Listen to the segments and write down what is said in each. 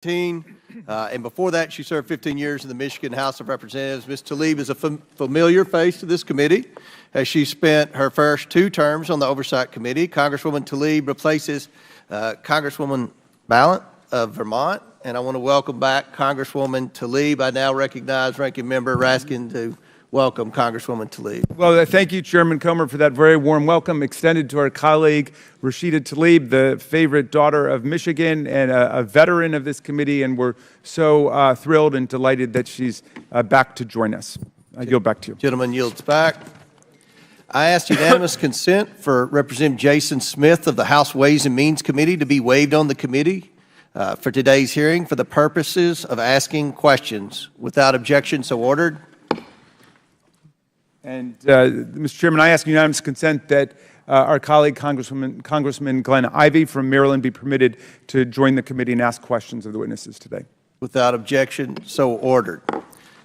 And before that, she served 15 years in the Michigan House of Representatives. Ms. Tlaib is a familiar face to this committee, as she spent her first 2 terms on the Oversight Committee. Congresswoman Tlaib replaces Congresswoman Ballant of Vermont, and I want to welcome back Congresswoman Tlaib. I now recognize Ranking Member Raskin to welcome Congresswoman Tlaib. Well, thank you, Chairman Comer, for that very warm welcome extended to our colleague, Rashida Tlaib, the favorite daughter of Michigan and a veteran of this committee, and we're so thrilled and delighted that she's back to join us. I yield back to you. Gentleman yields back. I ask unanimous consent for Representative Jason Smith of the House Ways and Means Committee to be waived on the committee for today's hearing for the purposes of asking questions. Without objection, so ordered. And, Mr. Chairman, I ask unanimous consent that our colleague, Congressman Glenn Ivey from Maryland, be permitted to join the committee and ask questions of the witnesses today. Without objection, so ordered.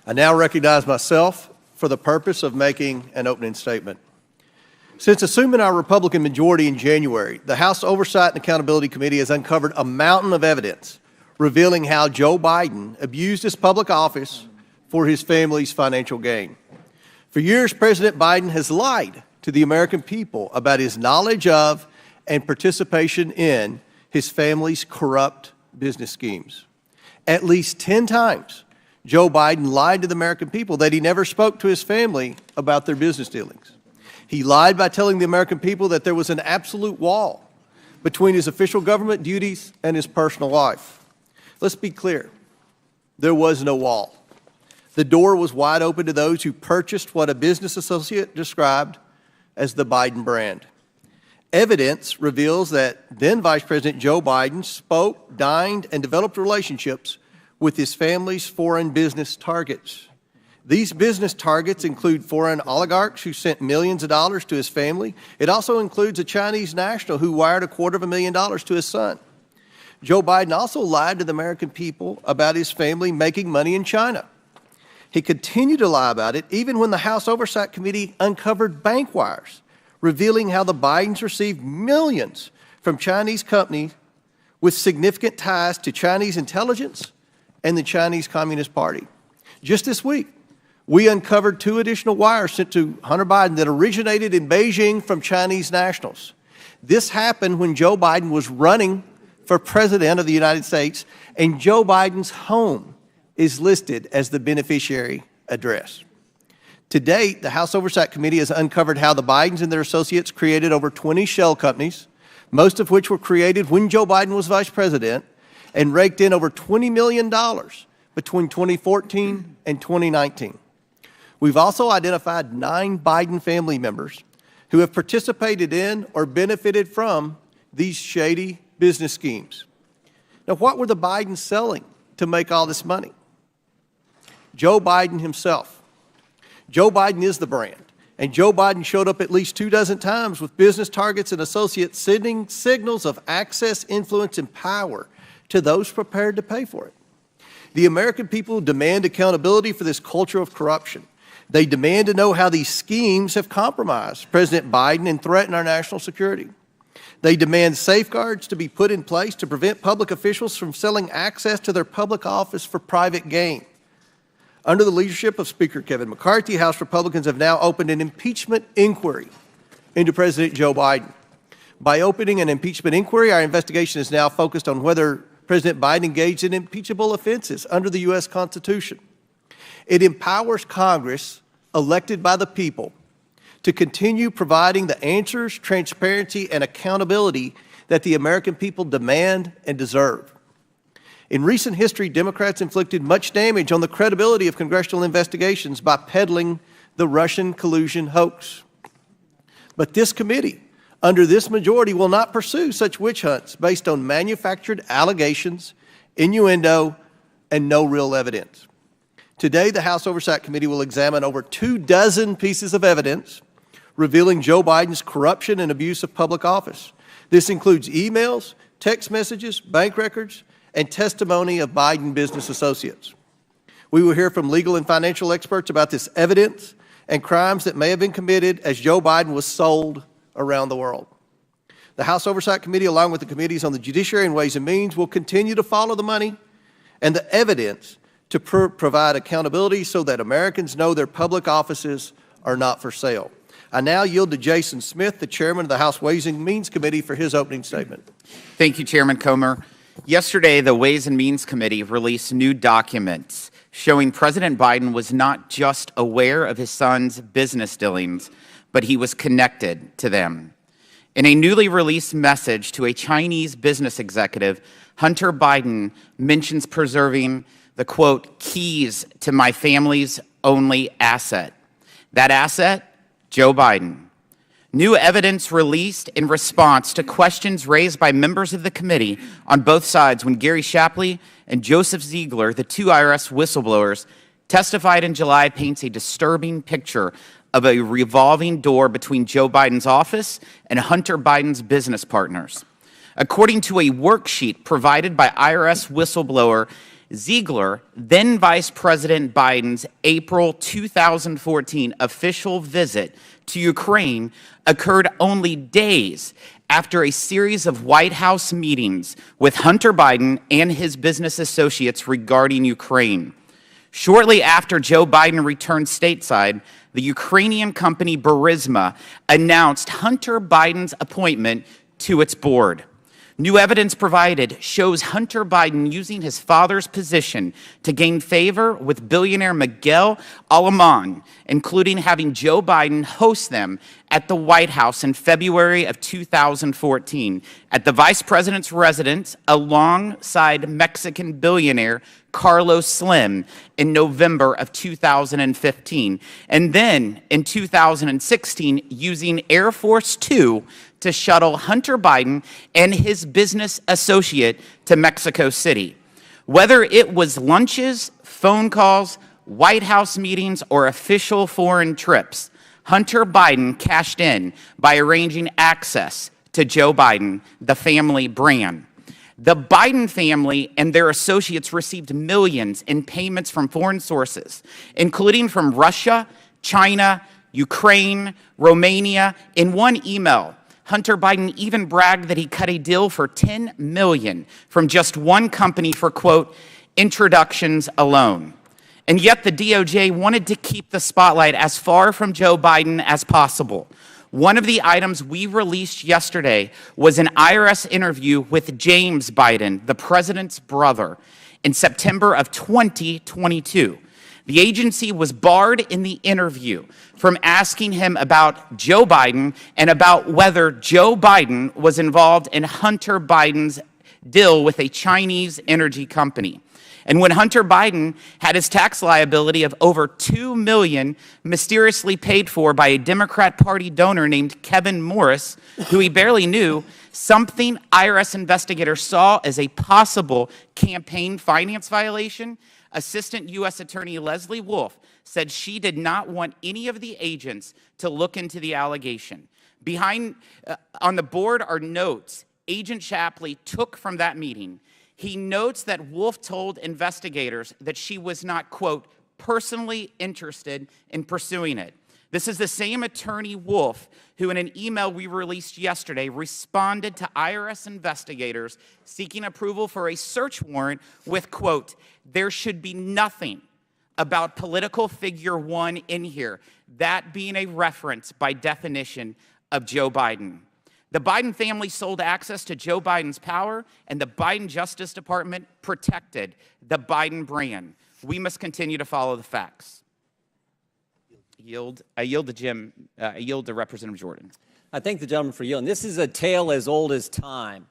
I now recognize myself for the purpose of making an opening statement. Since assuming our Republican majority in January, the House Oversight and Accountability Committee has uncovered a mountain of evidence revealing how Joe Biden abused his public office for his family's financial gain. For years, President Biden has lied to the American people about his knowledge of and participation in his family's corrupt business schemes. At least 10 times, Joe Biden lied to the American people that he never spoke to his family about their business dealings. He lied by telling the American people that there was an absolute wall between his official government duties and his personal life. Let's be clear, there was no wall. The door was wide open to those who purchased what a business associate described as the Biden brand. Evidence reveals that then Vice President Joe Biden spoke, dined, and developed relationships with his family's foreign business targets. These business targets include foreign oligarchs who sent millions of dollars to his family. It also includes a Chinese national who wired $250,000 to his son. Joe Biden also lied to the American people about his family making money in China. He continued to lie about it even when the House Oversight Committee uncovered bank wires, revealing how the Bidens received millions from Chinese companies with significant ties to Chinese intelligence and the Chinese Communist Party. Just this week, we uncovered 2 additional wires sent to Hunter Biden that originated in Beijing from Chinese nationals. This happened when Joe Biden was running for President of the United States, and Joe Biden's home is listed as the beneficiary address. To date, the House Oversight Committee has uncovered how the Bidens and their associates created over 20 shell companies, most of which were created when Joe Biden was vice president, and raked in over $20 million between 2014 and 2019. We've also identified 9 Biden family members who have participated in or benefited from these shady business schemes. Now, what were the Bidens selling to make all this money? Joe Biden himself. Joe Biden is the brand, and Joe Biden showed up at least 24 times with business targets and associates sending signals of access, influence, and power to those prepared to pay for it. The American people demand accountability for this culture of corruption. They demand to know how these schemes have compromised President Biden and threatened our national security. They demand safeguards to be put in place to prevent public officials from selling access to their public office for private gain. Under the leadership of Speaker Kevin McCarthy, House Republicans have now opened an impeachment inquiry into President Joe Biden. By opening an impeachment inquiry, our investigation is now focused on whether President Biden engaged in impeachable offenses under the U.S. Constitution. It empowers Congress, elected by the people, to continue providing the answers, transparency, and accountability that the American people demand and deserve. In recent history, Democrats inflicted much damage on the credibility of congressional investigations by peddling the Russian collusion hoax. But this committee, under this majority, will not pursue such witch hunts based on manufactured allegations, innuendo, and no real evidence. Today, the House Oversight Committee will examine over 24 pieces of evidence revealing Joe Biden's corruption and abuse of public office. This includes emails, text messages, bank records, and testimony of Biden business associates. We will hear from legal and financial experts about this evidence and crimes that may have been committed as Joe Biden was sold around the world. The House Oversight Committee, along with the committees on the Judiciary and Ways and Means, will continue to follow the money and the evidence to provide accountability so that Americans know their public offices are not for sale. I now yield to Jason Smith, the chairman of the House Ways and Means Committee, for his opening statement. Thank you, Chairman Comer. Yesterday, the Ways and Means Committee released new documents showing President Biden was not just aware of his son's business dealings, but he was connected to them. In a newly released message to a Chinese business executive, Hunter Biden mentions preserving the, quote, keys to my family's only asset. That asset, Joe Biden. New evidence released in response to questions raised by members of the committee on both sides when Gary Shapley and Joseph Ziegler, the two IRS whistleblowers, testified in July paints a disturbing picture of a revolving door between Joe Biden's office and Hunter Biden's business partners. According to a worksheet provided by IRS whistleblower Ziegler, then Vice President Biden's April 2014 official visit to Ukraine occurred only days after a series of White House meetings with Hunter Biden and his business associates regarding Ukraine. Shortly after Joe Biden returned stateside, the Ukrainian company Burisma announced Hunter Biden's appointment to its board. New evidence provided shows Hunter Biden using his father's position to gain favor with billionaire Miguel Alemán, including having Joe Biden host them at the White House in February of 2014 at the vice president's residence alongside Mexican billionaire Carlos Slim in November of 2015, and then in 2016 using Air Force Two to shuttle Hunter Biden and his business associate to Mexico City. Whether it was lunches, phone calls, White House meetings, or official foreign trips, Hunter Biden cashed in by arranging access to Joe Biden, the family brand. The Biden family and their associates received millions in payments from foreign sources, including from Russia, China, Ukraine, Romania. In one email, Hunter Biden even bragged that he cut a deal for $10 million from just one company for, quote, introductions alone. And yet the DOJ wanted to keep the spotlight as far from Joe Biden as possible. One of the items we released yesterday was an IRS interview with James Biden, the president's brother, in September of 2022. The agency was barred in the interview from asking him about Joe Biden and about whether Joe Biden was involved in Hunter Biden's deal with a Chinese energy company. And when Hunter Biden had his tax liability of over $2 million mysteriously paid for by a Democrat Party donor named Kevin Morris, who he barely knew, something IRS investigators saw as a possible campaign finance violation, Assistant U.S. Attorney Leslie Wolf said she did not want any of the agents to look into the allegation. On the board are notes Agent Shapley took from that meeting. He notes that Wolf told investigators that she was not, quote, personally interested in pursuing it. This is the same attorney, Wolf, who in an email we released yesterday responded to IRS investigators seeking approval for a search warrant with, quote, there should be nothing about political figure one in here, that being a reference by definition of Joe Biden. The Biden family sold access to Joe Biden's power, and the Biden Justice Department protected the Biden brand. We must continue to follow the facts. I yield to Representative Jordan. I thank the gentleman for yielding. This is a tale as old as time.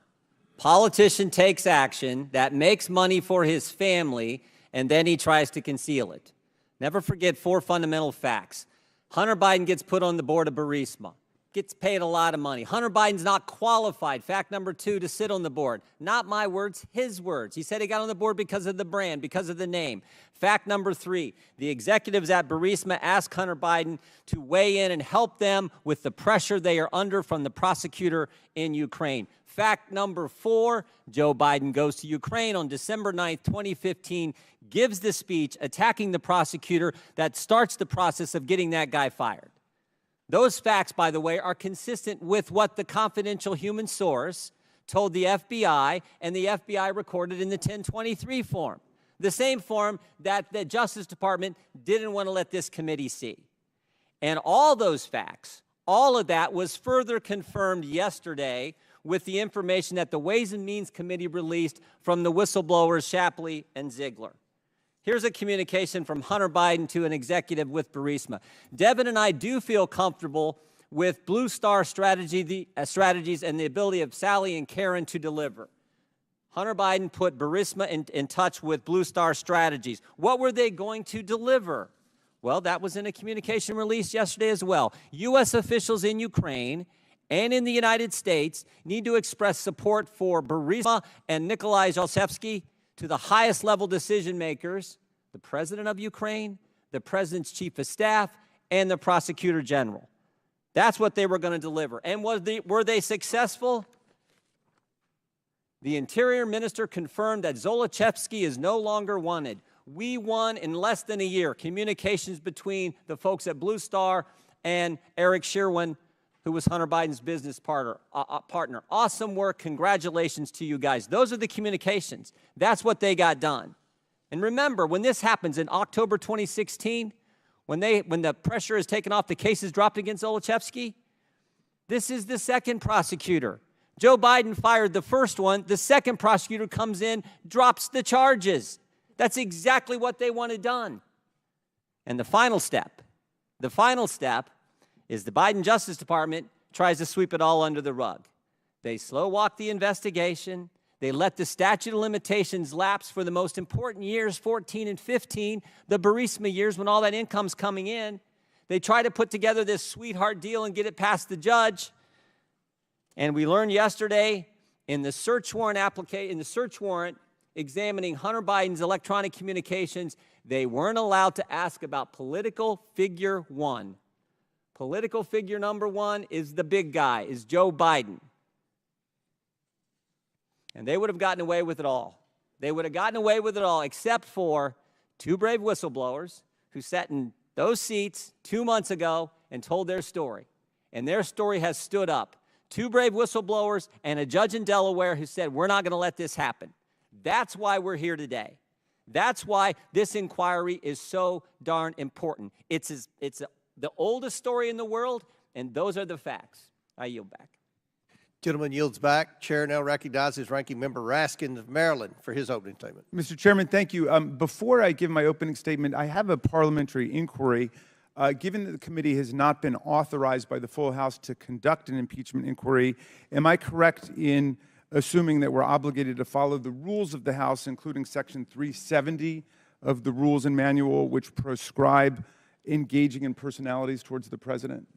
Politician takes action that makes money for his family, and then he tries to conceal it. Never forget 4 fundamental facts. Hunter Biden gets put on the board of Burisma. Gets paid a lot of money. Hunter Biden's not qualified, fact number 2, to sit on the board. Not my words, his words. He said he got on the board because of the brand, because of the name. Fact number 3, the executives at Burisma asked Hunter Biden to weigh in and help them with the pressure they are under from the prosecutor in Ukraine. Fact number 4, Joe Biden goes to Ukraine on December 9th, 2015, gives the speech attacking the prosecutor that starts the process of getting that guy fired. Those facts, by the way, are consistent with what the confidential human source told the FBI, and the FBI recorded in the 1023 form. the same form that the Justice Department didn't want to let this committee see. And all those facts, all of that was further confirmed yesterday with the information that the Ways and Means Committee released from the whistleblowers Shapley and Ziegler. Here's a communication from Hunter Biden to an executive with Burisma. Devin and I do feel comfortable with Blue Star strategies and the ability of Sally and Karen to deliver. Hunter Biden put Burisma in touch with Blue Star Strategies. What were they going to deliver? Well, that was in a communication released yesterday as well. U.S. officials in Ukraine and in the United States need to express support for Burisma and Nikolai Zlochevsky to the highest level decision makers, the President of Ukraine, the President's Chief of Staff, and the Prosecutor General. That's what they were going to deliver. And were they successful? The Interior Minister confirmed that Zlochevsky is no longer wanted. We won in less than a year communications between the folks at Blue Star and Eric Sherwin, who was Hunter Biden's business partner. Awesome work. Congratulations to you guys. Those are the communications. That's what they got done. And remember, when this happens in October 2016, when the pressure is taken off, the case is dropped against Zlochevsky, this is the second prosecutor. Joe Biden fired the first one. The second prosecutor comes in, drops the charges. That's exactly what they wanted done. And the final step is the Biden Justice Department tries to sweep it all under the rug. They slow walk the investigation. They let the statute of limitations lapse for the most important years, 14 and 15, the Burisma years when all that income's coming in. They try to put together this sweetheart deal and get it past the judge. And we learned yesterday in the search warrant examining Hunter Biden's electronic communications, they weren't allowed to ask about political figure one. Political figure number one is the big guy, is Joe Biden. And they would have gotten away with it all. They would have gotten away with it all except for two brave whistleblowers who sat in those seats 2 months ago and told their story. And their story has stood up. Two brave whistleblowers and a judge in Delaware who said, we're not going to let this happen. That's why we're here today. That's why this inquiry is so darn important. It's the oldest story in the world, and those are the facts. I yield back. Gentleman yields back. Chair now recognizes Ranking Member Raskin of Maryland for his opening statement. Mr. Chairman, thank you. Before I give my opening statement, I have a parliamentary inquiry. Given that the committee has not been authorized by the full House to conduct an impeachment inquiry, am I correct in assuming that we're obligated to follow the rules of the House, including Section 370 of the Rules and Manual, which prescribe engaging in personalities towards the President?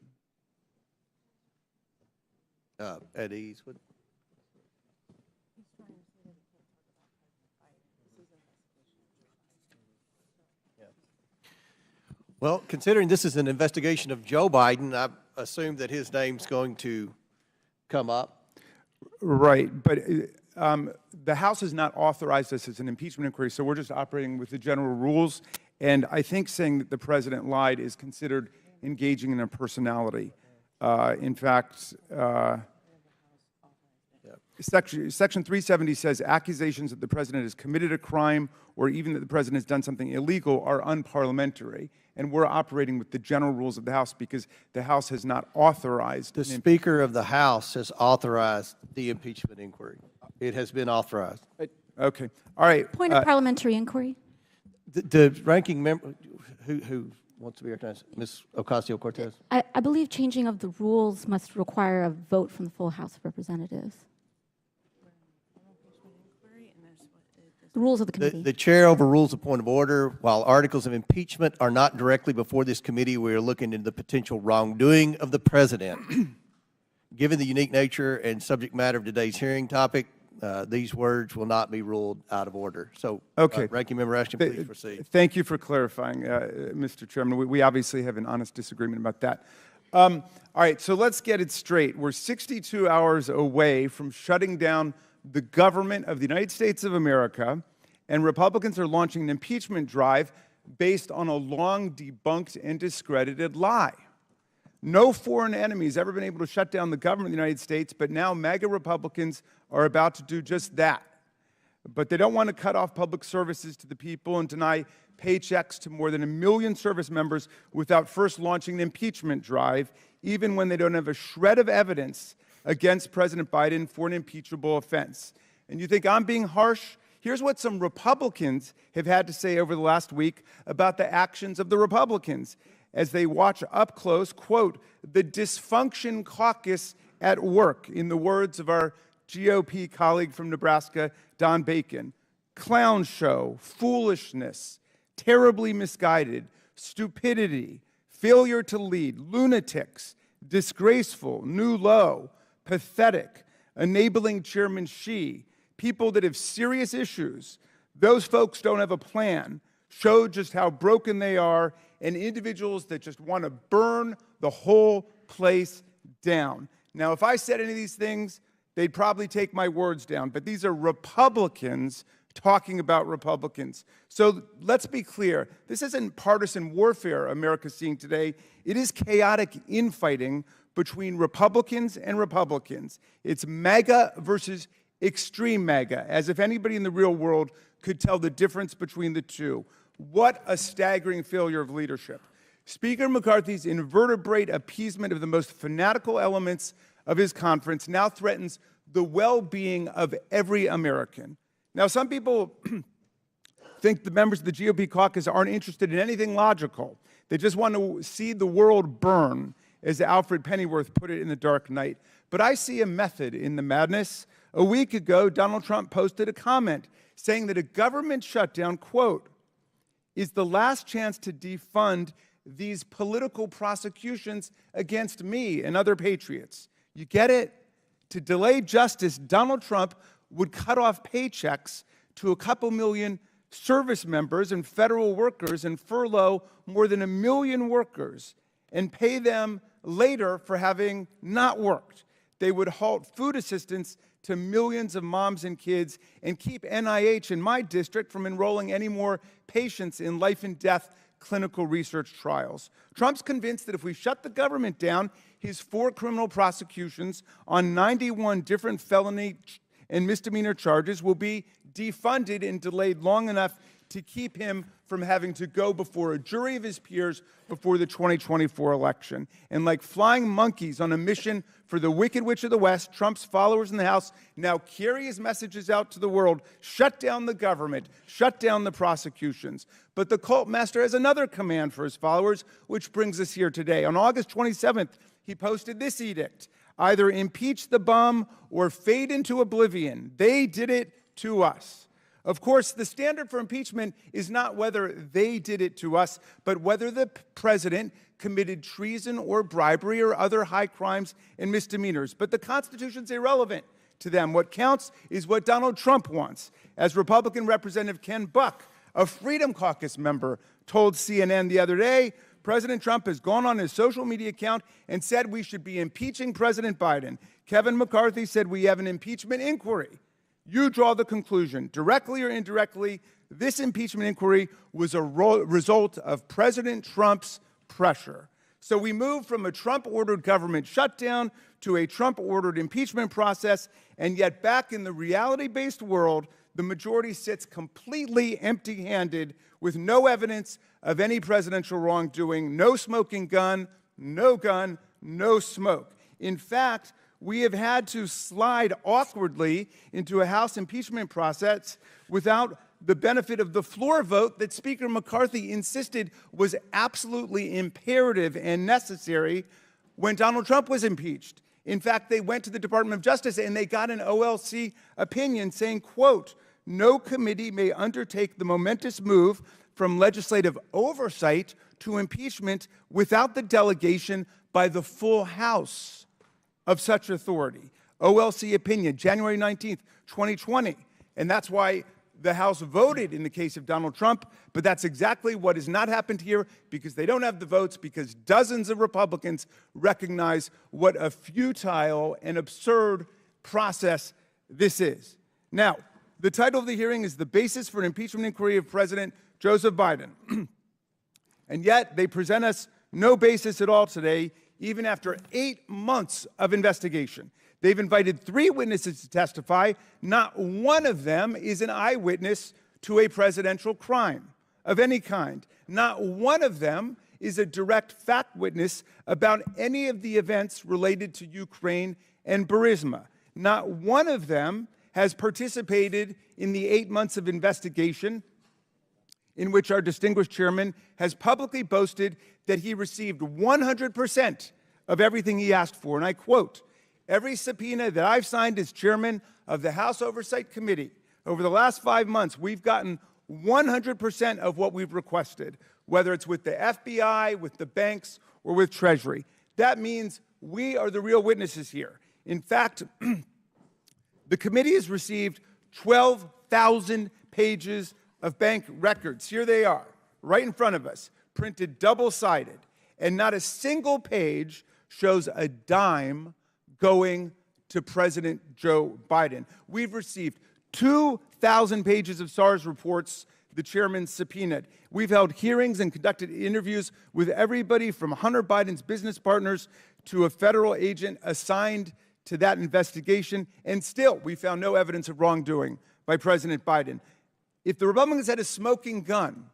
At ease. Well, considering this is an investigation of Joe Biden, I assume that his name's going to come up. Right, but the House has not authorized this as an impeachment inquiry, so we're just operating with the general rules. And I think saying that the President lied is considered engaging in a personality. In fact, Section 370 says accusations that the President has committed a crime or even that the President has done something illegal are unparliamentary. And we're operating with the general rules of the House because the House has not authorized. The Speaker of the House has authorized the impeachment inquiry. It has been authorized. Okay. All right. Point of parliamentary inquiry. The ranking member, who wants to be recognized? Ms. Ocasio-Cortez. I believe changing of the rules must require a vote from the full House of Representatives. The rules of the committee. The chair overrules a point of order. While articles of impeachment are not directly before this committee, we are looking into the potential wrongdoing of the President. Given the unique nature and subject matter of today's hearing topic, these words will not be ruled out of order. So, okay. Ranking Member Ashton, please proceed. Thank you for clarifying, Mr. Chairman. We obviously have an honest disagreement about that. All right, so let's get it straight. We're 62 hours away from shutting down the government of the United States of America, and Republicans are launching an impeachment drive based on a long debunked and discredited lie. No foreign enemy has ever been able to shut down the government of the United States, but now MAGA Republicans are about to do just that. but they don't want to cut off public services to the people and deny paychecks to more than 1 million service members without first launching an impeachment drive, even when they don't have a shred of evidence against President Biden for an impeachable offense. And you think I'm being harsh? Here's what some Republicans have had to say over the last week about the actions of the Republicans as they watch up close, quote, the dysfunction caucus at work, in the words of our GOP colleague from Nebraska, Don Bacon. Clown show, foolishness, terribly misguided, stupidity, failure to lead, lunatics, disgraceful, new low, pathetic, enabling Chairman Xi, people that have serious issues. Those folks don't have a plan, show just how broken they are, and individuals that just want to burn the whole place down. Now, if I said any of these things, they'd probably take my words down, but these are Republicans talking about Republicans. So let's be clear. This isn't partisan warfare America's seeing today. It is chaotic infighting between Republicans and Republicans. It's MAGA versus extreme MAGA, as if anybody in the real world could tell the difference between the two. What a staggering failure of leadership. Speaker McCarthy's invertebrate appeasement of the most fanatical elements of his conference now threatens the well-being of every American. Now, some people think the members of the GOP caucus aren't interested in anything logical. They just want to see the world burn, as Alfred Pennyworth put it in The Dark Knight. But I see a method in the madness. A week ago, Donald Trump posted a comment saying that a government shutdown, quote, is the last chance to defund these political prosecutions against me and other patriots. You get it? To delay justice, Donald Trump would cut off paychecks to a couple million service members and federal workers and furlough more than 1 million workers and pay them later for having not worked. They would halt food assistance to millions of moms and kids and keep NIH in my district from enrolling any more patients in life and death clinical research trials. Trump's convinced that if we shut the government down, his 4 criminal prosecutions on 91 different felony and misdemeanor charges will be defunded and delayed long enough to keep him from having to go before a jury of his peers before the 2024 election. And like flying monkeys on a mission for the Wicked Witch of the West, Trump's followers in the House now carry his messages out to the world: shut down the government, shut down the prosecutions. But the cult master has another command for his followers, which brings us here today. On August 27th, he posted this edict: either impeach the bum or fade into oblivion. They did it to us. Of course, the standard for impeachment is not whether they did it to us, but whether the president committed treason or bribery or other high crimes and misdemeanors. But the Constitution's irrelevant to them. What counts is what Donald Trump wants. As Republican Representative Ken Buck, a Freedom Caucus member, told CNN the other day, President Trump has gone on his social media account and said we should be impeaching President Biden. Kevin McCarthy said we have an impeachment inquiry. You draw the conclusion, directly or indirectly, this impeachment inquiry was a result of President Trump's pressure. So we move from a Trump-ordered government shutdown to a Trump-ordered impeachment process, and yet back in the reality-based world, the majority sits completely empty-handed with no evidence of any presidential wrongdoing, no smoking gun, no smoke. In fact, we have had to slide awkwardly into a House impeachment process without the benefit of the floor vote that Speaker McCarthy insisted was absolutely imperative and necessary when Donald Trump was impeached. In fact, they went to the Department of Justice and they got an OLC opinion saying, quote, no committee may undertake the momentous move from legislative oversight to impeachment without the delegation by the full House of such authority. OLC opinion, January 19th, 2020. And that's why the House voted in the case of Donald Trump, but that's exactly what has not happened here because they don't have the votes, because dozens of Republicans recognize what a futile and absurd process this is. Now, the title of the hearing is The Basis for an Impeachment Inquiry of President Joseph Biden. And yet, they present us no basis at all today, even after 8 months of investigation. They've invited 3 witnesses to testify. Not one of them is an eyewitness to a presidential crime of any kind. Not one of them is a direct fact witness about any of the events related to Ukraine and Burisma. Not one of them has participated in the 8 months of investigation in which our distinguished chairman has publicly boasted that he received 100% of everything he asked for. And I quote, "Every subpoena that I've signed as chairman of the House Oversight Committee over the last 5 months, we've gotten 100% of what we've requested, whether it's with the FBI, with the banks, or with Treasury." That means we are the real witnesses here. In fact, the committee has received 12,000 pages of bank records. Here they are, right in front of us, printed double-sided, and not a single page shows a dime going to President Joe Biden. We've received 2,000 pages of SARS reports the chairman subpoenaed. We've held hearings and conducted interviews with everybody from Hunter Biden's business partners to a federal agent assigned to that investigation, and still we found no evidence of wrongdoing by President Biden. If the Republicans had a smoking gun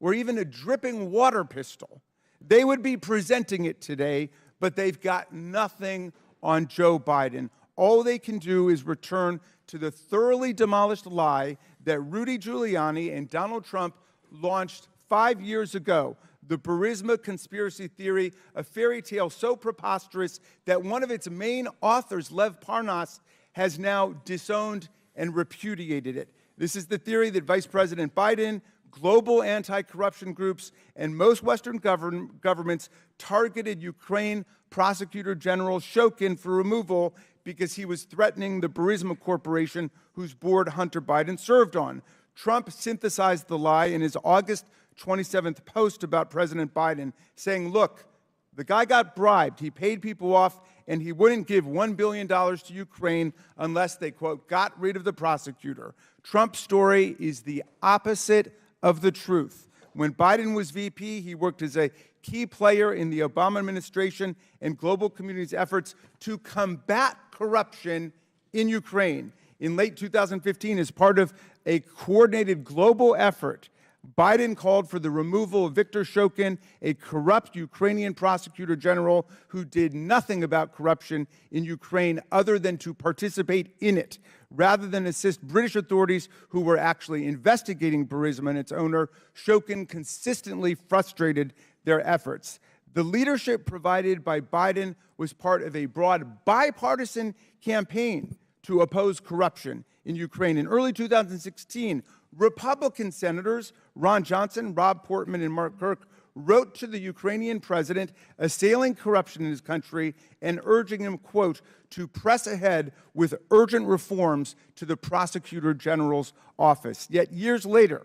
or even a dripping water pistol, they would be presenting it today, but they've got nothing on Joe Biden. All they can do is return to the thoroughly demolished lie that Rudy Giuliani and Donald Trump launched 5 years ago, the Burisma conspiracy theory, a fairy tale so preposterous that one of its main authors, Lev Parnas, has now disowned and repudiated it. This is the theory that Vice President Biden, global anti-corruption groups, and most Western governments targeted Ukraine Prosecutor General Shokin for removal because he was threatening the Burisma Corporation, whose board Hunter Biden served on. Trump synthesized the lie in his August 27th post about President Biden, saying, look, the guy got bribed. He paid people off, and he wouldn't give $1 billion to Ukraine unless they, quote, got rid of the prosecutor. Trump's story is the opposite of the truth. When Biden was VP, he worked as a key player in the Obama administration and global community's efforts to combat corruption in Ukraine. In late 2015, as part of a coordinated global effort, Biden called for the removal of Viktor Shokin, a corrupt Ukrainian prosecutor general who did nothing about corruption in Ukraine other than to participate in it, rather than assist British authorities who were actually investigating Burisma and its owner. Shokin consistently frustrated their efforts. The leadership provided by Biden was part of a broad bipartisan campaign to oppose corruption in Ukraine. In early 2016, Republican senators Ron Johnson, Rob Portman, and Mark Kirk wrote to the Ukrainian president assailing corruption in his country and urging him, quote, to press ahead with urgent reforms to the prosecutor general's office. Yet years later,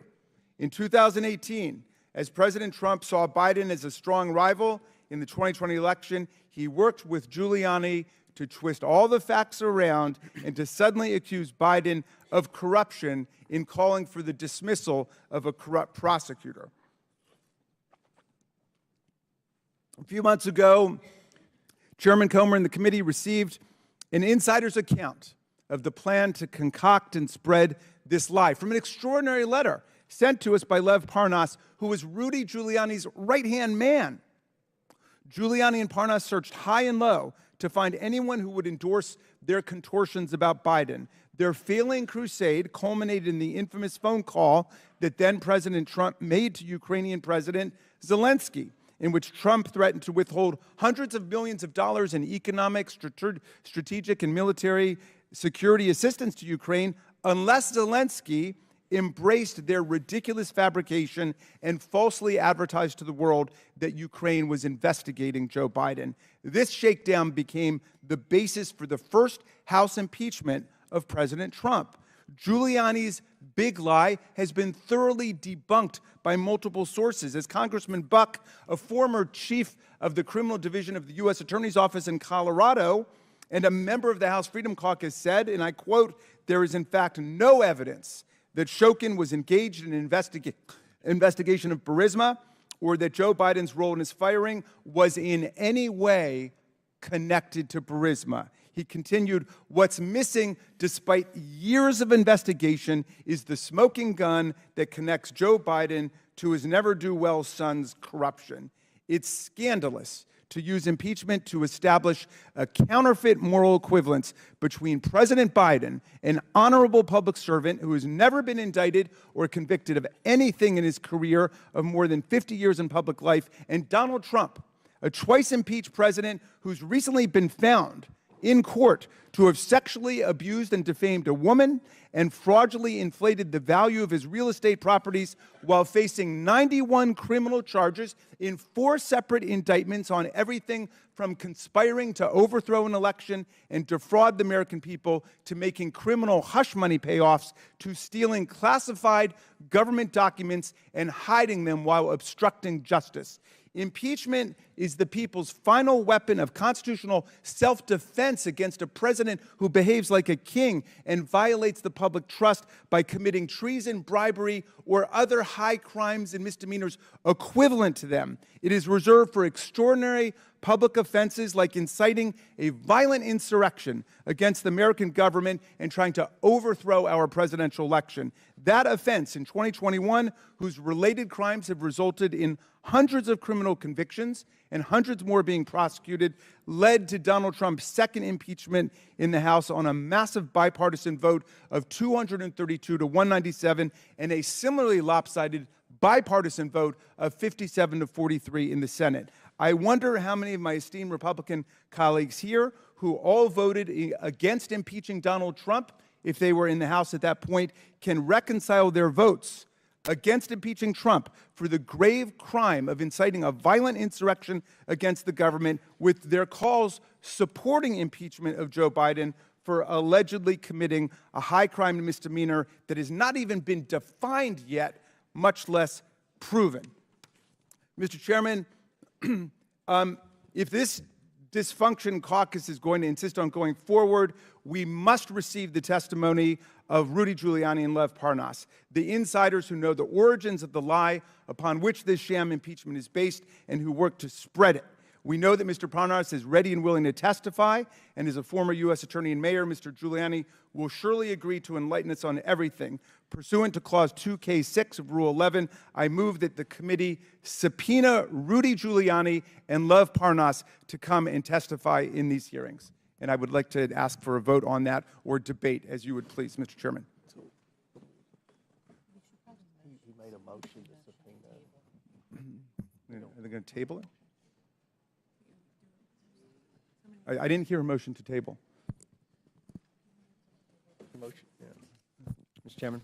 in 2018, as President Trump saw Biden as a strong rival in the 2020 election, he worked with Giuliani to twist all the facts around and to suddenly accuse Biden of corruption in calling for the dismissal of a corrupt prosecutor. A few months ago, Chairman Comer and the committee received an insider's account of the plan to concoct and spread this lie from an extraordinary letter sent to us by Lev Parnas, who was Rudy Giuliani's right-hand man. Giuliani and Parnas searched high and low to find anyone who would endorse their contortions about Biden. Their failing crusade culminated in the infamous phone call that then President Trump made to Ukrainian President Zelensky, in which Trump threatened to withhold hundreds of millions of dollars in economic, strategic, and military security assistance to Ukraine unless Zelensky embraced their ridiculous fabrication and falsely advertised to the world that Ukraine was investigating Joe Biden. This shakedown became the basis for the first House impeachment of President Trump. Giuliani's big lie has been thoroughly debunked by multiple sources. As Congressman Buck, a former chief of the criminal division of the U.S. Attorney's Office in Colorado and a member of the House Freedom Caucus said, and I quote, "There is in fact no evidence that Shokin was engaged in an investigation of Burisma or that Joe Biden's role in his firing was in any way connected to Burisma." He continued, "What's missing, despite years of investigation, is the smoking gun that connects Joe Biden to his never-do-well son's corruption. It's scandalous to use impeachment to establish a counterfeit moral equivalence between President Biden, an honorable public servant who has never been indicted or convicted of anything in his career of more than 50 years in public life, and Donald Trump, a twice-impeached president who's recently been found in court to have sexually abused and defamed a woman and fraudulently inflated the value of his real estate properties while facing 91 criminal charges in 4 separate indictments on everything from conspiring to overthrow an election and defraud the American people to making criminal hush money payoffs to stealing classified government documents and hiding them while obstructing justice. Impeachment is the people's final weapon of constitutional self-defense against a president who behaves like a king and violates the public trust by committing treason, bribery, or other high crimes and misdemeanors equivalent to them. It is reserved for extraordinary public offenses like inciting a violent insurrection against the American government and trying to overthrow our presidential election. That offense in 2021, whose related crimes have resulted in hundreds of criminal convictions and hundreds more being prosecuted, led to Donald Trump's second impeachment in the House on a massive bipartisan vote of 232 to 197 and a similarly lopsided bipartisan vote of 57 to 43 in the Senate. I wonder how many of my esteemed Republican colleagues here who all voted against impeaching Donald Trump, if they were in the House at that point, can reconcile their votes against impeaching Trump for the grave crime of inciting a violent insurrection against the government with their calls supporting impeachment of Joe Biden for allegedly committing a high crime and misdemeanor that has not even been defined yet, much less proven. Mr. Chairman, if this dysfunction caucus is going to insist on going forward, we must receive the testimony of Rudy Giuliani and Lev Parnas, the insiders who know the origins of the lie upon which this sham impeachment is based and who work to spread it. We know that Mr. Parnas is ready and willing to testify, and as a former U.S. attorney and mayor, Mr. Giuliani will surely agree to enlighten us on everything. Pursuant to Clause 2K6 of Rule 11, I move that the committee subpoena Rudy Giuliani and Lev Parnas to come and testify in these hearings. And I would like to ask for a vote on that or debate, as you would please, Mr. Chairman. He made a motion to subpoena. Are they going to table it? I didn't hear a motion to table. Motion, yeah. Mr. Chairman.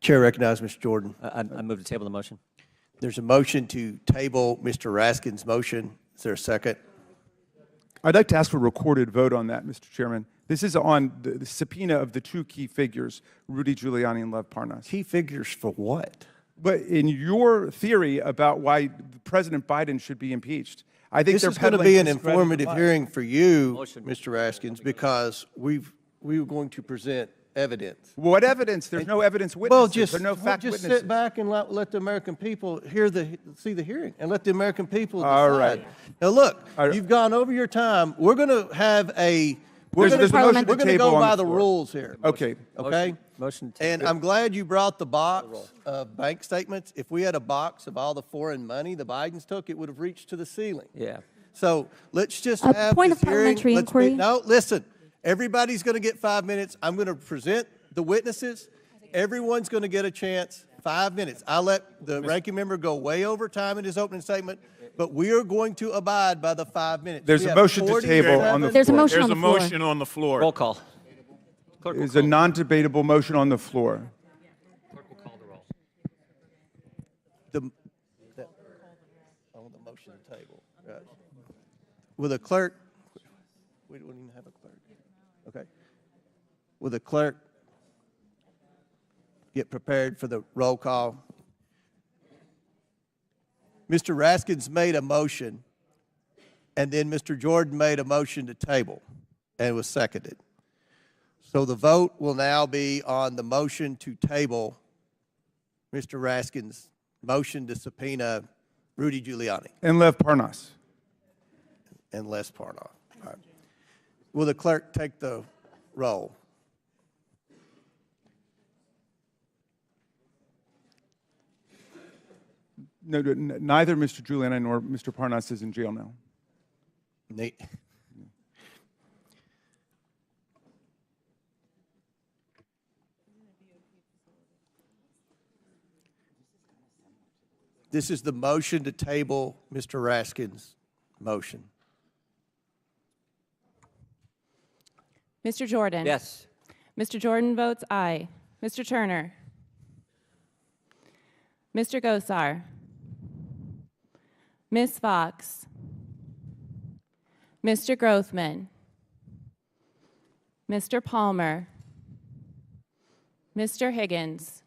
Chair recognizes Mr. Jordan. I move to table the motion. There's a motion to table Mr. Raskin's motion. Is there a second? I'd like to ask for a recorded vote on that, Mr. Chairman. This is on the subpoena of the 2 key figures, Rudy Giuliani and Lev Parnas. Key figures for what? But in your theory about why President Biden should be impeached, I think This they're is going to peddling be an discredited informative lies. hearing for you, Motion. Mr. Raskins, because we were going to present evidence. What evidence? There's no evidence Well, witnesses. There are no fact just witnesses. sit back and let the American people see the hearing and let the American people decide. All right. Now, look, All right. you've gone over your time. We're going to have we're There's a motion to going to table go on by the the floor. rules here. Okay. Okay? Motion to And I'm glad you brought the box of bank statements. If we had a box of all the foreign money the Bidens took, it would have reached to the ceiling. Yeah. So let's just A have point this of parliamentary hearing. inquiry. No, listen. Everybody's going to get 5 minutes. I'm going to present the witnesses. Everyone's going to get a chance. 5 minutes. I'll let the ranking member go way over time in his opening statement, but we are going to abide by the 5 minutes. There's We a have motion to 47 table on the There's a floor. motion There's on a the floor. motion on the floor. Roll call. Clerk will There's a non-debatable motion on the floor. call the roll. the motion to table. Right. Will the clerk, we don't even have a clerk. Okay. Will the clerk get prepared for the roll call? Mr. Raskins made a motion, and then Mr. Jordan made a motion to table, and it was seconded. So the vote will now be on the motion to table Mr. Raskins' motion to subpoena Rudy Giuliani And Lev Parnas. and Les Parnas. All right. Will the clerk take the roll? No, neither Mr. Giuliani nor Mr. Parnas is in jail now. Nate? This is the motion to table Mr. Raskin's motion. Mr. Jordan? Yes. Mr. Jordan votes aye. Mr. Turner? Mr. Gosar? Ms. Fox? Mr. Grothman? Mr. Palmer? Mr. Higgins?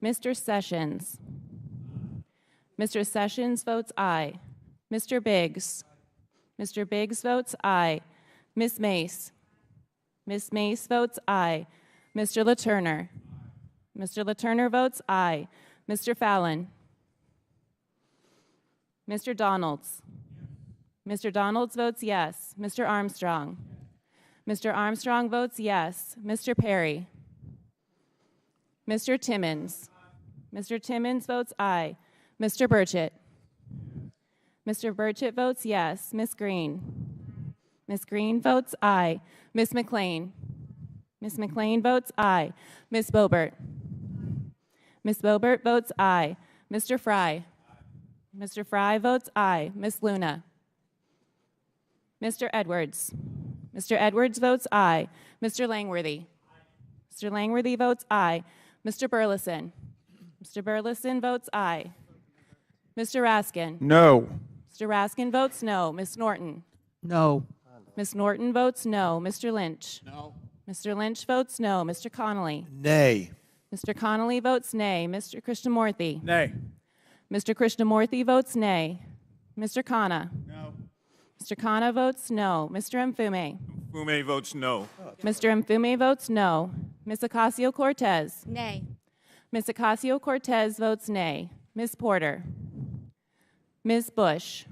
Mr. Sessions? Mr. Sessions votes aye. Mr. Biggs? Mr. Biggs votes aye. Ms. Mace? Ms. Mace votes aye. Mr. LaTurner? Mr. LaTurner votes aye. Mr. Fallon? Mr. Donalds? Mr. Donalds votes yes. Mr. Armstrong? Mr. Armstrong votes yes. Mr. Perry? Mr. Timmons? Mr. Timmons votes aye. Mr. Burchett? Mr. Burchett votes yes. Ms. Green? Ms. Green votes aye. Ms. McLean? Ms. McLean votes aye. Ms. Boebert? Ms. Boebert votes aye. Mr. Fry? Mr. Fry votes aye. Ms. Luna? Mr. Edwards? Mr. Edwards votes aye. Mr. Langworthy? Mr. Langworthy votes aye. Mr. Burleson? Mr. Burleson votes aye. Mr. Raskin? No. Mr. Raskin votes no. Ms. Norton? No. Ms. Norton votes no. Mr. Lynch? No. Mr. Lynch votes no. Mr. Connolly? Nay. Mr. Connolly votes nay. Mr. Krishnamurthy? Nay. Mr. Krishnamurthy votes nay. Mr. Khanna? No. Mr. Khanna votes no. Mr. Mfume? Fume votes no. Mr. Mfume votes no. Ms. Ocasio-Cortez? Nay. Ms. Ocasio-Cortez votes nay. Ms. Porter? Ms. Bush?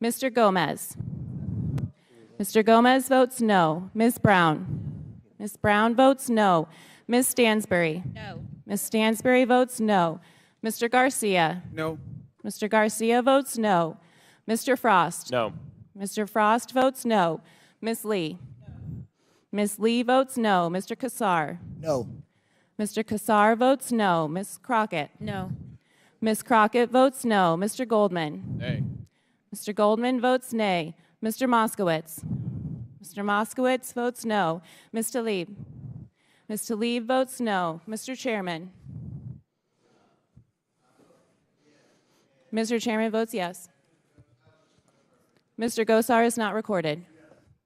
Mr. Gomez? Mr. Gomez votes no. Ms. Brown? Ms. Brown votes no. Ms. Stansbury? No. Ms. Stansbury votes no. Mr. Garcia? No. Mr. Garcia votes no. Mr. Frost? No. Mr. Frost votes no. Ms. Lee? Ms. Lee votes no. Mr. Kassar? No. Mr. Kassar votes no. Ms. Crockett? No. Ms. Crockett votes no. Mr. Goldman? Nay. Mr. Goldman votes nay. Mr. Moskowitz? Mr. Moskowitz votes no. Ms. Tlaib? Ms. Tlaib votes no. Mr. Chairman? Mr. Chairman votes yes. Mr. Gosar is not recorded.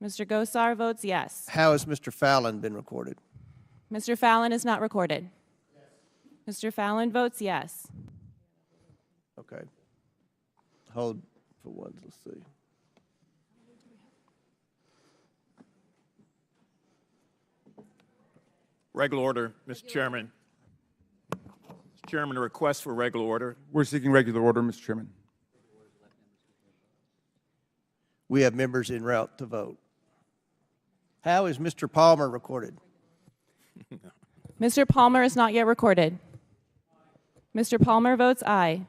Mr. Gosar votes yes. How has Mr. Fallon been recorded? Mr. Fallon is not recorded. Mr. Fallon votes yes. Okay. Hold for one, let's see. Regular order, Mr. Chairman. Mr. Chairman, a request for regular order. We're seeking regular order, Mr. Chairman. We have members en route to vote. How is Mr. Palmer recorded? Mr. Palmer is not yet recorded. Mr. Palmer votes aye.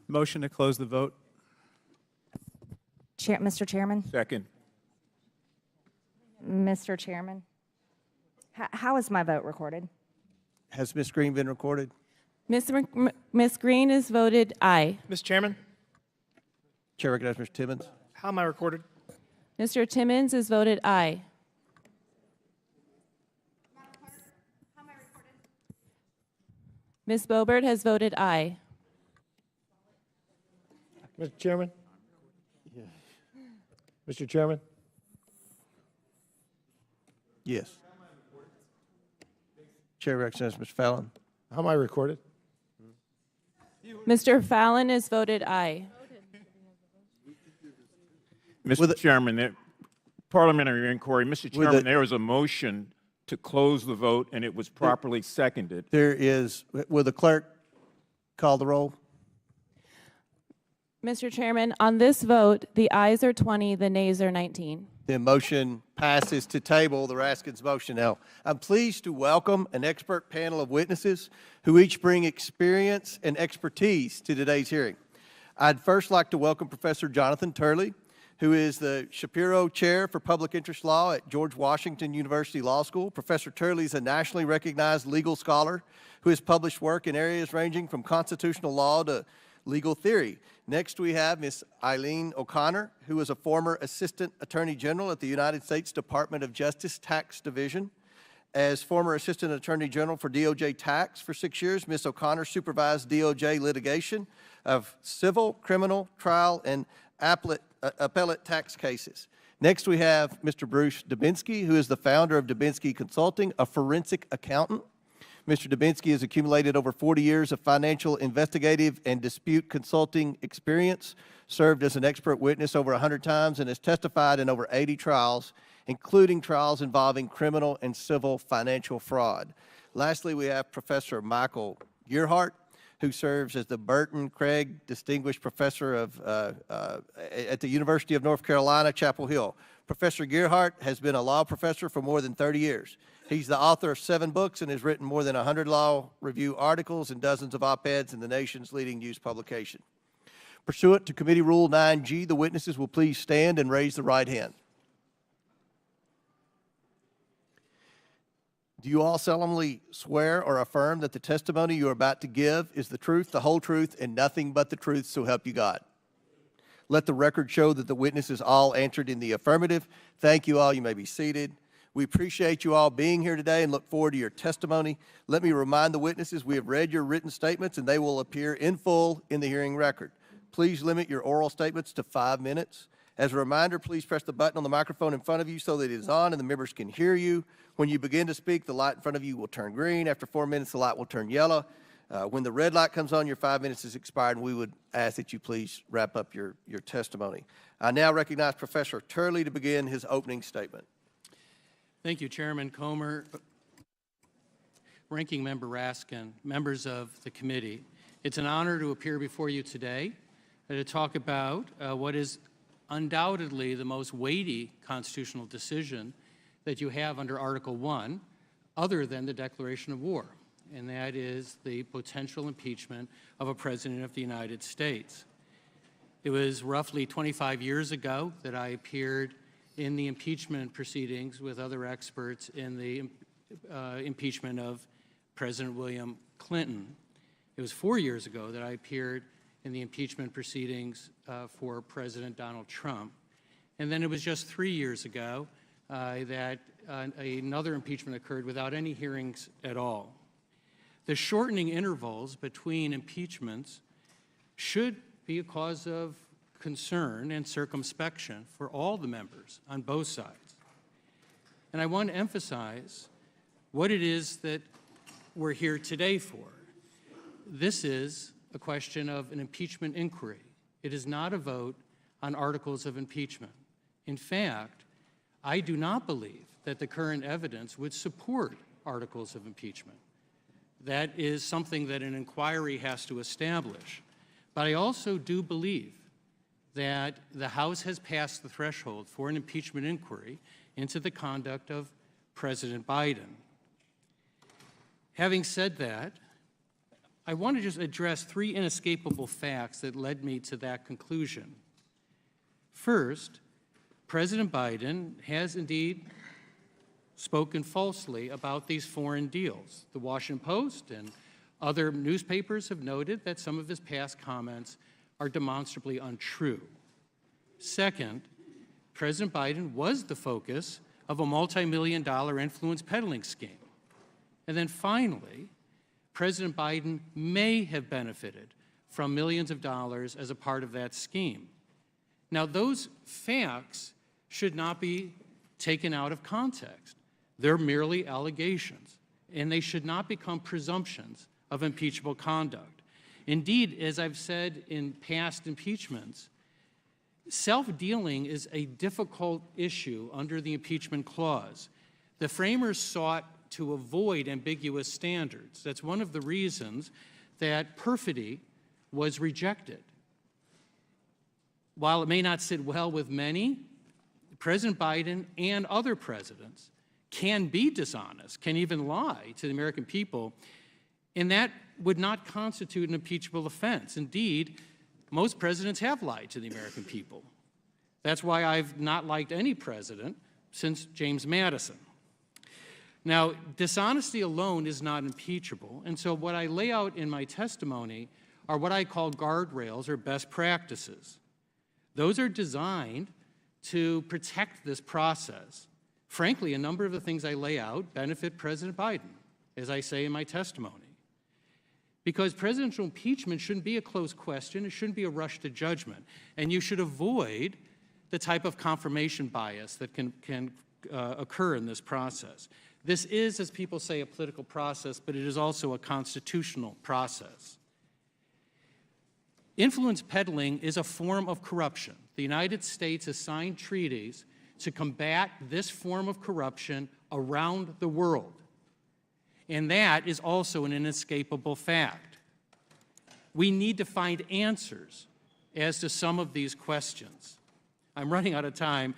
Motion to close the vote. Mr. Chairman? Second. Mr. Chairman? How is my vote recorded? Has Ms. Green been recorded? Ms. Green is voted aye. Mr. Chairman, Chair recognizes Mr. Timmons. how am I recorded? Mr. Timmons is voted aye. Ms. Boebert has voted aye. Mr. Chairman? Mr. Chairman? Yes. Chair recognizes Mr. Fallon. How am I recorded? Mr. Fallon is voted aye. Mr. Chairman, parliamentary inquiry. Mr. Chairman, there was a motion to close the vote, and it was properly seconded. There is, will the clerk call the roll? Mr. Chairman, on this vote, the ayes are 20, the nays are 19. The motion passes to table the Raskins motion. Now, I'm pleased to welcome an expert panel of witnesses who each bring experience and expertise to today's hearing. I'd first like to welcome Professor Jonathan Turley, who is the Shapiro Chair for Public Interest Law at George Washington University Law School. Professor Turley is a nationally recognized legal scholar who has published work in areas ranging from constitutional law to legal theory. Next, we have Ms. Eileen O'Connor, who is a former Assistant Attorney General at the United States Department of Justice Tax Division. As former Assistant Attorney General for DOJ Tax for 6 years, Ms. O'Connor supervised DOJ litigation of civil, criminal, trial, and appellate tax cases. Next, we have Mr. Bruce Dubinsky, who is the founder of Dubinsky Consulting, a forensic accountant. Mr. Dubinsky has accumulated over 40 years of financial, investigative, and dispute consulting experience, served as an expert witness over 100 times, and has testified in over 80 trials, including trials involving criminal and civil financial fraud. Lastly, we have Professor Michael Gearhart, who serves as the Burton Craig Distinguished Professor at the University of North Carolina, Chapel Hill. Professor Gearhart has been a law professor for more than 30 years. He's the author of 7 books and has written more than 100 law review articles and dozens of op-eds in the nation's leading news publication. Pursuant to Committee Rule 9G, the witnesses will please stand and raise the right hand. Do you all solemnly swear or affirm that the testimony you are about to give is the truth, the whole truth, and nothing but the truth, so help you God? Let the record show that the witnesses all answered in the affirmative. Thank you all. You may be seated. We appreciate you all being here today and look forward to your testimony. Let me remind the witnesses we have read your written statements and they will appear in full in the hearing record. Please limit your oral statements to 5 minutes. As a reminder, please press the button on the microphone in front of you so that it is on and the members can hear you. When you begin to speak, the light in front of you will turn green. After 4 minutes, the light will turn yellow. When the red light comes on, your 5 minutes is expired, and we would ask that you please wrap up your testimony. I now recognize Professor Turley to begin his opening statement. Thank you, Chairman Comer, Ranking Member Raskin, members of the committee. It's an honor to appear before you today to talk about what is undoubtedly the most weighty constitutional decision that you have under Article 1, other than the declaration of war, and that is the potential impeachment of a President of the United States. It was roughly 25 years ago that I appeared in the impeachment proceedings with other experts in the impeachment of President William Clinton. It was 4 years ago that I appeared in the impeachment proceedings for President Donald Trump. And then it was just 3 years ago that another impeachment occurred without any hearings at all. The shortening intervals between impeachments should be a cause of concern and circumspection for all the members on both sides. And I want to emphasize what it is that we're here today for. This is a question of an impeachment inquiry. It is not a vote on articles of impeachment. In fact, I do not believe that the current evidence would support articles of impeachment. That is something that an inquiry has to establish. But I also do believe that the House has passed the threshold for an impeachment inquiry into the conduct of President Biden. Having said that, I want to just address 3 inescapable facts that led me to that conclusion. First, President Biden has indeed spoken falsely about these foreign deals. The Washington Post and other newspapers have noted that some of his past comments are demonstrably untrue. Second, President Biden was the focus of a multi-million-dollar influence peddling scheme. And then finally, President Biden may have benefited from millions of dollars as a part of that scheme. Now, those facts should not be taken out of context. They're merely allegations, and they should not become presumptions of impeachable conduct. Indeed, as I've said in past impeachments, Self-dealing is a difficult issue under the impeachment clause. The framers sought to avoid ambiguous standards. That's one of the reasons that perfidy was rejected. While it may not sit well with many, President Biden and other presidents can be dishonest, can even lie to the American people, and that would not constitute an impeachable offense. Indeed, most presidents have lied to the American people. That's why I've not liked any president since James Madison. Now, dishonesty alone is not impeachable, and so what I lay out in my testimony are what I call guardrails or best practices. Those are designed to protect this process. Frankly, a number of the things I lay out benefit President Biden, as I say in my testimony. Because presidential impeachment shouldn't be a closed question, it shouldn't be a rush to judgment, and you should avoid the type of confirmation bias that can occur in this process. This is, as people say, a political process, but it is also a constitutional process. Influence peddling is a form of corruption. The United States has signed treaties to combat this form of corruption around the world. And that is also an inescapable fact. We need to find answers as to some of these questions. I'm running out of time,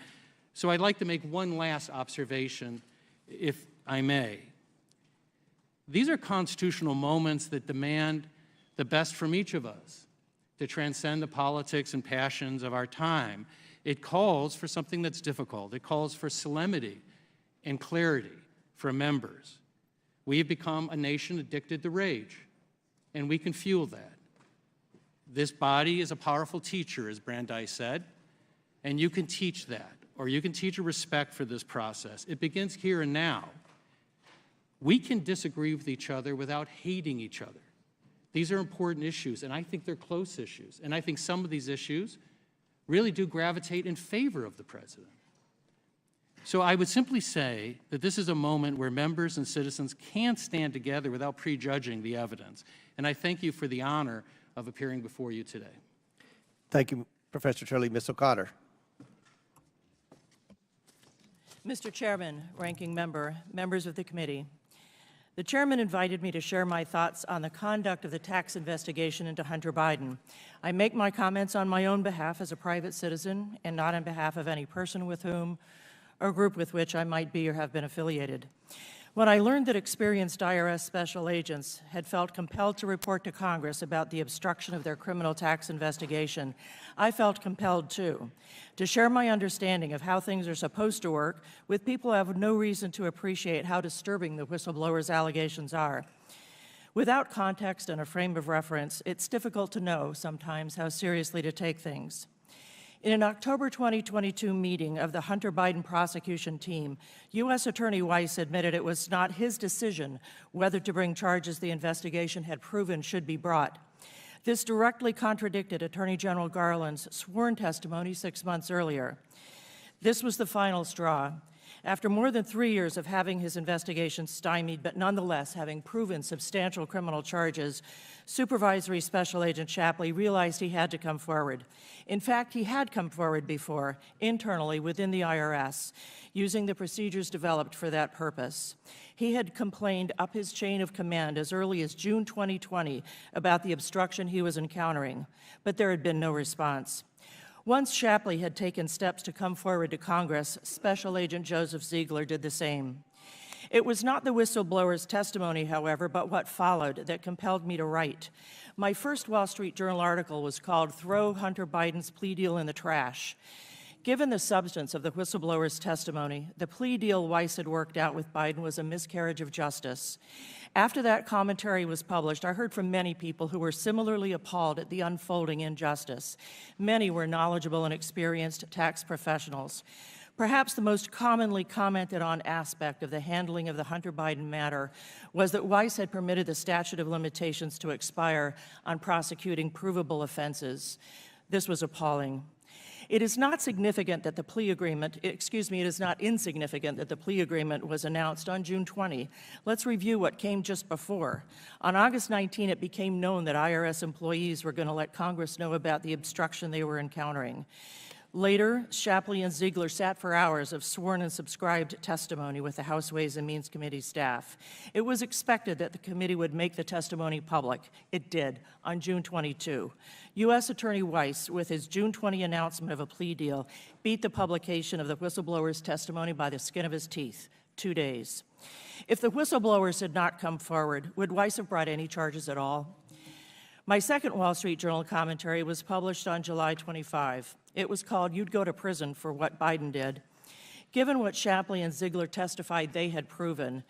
so I'd like to make one last observation, if I may. These are constitutional moments that demand the best from each of us to transcend the politics and passions of our time. It calls for something that's difficult. It calls for solemnity and clarity for members. We have become a nation addicted to rage, and we can fuel that. This body is a powerful teacher, as Brandeis said, and you can teach that, or you can teach a respect for this process. It begins here and now. We can disagree with each other without hating each other. These are important issues, and I think they're close issues. And I think some of these issues really do gravitate in favor of the president. So I would simply say that this is a moment where members and citizens can stand together without prejudging the evidence. And I thank you for the honor of appearing before you today. Thank you, Professor Turley. Ms. O'Connor. Mr. Chairman, Ranking Member, members of the committee, the chairman invited me to share my thoughts on the conduct of the tax investigation into Hunter Biden. I make my comments on my own behalf as a private citizen and not on behalf of any person with whom or group with which I might be or have been affiliated. When I learned that experienced IRS special agents had felt compelled to report to Congress about the obstruction of their criminal tax investigation, I felt compelled, too, to share my understanding of how things are supposed to work with people who have no reason to appreciate how disturbing the whistleblower's allegations are. Without context and a frame of reference, it's difficult to know sometimes how seriously to take things. In an October 2022 meeting of the Hunter Biden prosecution team, U.S. Attorney Weiss admitted it was not his decision whether to bring charges the investigation had proven should be brought. This directly contradicted Attorney General Garland's sworn testimony 6 months earlier. This was the final straw. After more than 3 years of having his investigation stymied, but nonetheless having proven substantial criminal charges, Supervisory Special Agent Shapley realized he had to come forward. In fact, he had come forward before, internally within the IRS, using the procedures developed for that purpose. He had complained up his chain of command as early as June 2020 about the obstruction he was encountering, but there had been no response. Once Shapley had taken steps to come forward to Congress, Special Agent Joseph Ziegler did the same. It was not the whistleblower's testimony, however, but what followed that compelled me to write. My first Wall Street Journal article was called "Throw Hunter Biden's Plea Deal in the Trash." Given the substance of the whistleblower's testimony, the plea deal Weiss had worked out with Biden was a miscarriage of justice. After that commentary was published, I heard from many people who were similarly appalled at the unfolding injustice. Many were knowledgeable and experienced tax professionals. Perhaps the most commonly commented on aspect of the handling of the Hunter Biden matter was that Weiss had permitted the statute of limitations to expire on prosecuting provable offenses. This was appalling. It is not significant that the plea agreement, it is not insignificant that the plea agreement was announced on June 20. Let's review what came just before. On August 19, it became known that IRS employees were going to let Congress know about the obstruction they were encountering. Later, Shapley and Ziegler sat for hours of sworn and subscribed testimony with the House Ways and Means Committee staff. It was expected that the committee would make the testimony public. It did, on June 22. U.S. Attorney Weiss, with his June 20 announcement of a plea deal, beat the publication of the whistleblower's testimony by the skin of his teeth, 2 days. If the whistleblowers had not come forward, would Weiss have brought any charges at all? My second Wall Street Journal commentary was published on July 25. It was called "You'd Go to Prison for What Biden Did." Given what Shapley and Ziegler testified they had proven,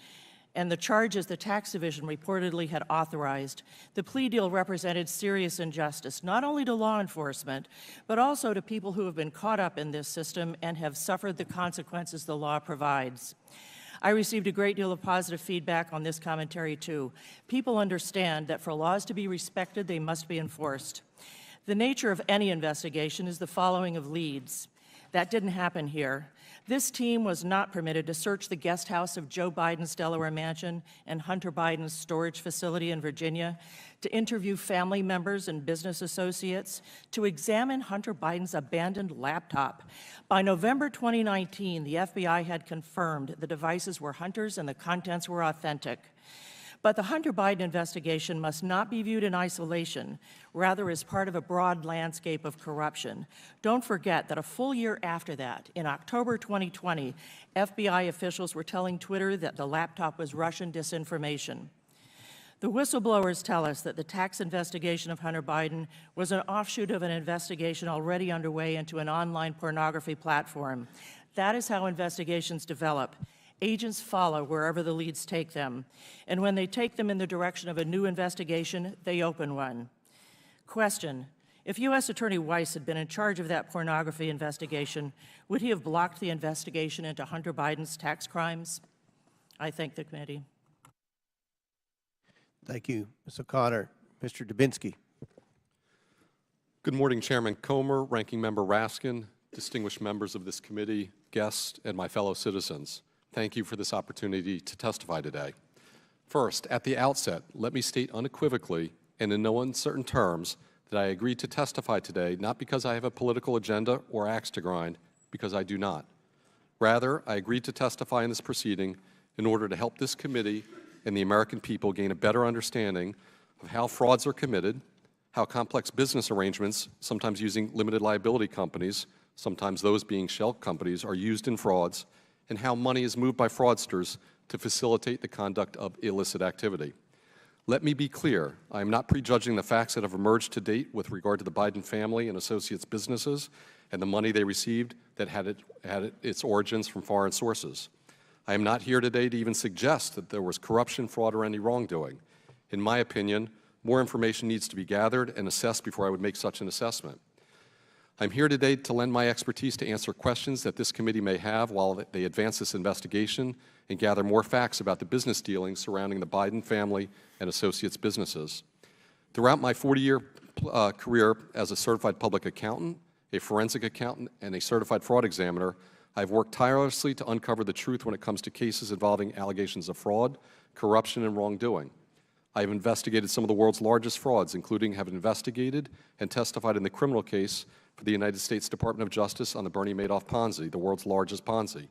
and the charges the tax division reportedly had authorized, the plea deal represented serious injustice, not only to law enforcement, but also to people who have been caught up in this system and have suffered the consequences the law provides. I received a great deal of positive feedback on this commentary, too. People understand that for laws to be respected, they must be enforced. The nature of any investigation is the following of leads. That didn't happen here. This team was not permitted to search the guest house of Joe Biden's Delaware mansion and Hunter Biden's storage facility in Virginia, to interview family members and business associates, to examine Hunter Biden's abandoned laptop. By November 2019, the FBI had confirmed the devices were Hunter's and the contents were authentic. But the Hunter Biden investigation must not be viewed in isolation, rather as part of a broad landscape of corruption. Don't forget that a full year after that, in October 2020, FBI officials were telling Twitter that the laptop was Russian disinformation. The whistleblowers tell us that the tax investigation of Hunter Biden was an offshoot of an investigation already underway into an online pornography platform. That is how investigations develop. Agents follow wherever the leads take them, and when they take them in the direction of a new investigation, they open one. Question: if U.S. Attorney Weiss had been in charge of that pornography investigation, would he have blocked the investigation into Hunter Biden's tax crimes? I thank the committee. Thank you, Ms. O'Connor. Mr. Dubinsky. Good morning, Chairman Comer, Ranking Member Raskin, distinguished members of this committee, guests, and my fellow citizens. Thank you for this opportunity to testify today. First, at the outset, let me state unequivocally and in no uncertain terms that I agreed to testify today not because I have a political agenda or axe to grind, because I do not. Rather, I agreed to testify in this proceeding in order to help this committee and the American people gain a better understanding of how frauds are committed, how complex business arrangements, sometimes using limited liability companies, sometimes those being shell companies, are used in frauds, and how money is moved by fraudsters to facilitate the conduct of illicit activity. Let me be clear, I am not prejudging the facts that have emerged to date with regard to the Biden family and associates businesses and the money they received that had its origins from foreign sources. I am not here today to even suggest that there was corruption, fraud, or any wrongdoing. In my opinion, more information needs to be gathered and assessed before I would make such an assessment. I'm here today to lend my expertise to answer questions that this committee may have while they advance this investigation and gather more facts about the business dealings surrounding the Biden family and associates businesses. Throughout my 40-year career as a certified public accountant, a forensic accountant, and a certified fraud examiner, I've worked tirelessly to uncover the truth when it comes to cases involving allegations of fraud, corruption, and wrongdoing. I have investigated some of the world's largest frauds, including have investigated and testified in the criminal case for the United States Department of Justice on the Bernie Madoff Ponzi, the world's largest Ponzi.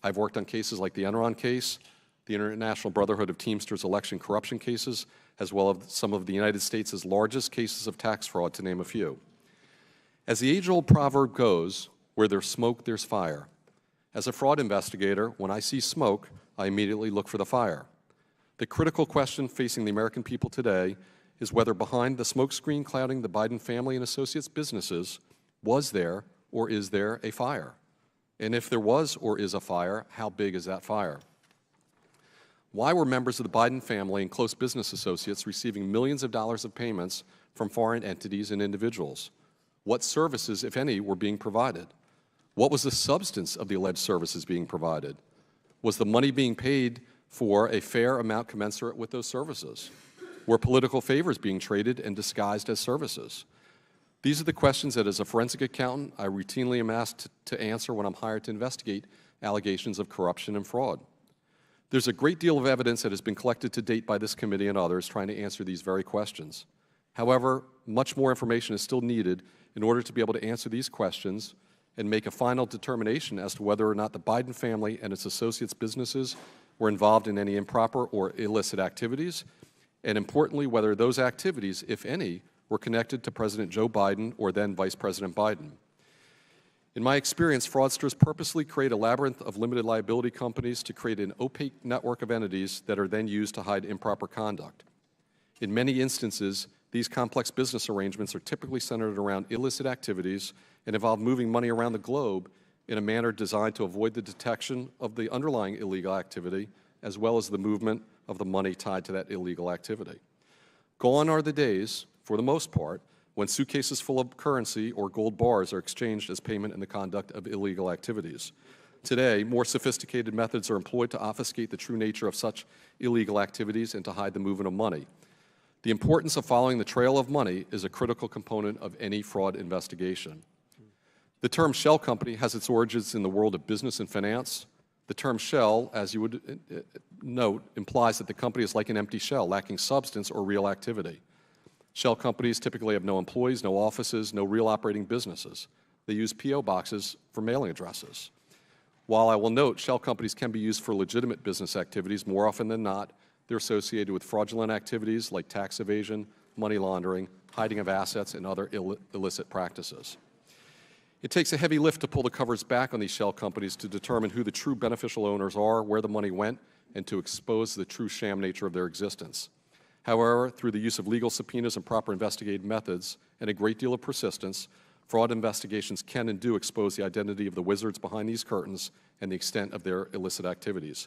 I've worked on cases like the Enron case, the International Brotherhood of Teamsters election corruption cases, as well as some of the United States' largest cases of tax fraud, to name a few. As the age-old proverb goes, where there's smoke, there's fire. As a fraud investigator, when I see smoke, I immediately look for the fire. The critical question facing the American people today is whether behind the smokescreen clouding the Biden family and associates businesses, was there or is there a fire? And if there was or is a fire, how big is that fire? Why were members of the Biden family and close business associates receiving millions of dollars of payments from foreign entities and individuals? What services, if any, were being provided? What was the substance of the alleged services being provided? Was the money being paid for a fair amount commensurate with those services? Were political favors being traded and disguised as services? These are the questions that, as a forensic accountant, I routinely am asked to answer when I'm hired to investigate allegations of corruption and fraud. There's a great deal of evidence that has been collected to date by this committee and others trying to answer these very questions. However, much more information is still needed in order to be able to answer these questions and make a final determination as to whether or not the Biden family and its associates' businesses were involved in any improper or illicit activities, and importantly, whether those activities, if any, were connected to President Joe Biden or then Vice President Biden. In my experience, fraudsters purposely create a labyrinth of limited liability companies to create an opaque network of entities that are then used to hide improper conduct. In many instances, these complex business arrangements are typically centered around illicit activities and involve moving money around the globe in a manner designed to avoid the detection of the underlying illegal activity, as well as the movement of the money tied to that illegal activity. Gone are the days, for the most part, when suitcases full of currency or gold bars are exchanged as payment in the conduct of illegal activities. Today, more sophisticated methods are employed to obfuscate the true nature of such illegal activities and to hide the movement of money. The importance of following the trail of money is a critical component of any fraud investigation. The term shell company has its origins in the world of business and finance. The term shell, as you would note, implies that the company is like an empty shell, lacking substance or real activity. Shell companies typically have no employees, no offices, no real operating businesses. They use P.O. boxes for mailing addresses. While I will note shell companies can be used for legitimate business activities, more often than not, they're associated with fraudulent activities like tax evasion, money laundering, hiding of assets, and other illicit practices. It takes a heavy lift to pull the covers back on these shell companies to determine who the true beneficial owners are, where the money went, and to expose the true sham nature of their existence. However, through the use of legal subpoenas and proper investigative methods and a great deal of persistence, fraud investigations can and do expose the identity of the wizards behind these curtains and the extent of their illicit activities.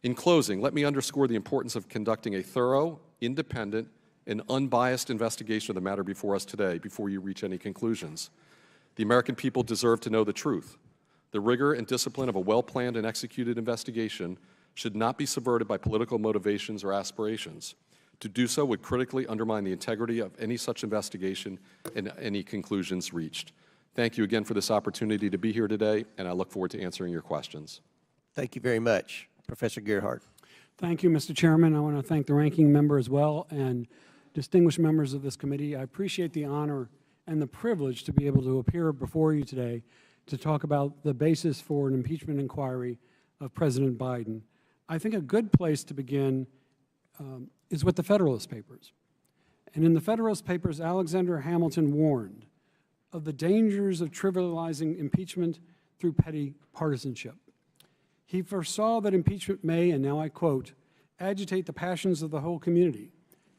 In closing, let me underscore the importance of conducting a thorough, independent, and unbiased investigation of the matter before us today before you reach any conclusions. The American people deserve to know the truth. The rigor and discipline of a well-planned and executed investigation should not be subverted by political motivations or aspirations. To do so would critically undermine the integrity of any such investigation and any conclusions reached. Thank you again for this opportunity to be here today, and I look forward to answering your questions. Thank you very much, Professor Gerhardt. Thank you, Mr. Chairman. I want to thank the ranking member as well and distinguished members of this committee. I appreciate the honor and the privilege to be able to appear before you today to talk about the basis for an impeachment inquiry of President Biden. I think a good place to begin is with the Federalist Papers. And in the Federalist Papers, Alexander Hamilton warned of the dangers of trivializing impeachment through petty partisanship. He foresaw that impeachment may, and now I quote, agitate the passions of the whole community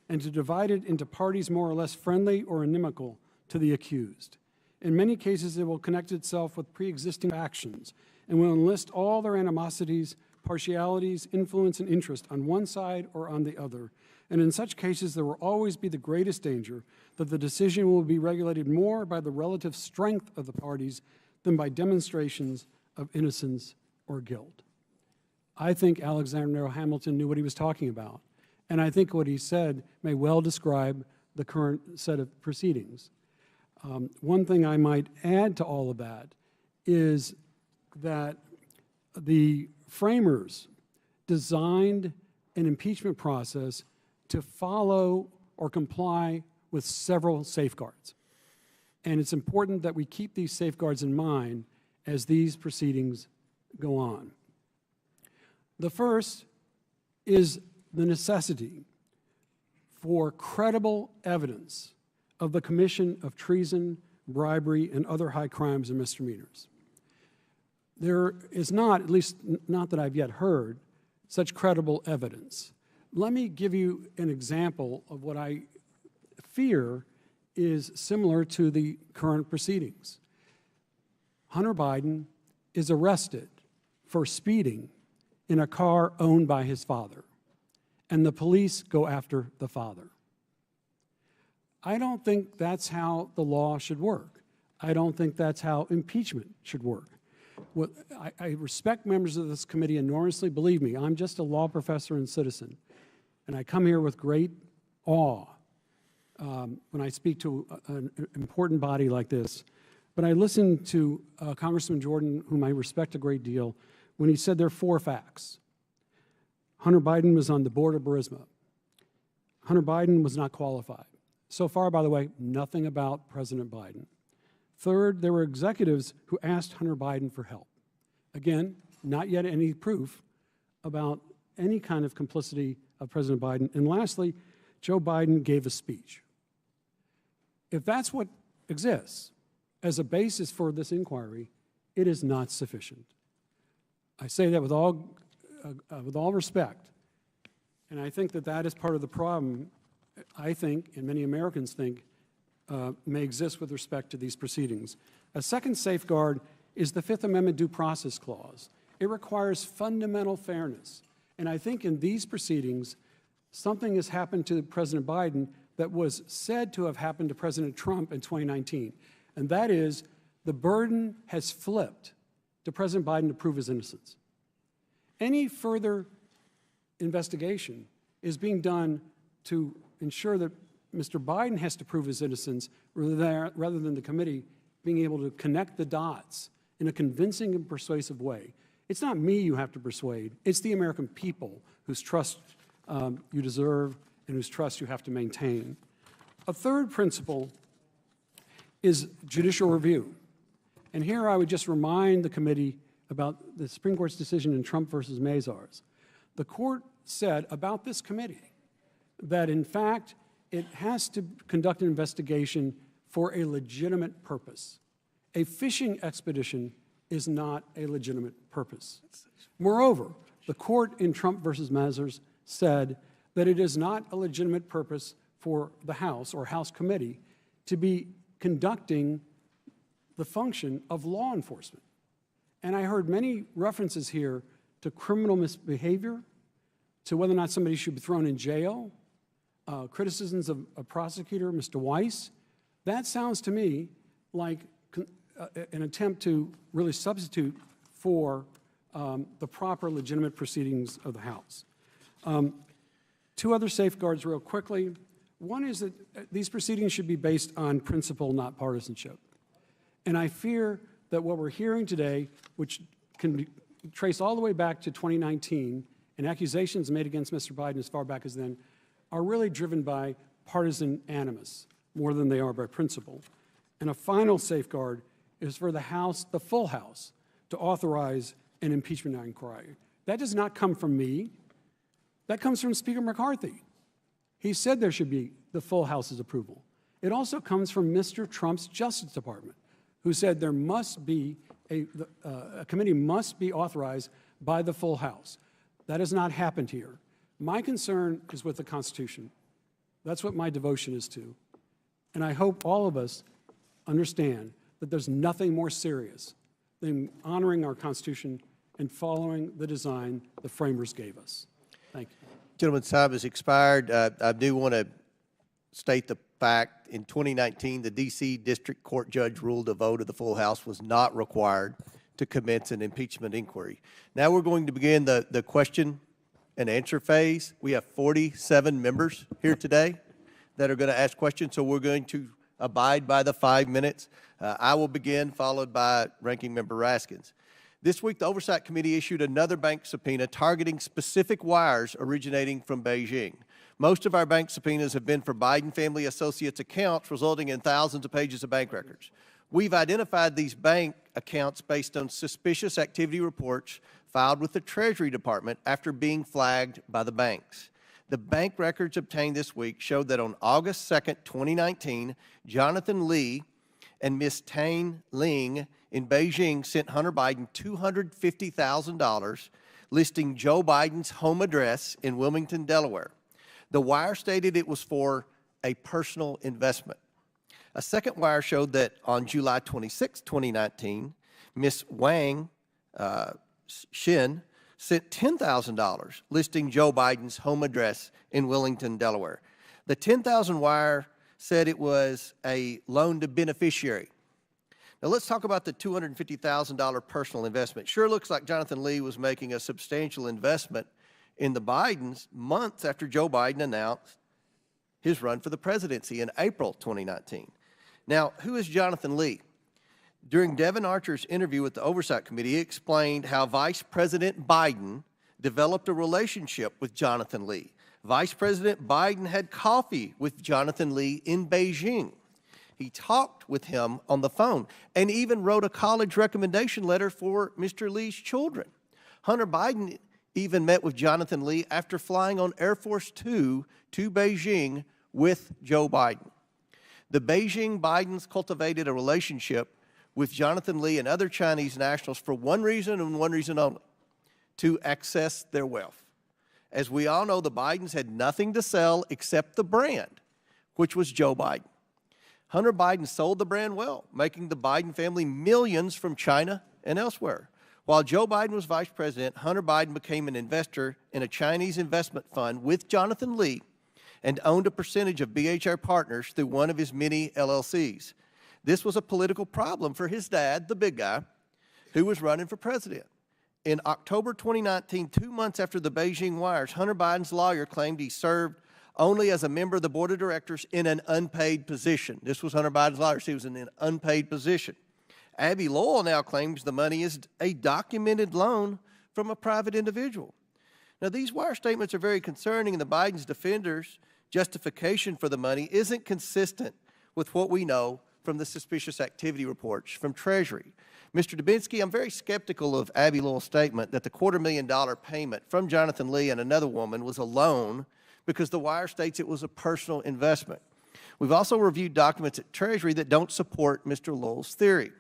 and to divide it into parties more or less friendly or inimical to the accused. In many cases, it will connect itself with pre-existing factions and will enlist all their animosities, partialities, influence, and interest on one side or on the other. And in such cases, there will always be the greatest danger that the decision will be regulated more by the relative strength of the parties than by demonstrations of innocence or guilt. I think Alexander Hamilton knew what he was talking about, and I think what he said may well describe the current set of proceedings. One thing I might add to all of that is that the framers designed an impeachment process to follow or comply with several safeguards. And it's important that we keep these safeguards in mind as these proceedings go on. The first is the necessity for credible evidence of the commission of treason, bribery, and other high crimes and misdemeanors. There is not, at least not that I've yet heard, such credible evidence. Let me give you an example of what I fear is similar to the current proceedings. Hunter Biden is arrested for speeding in a car owned by his father, and the police go after the father. I don't think that's how the law should work. I don't think that's how impeachment should work. I respect members of this committee enormously. Believe me, I'm just a law professor and citizen, and I come here with great awe when I speak to an important body like this. But I listened to Congressman Jordan, whom I respect a great deal, when he said there are 4 facts. Hunter Biden was on the board of Burisma. Hunter Biden was not qualified. So far, by the way, nothing about President Biden. Third, there were executives who asked Hunter Biden for help. Again, not yet any proof about any kind of complicity of President Biden. And lastly, Joe Biden gave a speech. If that's what exists as a basis for this inquiry, it is not sufficient. I say that with all respect, and I think that that is part of the problem, I think, and many Americans think, may exist with respect to these proceedings. A second safeguard is the Fifth Amendment Due Process Clause. It requires fundamental fairness. And I think in these proceedings, something has happened to President Biden that was said to have happened to President Trump in 2019. And that is, the burden has flipped to President Biden to prove his innocence. Any further investigation is being done to ensure that Mr. Biden has to prove his innocence rather than the committee being able to connect the dots in a convincing and persuasive way. It's not me you have to persuade. It's the American people whose trust you deserve and whose trust you have to maintain. A third principle is judicial review. And here I would just remind the committee about the Supreme Court's decision in Trump versus Mazars. The court said about this committee that, in fact, it has to conduct an investigation for a legitimate purpose. A fishing expedition is not a legitimate purpose. Moreover, the court in Trump versus Mazars said that it is not a legitimate purpose for the House or House committee to be conducting the function of law enforcement. And I heard many references here to criminal misbehavior, to whether or not somebody should be thrown in jail, criticisms of a prosecutor, Mr. Weiss. That sounds to me like an attempt to really substitute for the proper legitimate proceedings of the House. Two other safeguards real quickly. One is that these proceedings should be based on principle, not partisanship. And I fear that what we're hearing today, which can be traced all the way back to 2019, and accusations made against Mr. Biden as far back as then, are really driven by partisan animus more than they are by principle. And a final safeguard is for the House, the full House, to authorize an impeachment inquiry. That does not come from me. That comes from Speaker McCarthy. He said there should be the full House's approval. It also comes from Mr. Trump's Justice Department, who said there must be a committee must be authorized by the full House. That has not happened here. My concern is with the Constitution. That's what my devotion is to. And I hope all of us understand that there's nothing more serious than honoring our Constitution and following the design the framers gave us. Thank you. Gentleman's time has expired. I do want to state the fact, in 2019, the D.C. District Court judge ruled a vote of the full House was not required to commence an impeachment inquiry. Now we're going to begin the question and answer phase. We have 47 members here today that are going to ask questions, so we're going to abide by the 5 minutes. I will begin, followed by Ranking Member Raskins. This week, the Oversight Committee issued another bank subpoena targeting specific wires originating from Beijing. Most of our bank subpoenas have been for Biden family associates' accounts, resulting in thousands of pages of bank records. We've identified these bank accounts based on suspicious activity reports filed with the Treasury Department after being flagged by the banks. The bank records obtained this week showed that on August 2nd, 2019, Jonathan Lee and Ms. Tang Ling in Beijing sent Hunter Biden $250,000, listing Joe Biden's home address in Wilmington, Delaware. The wire stated it was for a personal investment. A second wire showed that on July 26, 2019, Ms. Wang Xin sent $10,000, listing Joe Biden's home address in Wilmington, Delaware. The $10,000 wire said it was a loan to beneficiary. Now let's talk about the $250,000 personal investment. Sure looks like Jonathan Lee was making a substantial investment in the Bidens months after Joe Biden announced his run for the presidency in April 2019. Now, who is Jonathan Lee? During Devin Archer's interview with the Oversight Committee, he explained how Vice President Biden developed a relationship with Jonathan Lee. Vice President Biden had coffee with Jonathan Lee in Beijing. He talked with him on the phone and even wrote a college recommendation letter for Mr. Lee's children. Hunter Biden even met with Jonathan Lee after flying on Air Force Two to Beijing with Joe Biden. The Beijing Bidens cultivated a relationship with Jonathan Lee and other Chinese nationals for one reason and one reason only: to access their wealth. As we all know, the Bidens had nothing to sell except the brand, which was Joe Biden. Hunter Biden sold the brand well, making the Biden family millions from China and elsewhere. While Joe Biden was vice president, Hunter Biden became an investor in a Chinese investment fund with Jonathan Lee and owned a percentage of BHR Partners through one of his many LLCs. This was a political problem for his dad, the big guy, who was running for president. In October 2019, 2 months after the Beijing wires, Hunter Biden's lawyer claimed he served only as a member of the board of directors in an unpaid position. This was Hunter Biden's lawyer. He was in an unpaid position. Abby Lowell now claims the money is a documented loan from a private individual. Now, these wire statements are very concerning, and the Biden's defenders' justification for the money isn't consistent with what we know from the suspicious activity reports from Treasury. Mr. Dubinsky, I'm very skeptical of Abby Lowell's statement that the $250,000 payment from Jonathan Lee and another woman was a loan, because the wire states it was a personal investment. We've also reviewed documents at Treasury that don't support Mr. Lowell's theory.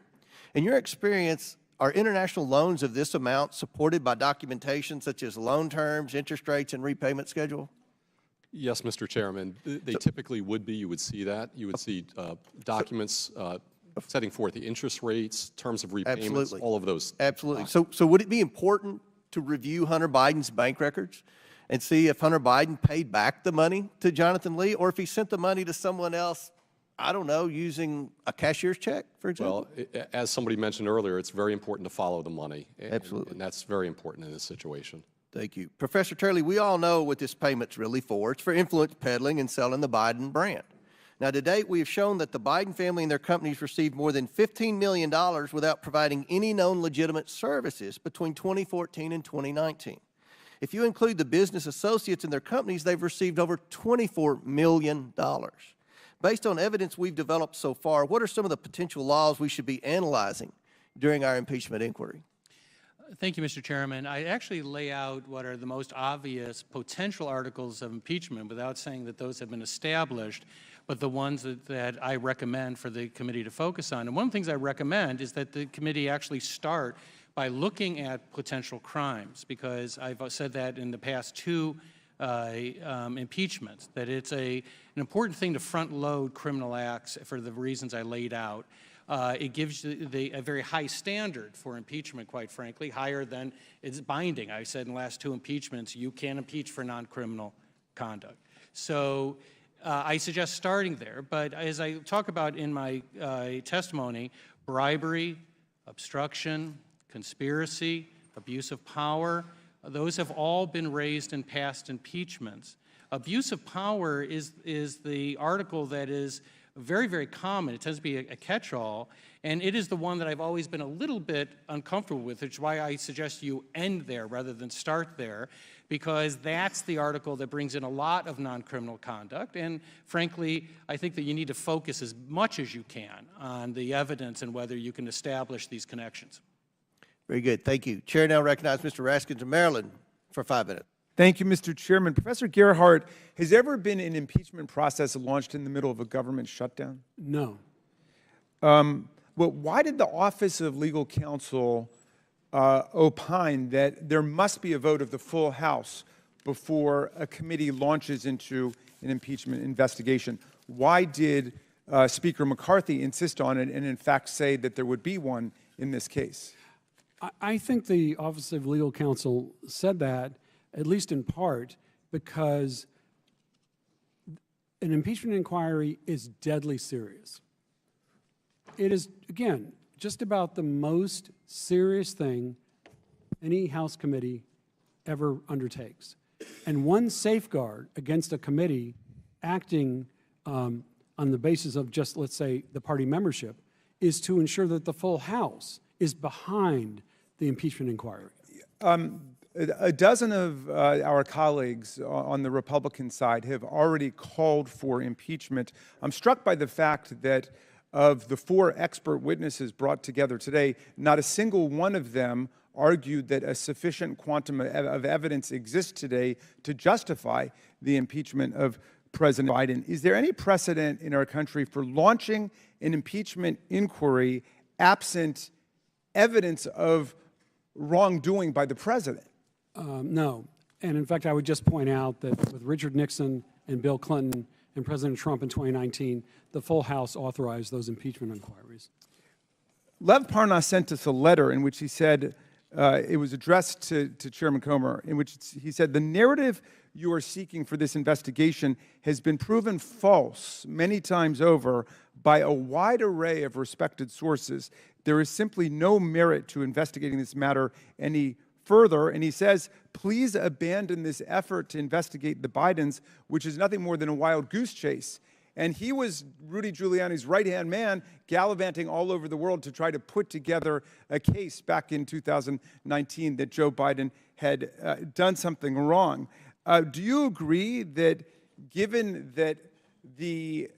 In your experience, are international loans of this amount supported by documentation such as loan terms, interest rates, and repayment schedule? Yes, Mr. Chairman. They typically would be. You would see that. You would see documents setting forth the interest rates, terms of repayments, Absolutely. all of those. Absolutely. So would it be important to review Hunter Biden's bank records and see if Hunter Biden paid back the money to Jonathan Lee, or if he sent the money to someone else, I don't know, using a cashier's check, for example? Well, as somebody mentioned earlier, it's very important to follow the money. Absolutely. And that's very important in this situation. Thank you. Professor Turley, we all know what this payment's really for. It's for influence peddling and selling the Biden brand. Now, to date, we have shown that the Biden family and their companies received more than $15 million without providing any known legitimate services between 2014 and 2019. If you include the business associates and their companies, they've received over $24 million. Based on evidence we've developed so far, what are some of the potential laws we should be analyzing during our impeachment inquiry? Thank you, Mr. Chairman. I actually lay out what are the most obvious potential articles of impeachment without saying that those have been established, but the ones that I recommend for the committee to focus on. And one of the things I recommend is that the committee actually start by looking at potential crimes, because I've said that in the past two impeachments, that it's an important thing to front-load criminal acts for the reasons I laid out. It gives a very high standard for impeachment, quite frankly, higher than it's binding. I said in the last two impeachments, you can't impeach for non-criminal conduct. So I suggest starting there. But as I talk about in my testimony, bribery, obstruction, conspiracy, abuse of power, those have all been raised in past impeachments. Abuse of power is the article that is very, very common. It tends to be a catch-all, and it is the one that I've always been a little bit uncomfortable with, which is why I suggest you end there rather than start there, because that's the article that brings in a lot of non-criminal conduct. And frankly, I think that you need to focus as much as you can on the evidence and whether you can establish these connections. Very good. Thank you. Chair now recognizes Mr. Raskins of Maryland for 5 minutes. Thank you, Mr. Chairman. Professor Gerhardt, has there ever been an impeachment process launched in the middle of a government shutdown? No. Well, why did the Office of Legal Counsel opine that there must be a vote of the full House before a committee launches into an impeachment investigation? Why did Speaker McCarthy insist on it and, in fact, say that there would be one in this case? I think the Office of Legal Counsel said that, at least in part, because an impeachment inquiry is deadly serious. It is, again, just about the most serious thing any House committee ever undertakes. And one safeguard against a committee acting on the basis of just, let's say, the party membership is to ensure that the full House is behind the impeachment inquiry. A dozen of our colleagues on the Republican side have already called for impeachment. I'm struck by the fact that of the 4 expert witnesses brought together today, not a single one of them argued that a sufficient quantum of evidence exists today to justify the impeachment of President Biden. Is there any precedent in our country for launching an impeachment inquiry absent evidence of wrongdoing by the president? No. And in fact, I would just point out that with Richard Nixon and Bill Clinton and President Trump in 2019, the full House authorized those impeachment inquiries. Lev Parnas sent us a letter in which he said, it was addressed to Chairman Comer, in which he said, the narrative you are seeking for this investigation has been proven false many times over by a wide array of respected sources. There is simply no merit to investigating this matter any further. And he says, please abandon this effort to investigate the Bidens, which is nothing more than a wild goose chase. And he was Rudy Giuliani's right-hand man, gallivanting all over the world to try to put together a case back in 2019 that Joe Biden had done something wrong. Do you agree that, given that the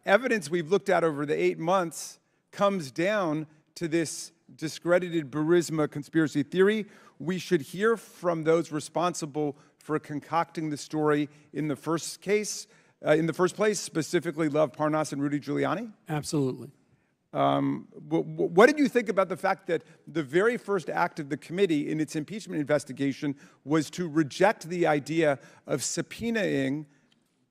evidence we've looked at over the 8 months comes down to this discredited Burisma conspiracy theory, we should hear from those responsible for concocting the story in the first case, in the first place, specifically Lev Parnas and Rudy Giuliani? Absolutely. What did you think about the fact that the very first act of the committee in its impeachment investigation was to reject the idea of subpoenaing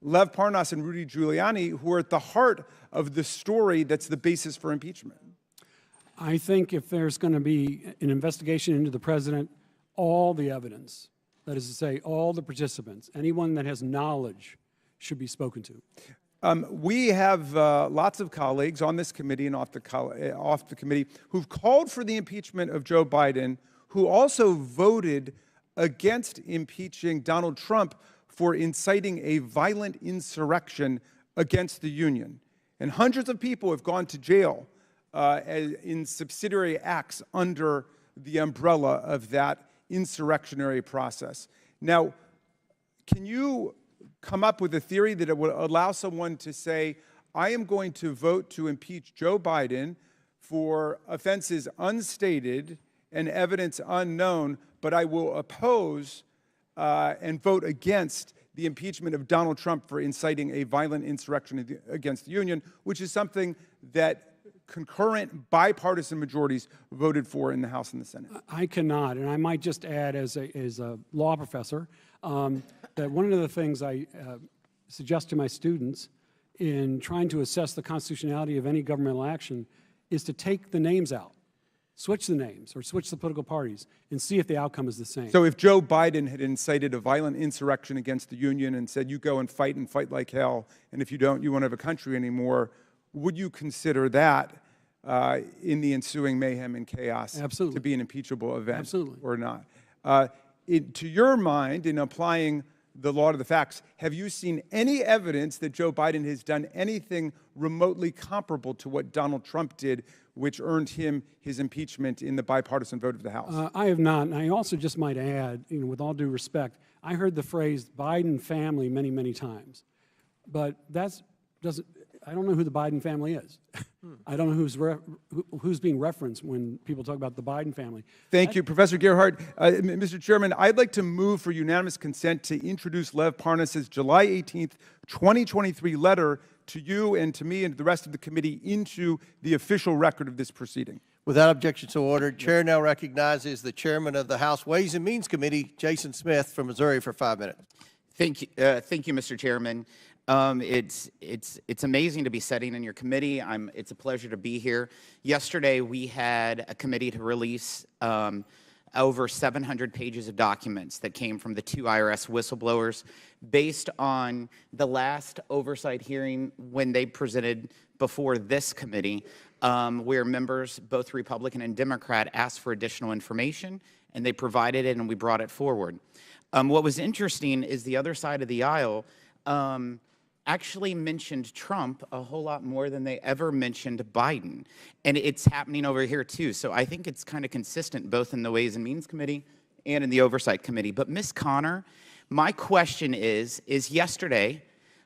Lev Parnas and Rudy Giuliani, who are at the heart of the story that's the basis for impeachment? I think if there's going to be an investigation into the president, all the evidence, that is to say, all the participants, anyone that has knowledge, should be spoken to. We have lots of colleagues on this committee and off the committee who've called for the impeachment of Joe Biden, who also voted against impeaching Donald Trump for inciting a violent insurrection against the Union. And hundreds of people have gone to jail in subsidiary acts under the umbrella of that insurrectionary process. Now, can you come up with a theory that it would allow someone to say, I am going to vote to impeach Joe Biden for offenses unstated and evidence unknown, but I will oppose and vote against the impeachment of Donald Trump for inciting a violent insurrection against the Union, which is something that concurrent bipartisan majorities voted for in the House and the Senate? I cannot, and I might just add as a law professor that one of the things I suggest to my students in trying to assess the constitutionality of any governmental action is to take the names out, switch the names, or switch the political parties, and see if the outcome is the same. So if Joe Biden had incited a violent insurrection against the Union and said, you go and fight like hell, and if you don't, you won't have a country anymore, would you consider that in the ensuing mayhem and chaos Absolutely. To be an impeachable event? Absolutely. Or not? To your mind, in applying the law to the facts, have you seen any evidence that Joe Biden has done anything remotely comparable to what Donald Trump did, which earned him his impeachment in the bipartisan vote of the House? I have not, and I also just might add, with all due respect, I heard the phrase Biden family many, many times, but I don't know who the Biden family is. I don't know who's being referenced when people talk about the Biden family. Thank you, Professor Gerhardt. Mr. Chairman, I'd like to move for unanimous consent to introduce Lev Parnas' July 18th, 2023 letter to you and to me and to the rest of the committee into the official record of this proceeding. Without objection, so ordered. Chair now recognizes the chairman of the House Ways and Means Committee, Jason Smith from Missouri, for 5 minutes. Thank you, Mr. Chairman. It's amazing to be sitting in your committee. It's a pleasure to be here. Yesterday, we had a committee to release over 700 pages of documents that came from the 2 IRS whistleblowers based on the last oversight hearing when they presented before this committee, where members, both Republican and Democrat, asked for additional information, and they provided it, and we brought it forward. What was interesting is the other side of the aisle actually mentioned Trump a whole lot more than they ever mentioned Biden. And it's happening over here, too. So I think it's kind of consistent both in the Ways and Means Committee and in the Oversight Committee. But Ms. Connor, my question is yesterday,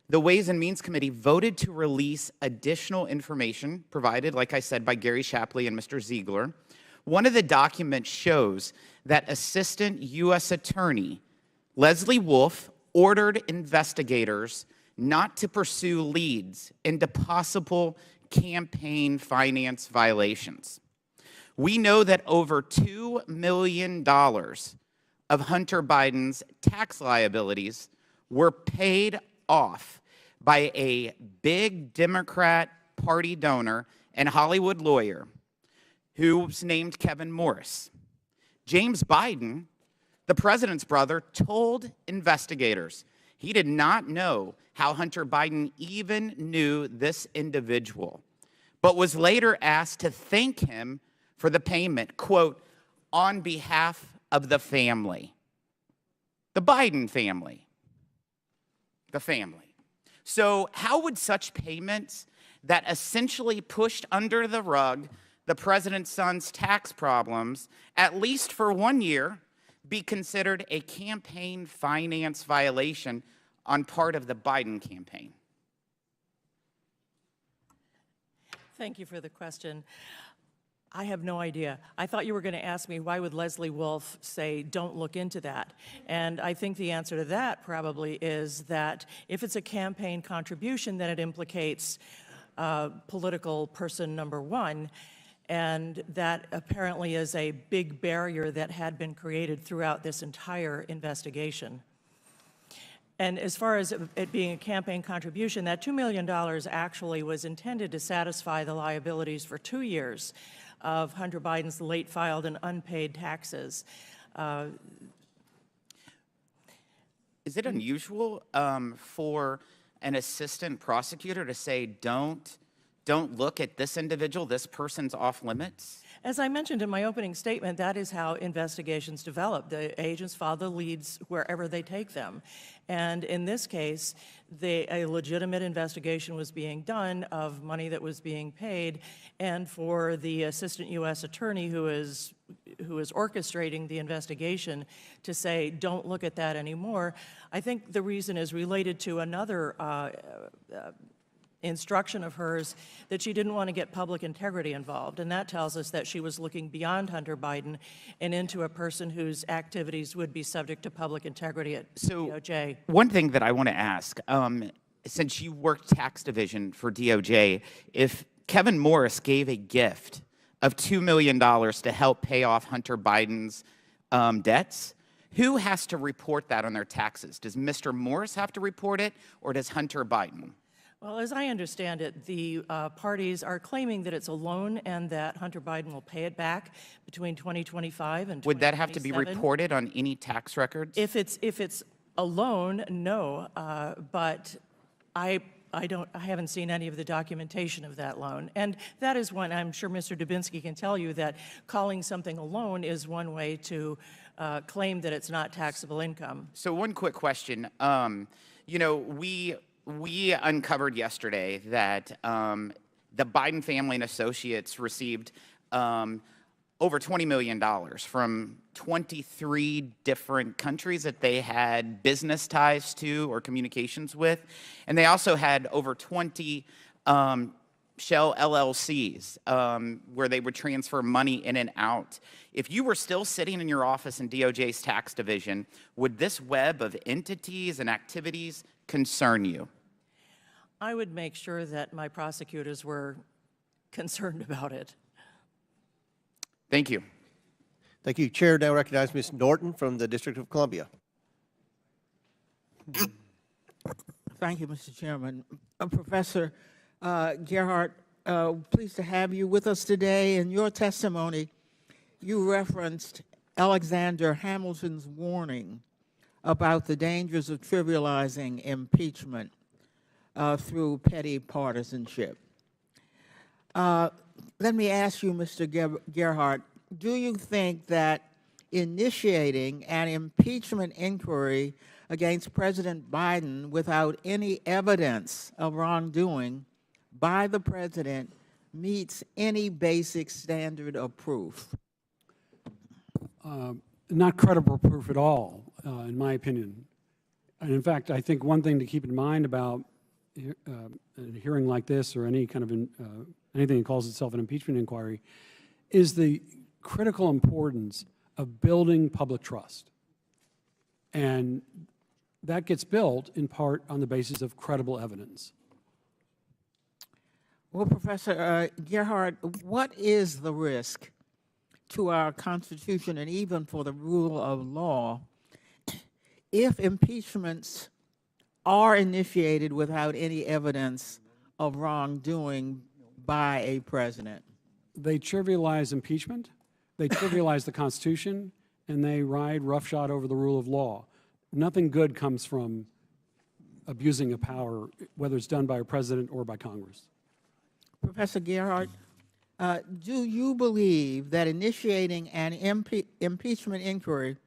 the Ways and Means Committee voted to release additional information provided, like I said, by Gary Shapley and Mr. Ziegler. One of the documents shows that Assistant U.S. Attorney Leslie Wolf ordered investigators not to pursue leads into possible campaign finance violations. We know that over $2 million of Hunter Biden's tax liabilities were paid off by a big Democrat Party donor and Hollywood lawyer who's named Kevin Morris. James Biden, the president's brother, told investigators he did not know how Hunter Biden even knew this individual, but was later asked to thank him for the payment, quote, on behalf of the family. The Biden family. The family. So how would such payments that essentially pushed under the rug the president's son's tax problems, at least for 1 year, be considered a campaign finance violation on part of the Biden campaign? Thank you for the question. I have no idea. I thought you were going to ask me, why would Leslie Wolf say, don't look into that? And I think the answer to that probably is that if it's a campaign contribution, then it implicates political person number one. And that apparently is a big barrier that had been created throughout this entire investigation. And as far as it being a campaign contribution, that $2 million actually was intended to satisfy the liabilities for 2 years of Hunter Biden's late filed and unpaid taxes. Is it unusual for an assistant prosecutor to say, don't look at this individual, this person's off limits? As I mentioned in my opening statement, that is how investigations develop. The agents follow the leads wherever they take them. And in this case, a legitimate investigation was being done of money that was being paid, and for the assistant U.S. attorney who is orchestrating the investigation to say, don't look at that anymore, I think the reason is related to another instruction of hers that she didn't want to get public integrity involved. And that tells us that she was looking beyond Hunter Biden and into a person whose activities would be subject to public integrity at DOJ. One thing that I want to ask, since you worked tax division for DOJ, if Kevin Morris gave a gift of $2 million to help pay off Hunter Biden's debts, who has to report that on their taxes? Does Mr. Morris have to report it, or does Hunter Biden? Well, as I understand it, the parties are claiming that it's a loan and that Hunter Biden will pay it back between 2025 and 2027. Would that have to be reported on any tax records? If it's a loan, no, but I haven't seen any of the documentation of that loan. And that is one, I'm sure Mr. Dubinsky can tell you, that calling something a loan is one way to claim that it's not taxable income. So one quick question. You know, we uncovered yesterday that the Biden family and associates received over $20 million from 23 different countries that they had business ties to or communications with. And they also had over 20 shell LLCs where they would transfer money in and out. If you were still sitting in your office in DOJ's tax division, would this web of entities and activities concern you? I would make sure that my prosecutors were concerned about it. Thank you. Thank you. Chair now recognizes Ms. Norton from the District of Columbia. Thank you, Mr. Chairman. Professor Gerhardt, pleased to have you with us today. In your testimony, you referenced Alexander Hamilton's warning about the dangers of trivializing impeachment through petty partisanship. Let me ask you, Mr. Gerhardt, do you think that initiating an impeachment inquiry against President Biden without any evidence of wrongdoing by the president meets any basic standard of proof? Not credible proof at all, in my opinion. And in fact, I think one thing to keep in mind about a hearing like this or any kind of anything that calls itself an impeachment inquiry is the critical importance of building public trust. And that gets built in part on the basis of credible evidence. Well, Professor Gerhardt, what is the risk to our Constitution and even for the rule of law if impeachments are initiated without any evidence of wrongdoing by a president? They trivialize impeachment, they trivialize the Constitution, and they ride roughshod over the rule of law. Nothing good comes from abusing a power, whether it's done by a president or by Congress. Professor Gerhardt, do you believe that initiating an impeachment inquiry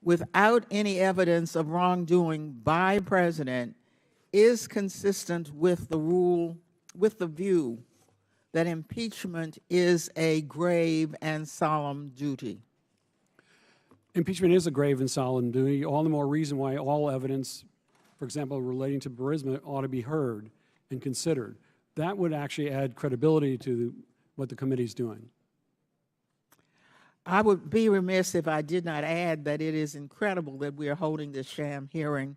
without any evidence of wrongdoing by a president is consistent with the view that impeachment is a grave and solemn duty? Impeachment is a grave and solemn duty, all the more reason why all evidence, for example, relating to Burisma, ought to be heard and considered. That would actually add credibility to what the committee is doing. I would be remiss if I did not add that it is incredible that we are holding this sham hearing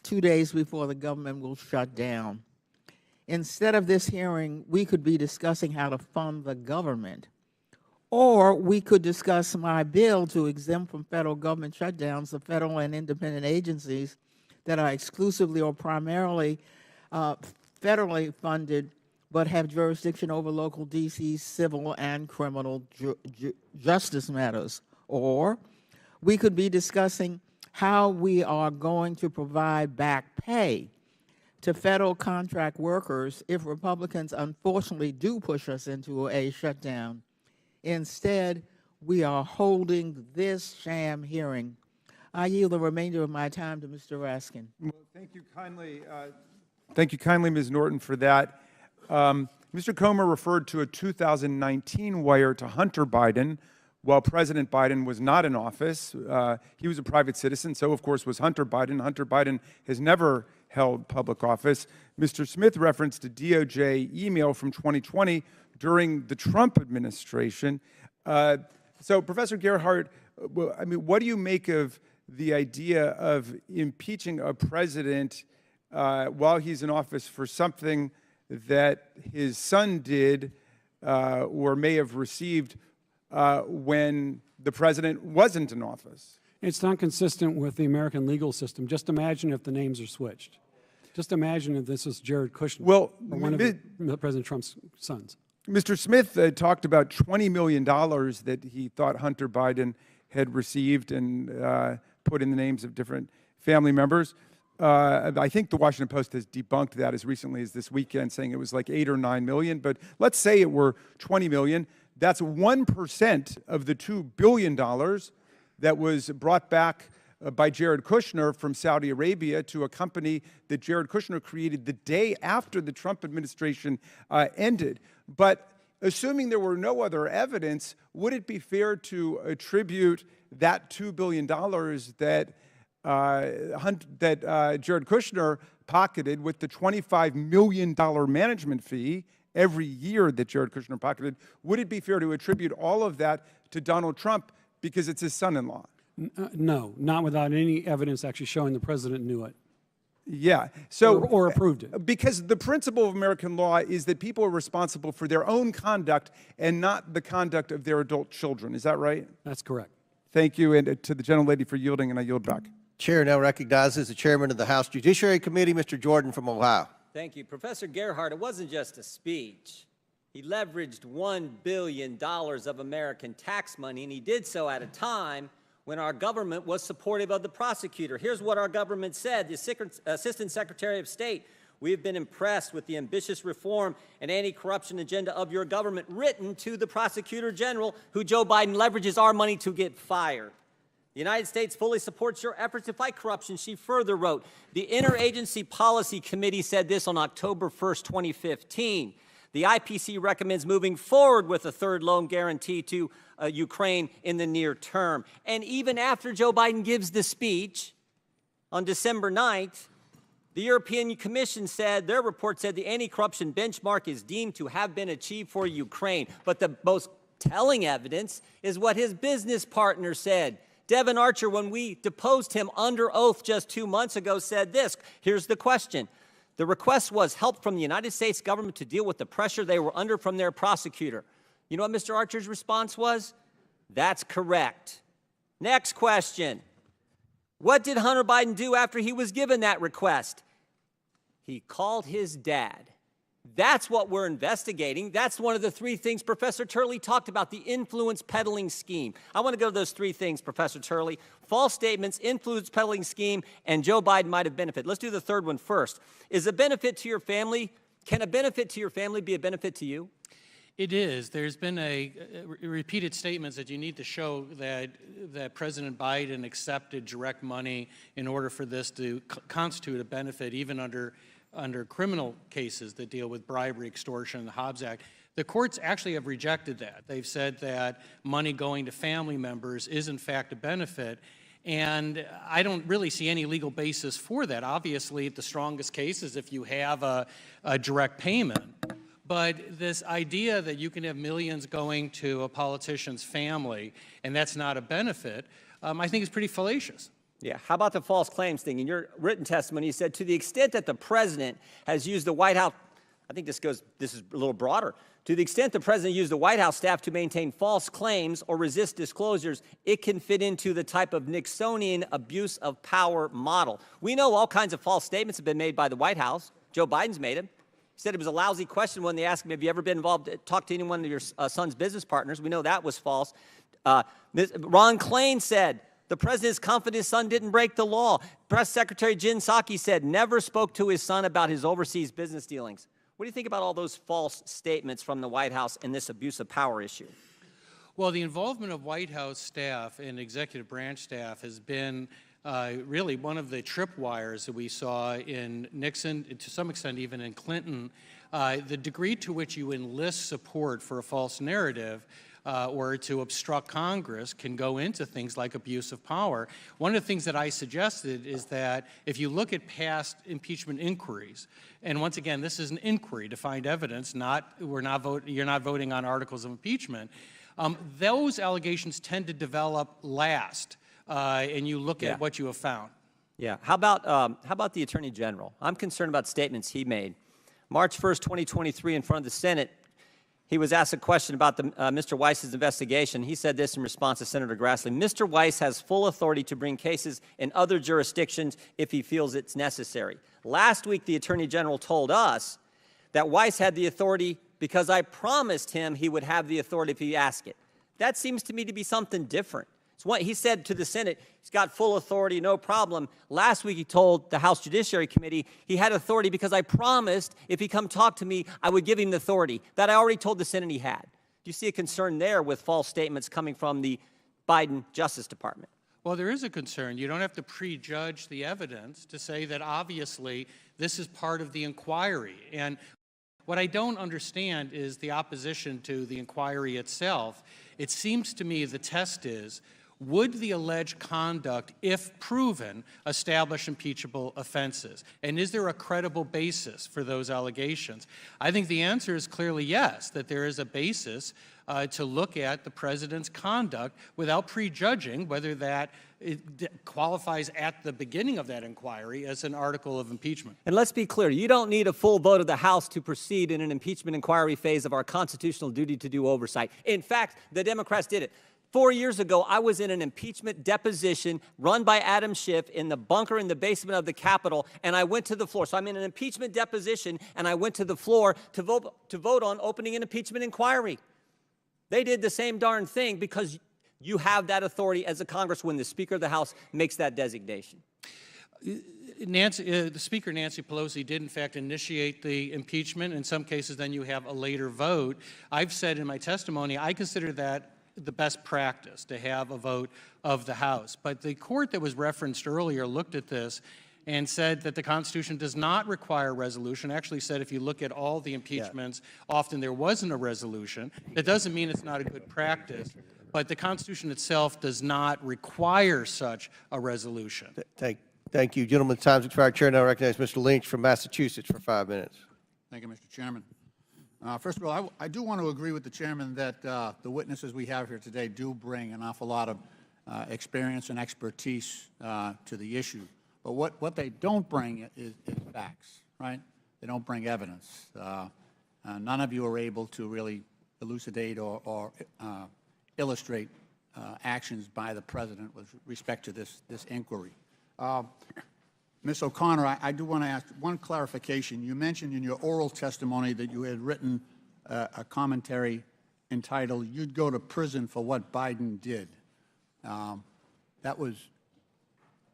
2 days before the government will shut down. Instead of this hearing, we could be discussing how to fund the government. Or we could discuss my bill to exempt from federal government shutdowns the federal and independent agencies that are exclusively or primarily federally funded but have jurisdiction over local D.C. civil and criminal justice matters. Or we could be discussing how we are going to provide back pay to federal contract workers if Republicans unfortunately do push us into a shutdown. Instead, we are holding this sham hearing. I yield the remainder of my time to Mr. Raskin. Well, thank you kindly, Ms. Norton, for that. Mr. Comer referred to a 2019 wire to Hunter Biden while President Biden was not in office. He was a private citizen, so of course was Hunter Biden. Hunter Biden has never held public office. Mr. Smith referenced a DOJ email from 2020 during the Trump administration. So, Professor Gerhardt, I mean, what do you make of the idea of impeaching a president while he's in office for something that his son did or may have received when the president wasn't in office? It's not consistent with the American legal system. Just imagine if the names are switched. Just imagine if this was Jared Kushner, or one of President Trump's sons. Mr. Smith talked about $20 million that he thought Hunter Biden had received and put in the names of different family members. I think the Washington Post has debunked that as recently as this weekend, saying it was like 8 or 9 million. But let's say it were 20 million. That's 1% of the $2 billion that was brought back by Jared Kushner from Saudi Arabia to a company that Jared Kushner created the day after the Trump administration ended. But assuming there were no other evidence, would it be fair to attribute that $2 billion that Jared Kushner pocketed with the $25 million management fee every year that Jared Kushner pocketed, would it be fair to attribute all of that to Donald Trump because it's his son-in-law? No, not without any evidence actually showing the president knew it. Yeah. So, or approved it. Because the principle of American law is that people are responsible for their own conduct and not the conduct of their adult children. Is that right? That's correct. Thank you, and to the gentlelady for yielding, and I yield back. Chair now recognizes the chairman of the House Judiciary Committee, Mr. Jordan from Ohio. Thank you. Professor Gerhardt, it wasn't just a speech. He leveraged $1 billion of American tax money, and he did so at a time when our government was supportive of the prosecutor. Here's what our government said. The Assistant Secretary of State, we have been impressed with the ambitious reform and anti-corruption agenda of your government, written to the Prosecutor General, who Joe Biden leverages our money to get fired. The United States fully supports your efforts to fight corruption, she further wrote. The Interagency Policy Committee said this on October 1st, 2015. The IPC recommends moving forward with a third loan guarantee to Ukraine in the near term. And even after Joe Biden gives the speech on December 9th, The European Commission said, their report said the anti-corruption benchmark is deemed to have been achieved for Ukraine. But the most telling evidence is what his business partner said. Devin Archer, when we deposed him under oath just 2 months ago, said this. Here's the question. The request was help from the United States government to deal with the pressure they were under from their prosecutor. You know what Mr. Archer's response was? That's correct. Next question. What did Hunter Biden do after he was given that request? He called his dad. That's what we're investigating. That's one of the 3 things Professor Turley talked about, the influence peddling scheme. I want to go to those 3 things, Professor Turley. False statements, influence peddling scheme, and Joe Biden might have benefited. Let's do the third one first. Is a benefit to your family, can a benefit to your family be a benefit to you? It is. There's been repeated statements that you need to show that President Biden accepted direct money in order for this to constitute a benefit, even under criminal cases that deal with bribery, extortion, the Hobbs Act. The courts actually have rejected that. They've said that money going to family members is in fact a benefit, and I don't really see any legal basis for that. Obviously, the strongest case is if you have a direct payment. But this idea that you can have millions going to a politician's family and that's not a benefit, I think is pretty fallacious. Yeah, how about the false claims thing? In your written testimony, you said to the extent that the president has used the White House, I think this is a little broader, to the extent the president used the White House staff to maintain false claims or resist disclosures, it can fit into the type of Nixonian abuse of power model. We know all kinds of false statements have been made by the White House. Joe Biden's made them. He said it was a lousy question when they asked him, have you ever been involved, talked to any one of your son's business partners? We know that was false. Ron Klain said, the president's confident his son didn't break the law. Press Secretary Jen Psaki said, never spoke to his son about his overseas business dealings. What do you think about all those false statements from the White House in this abuse of power issue? Well, the involvement of White House staff and executive branch staff has been really one of the tripwires that we saw in Nixon, to some extent even in Clinton. The degree to which you enlist support for a false narrative or to obstruct Congress can go into things like abuse of power. One of the things that I suggested is that if you look at past impeachment inquiries, and once again, this is an inquiry to find evidence, you're not voting on articles of impeachment, those allegations tend to develop last. And you look at what you have found. Yeah. How about the Attorney General? I'm concerned about statements he made. March 1st, 2023, in front of the Senate, he was asked a question about Mr. Weiss's investigation. He said this in response to Senator Grassley. Mr. Weiss has full authority to bring cases in other jurisdictions if he feels it's necessary. Last week, the Attorney General told us that Weiss had the authority because I promised him he would have the authority if he asked it. That seems to me to be something different. He said to the Senate, he's got full authority, no problem. Last week he told the House Judiciary Committee he had authority because I promised if he come talk to me, I would give him the authority that I already told the Senate he had. Do you see a concern there with false statements coming from the Biden Justice Department? Well, there is a concern. You don't have to prejudge the evidence to say that obviously this is part of the inquiry. And what I don't understand is the opposition to the inquiry itself. It seems to me the test is, would the alleged conduct, if proven, establish impeachable offenses? And is there a credible basis for those allegations? I think the answer is clearly yes, that there is a basis to look at the president's conduct without prejudging whether that qualifies at the beginning of that inquiry as an article of impeachment. And let's be clear, you don't need a full vote of the House to proceed in an impeachment inquiry phase of our constitutional duty to do oversight. In fact, the Democrats did it. 4 years ago, I was in an impeachment deposition run by Adam Schiff in the bunker in the basement of the Capitol, and I went to the floor. So I'm in an impeachment deposition, and I went to the floor to vote on opening an impeachment inquiry. They did the same darn thing because you have that authority as a Congress when the Speaker of the House makes that designation. The Speaker, Nancy Pelosi, did in fact initiate the impeachment. In some cases, then you have a later vote. I've said in my testimony, I consider that the best practice to have a vote of the House. But the court that was referenced earlier looked at this and said that the Constitution does not require resolution. Actually said if you look at all the impeachments, often there wasn't a resolution. That doesn't mean it's not a good practice, but the Constitution itself does not require such a resolution. Thank you. Gentlemen, time's expired. Chair now recognizes Mr. Lynch from Massachusetts for 5 minutes. Thank you, Mr. Chairman. First of all, I do want to agree with the chairman that the witnesses we have here today do bring an awful lot of experience and expertise to the issue. But what they don't bring is facts, right? They don't bring evidence. None of you are able to really elucidate or illustrate actions by the president with respect to this inquiry. Ms. O'Connor, I do want to ask one clarification. You mentioned in your oral testimony that you had written a commentary entitled, "You'd Go to Prison for What Biden Did." That was,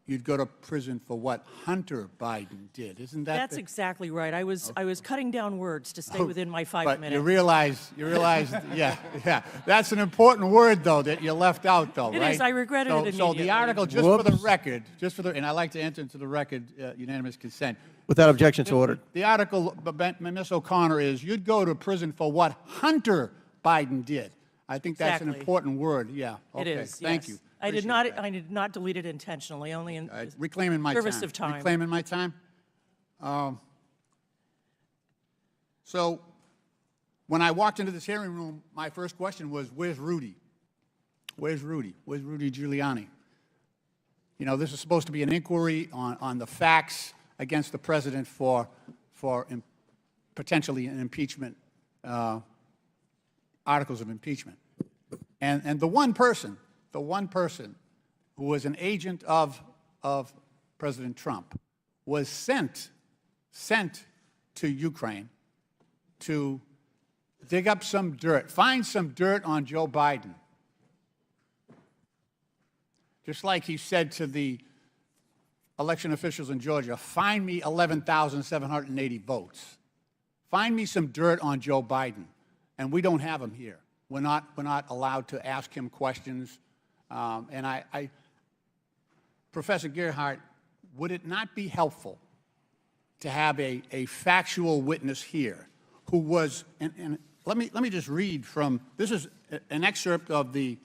you'd go to prison for what Hunter Biden did. Isn't that? That's exactly right. I was cutting down words to stay within my 5 but minutes. you realize, yeah. That's an important word, though, that you left out, though, It right? is. I regretted it So immediately. the article, just for the record, and I like to enter into the record unanimous consent. Without objection, so ordered. The article, Ms. O'Connor, is you'd go to prison for what Hunter Biden did. I think that's an Exactly. important word. Yeah. It Okay. is. Thank yes. you. I did not delete it intentionally, only in Reclaiming my service time. of time. Reclaiming my time. So when I walked into this hearing room, my first question was, where's Rudy? Where's Rudy? Where's Rudy Giuliani? You know, this is supposed to be an inquiry on the facts against the president for potentially an impeachment, articles of impeachment. And the one person who was an agent of President Trump was sent to Ukraine to dig up some dirt, find some dirt on Joe Biden. Just like he said to the election officials in Georgia, find me 11,780 votes. Find me some dirt on Joe Biden. And we don't have him here. We're not allowed to ask him questions. And Professor Gerhardt, would it not be helpful to have a factual witness here who was, and let me just read from, this is an excerpt of the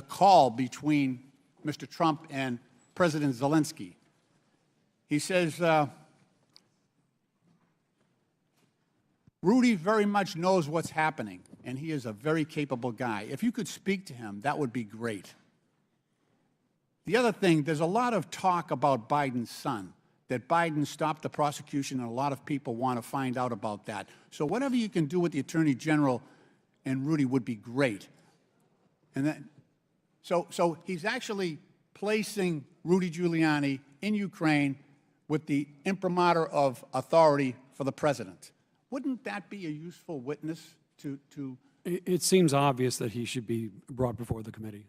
call between Mr. Trump and President Zelensky. He says, Rudy very much knows what's happening, and he is a very capable guy. If you could speak to him, that would be great. The other thing, there's a lot of talk about Biden's son, that Biden stopped the prosecution, and a lot of people want to find out about that. So whatever you can do with the Attorney General and Rudy would be great. And then, so he's actually placing Rudy Giuliani in Ukraine with the imprimatur of authority for the president. Wouldn't that be a useful witness to? It seems obvious that he should be brought before the committee.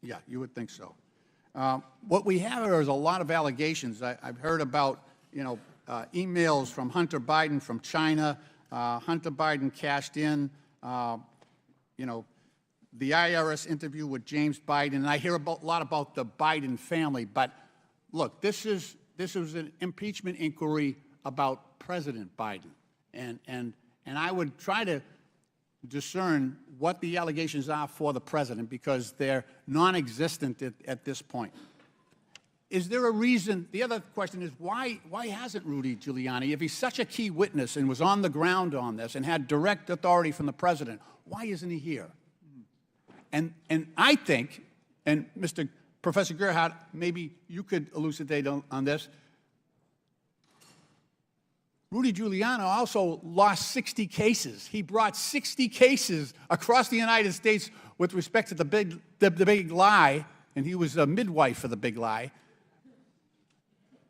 Yeah, you would think so. What we have here is a lot of allegations. I've heard about, emails from Hunter Biden from China. Hunter Biden cashed in, the IRS interview with James Biden. And I hear a lot about the Biden family. But look, this was an impeachment inquiry about President Biden. And I would try to discern what the allegations are for the president, because they're non-existent at this point. Is there a reason? The other question is, why hasn't Rudy Giuliani, if he's such a key witness and was on the ground on this and had direct authority from the president, why isn't he here? And I think, and Professor Gerhardt, maybe you could elucidate on this, Rudy Giuliani also lost 60 cases. He brought 60 cases across the United States with respect to the big lie, and he was a midwife for the big lie.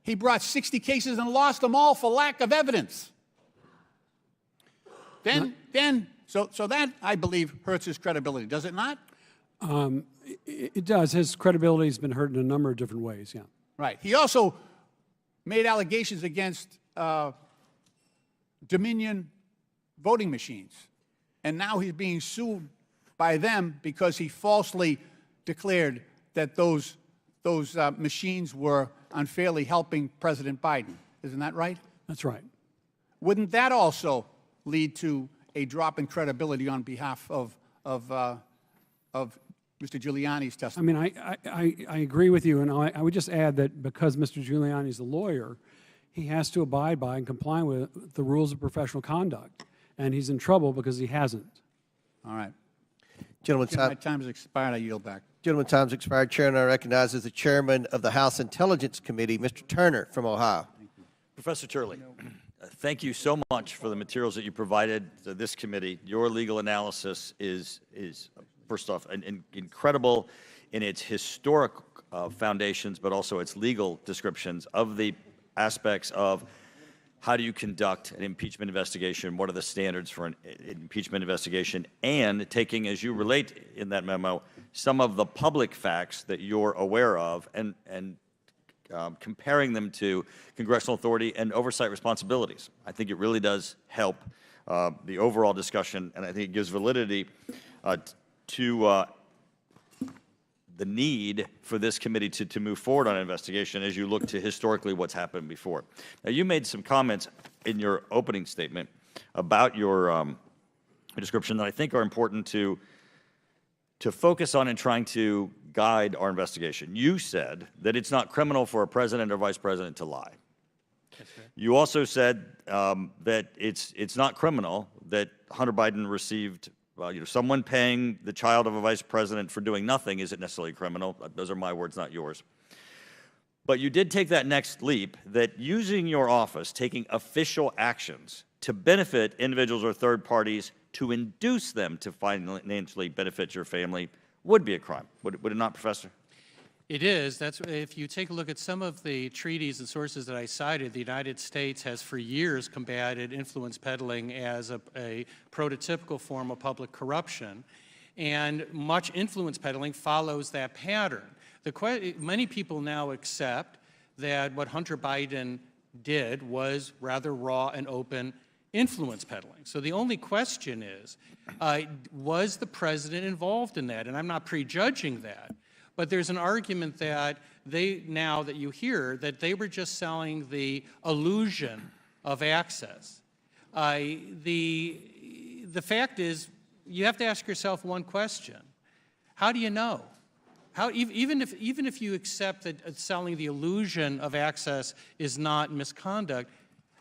He brought 60 cases and lost them all for lack of evidence. So that, I believe, hurts his credibility, does it not? It does. His credibility has been hurt in a number of different ways, yeah. Right. He also made allegations against Dominion voting machines. And now he's being sued by them because he falsely declared that those machines were unfairly helping President Biden. Isn't that right? That's right. Wouldn't that also lead to a drop in credibility on behalf of Mr. Giuliani's testimony. I mean, I agree with you, and I would just add that because Mr. Giuliani is a lawyer, he has to abide by and comply with the rules of professional conduct, and he's in trouble because he hasn't. All right. Gentleman's My time has expired. I yield back. Gentleman's time's expired. Chair now recognizes the chairman of the House Intelligence Committee, Mr. Turner from Ohio. Professor Turley, thank you so much for the materials that you provided to this committee. Your legal analysis is first off, incredible in its historic foundations, but also its legal descriptions of the aspects of how do you conduct an impeachment investigation, what are the standards for an impeachment investigation, and taking, as you relate in that memo, some of the public facts that you're aware of and comparing them to congressional authority and oversight responsibilities. I think it really does help the overall discussion, and I think it gives validity to the need for this committee to move forward on an investigation as you look to historically what's happened before. Now, you made some comments in your opening statement about your description that I think are important to focus on in trying to guide our investigation. You said that it's not criminal for a president or vice president to lie. That's right. You also said that it's not criminal that Hunter Biden received, well, someone paying the child of a vice president for doing nothing isn't necessarily criminal. Those are my words, not yours. But you did take that next leap that using your office, taking official actions to benefit individuals or third parties to induce them to financially benefit your family would be a crime. Would it not, Professor? It is. That's if you take a look at some of the treaties and sources that I cited, the United States has for years combated influence peddling as a prototypical form of public corruption, and much influence peddling follows that pattern. Many people now accept that what Hunter Biden did was rather raw and open influence peddling. So the only question is, was the president involved in that? And I'm not prejudging that. But there's an argument that now that you hear, that they were just selling the illusion of access. The fact is, you have to ask yourself one question. How do you know? Even if you accept that selling the illusion of access is not misconduct,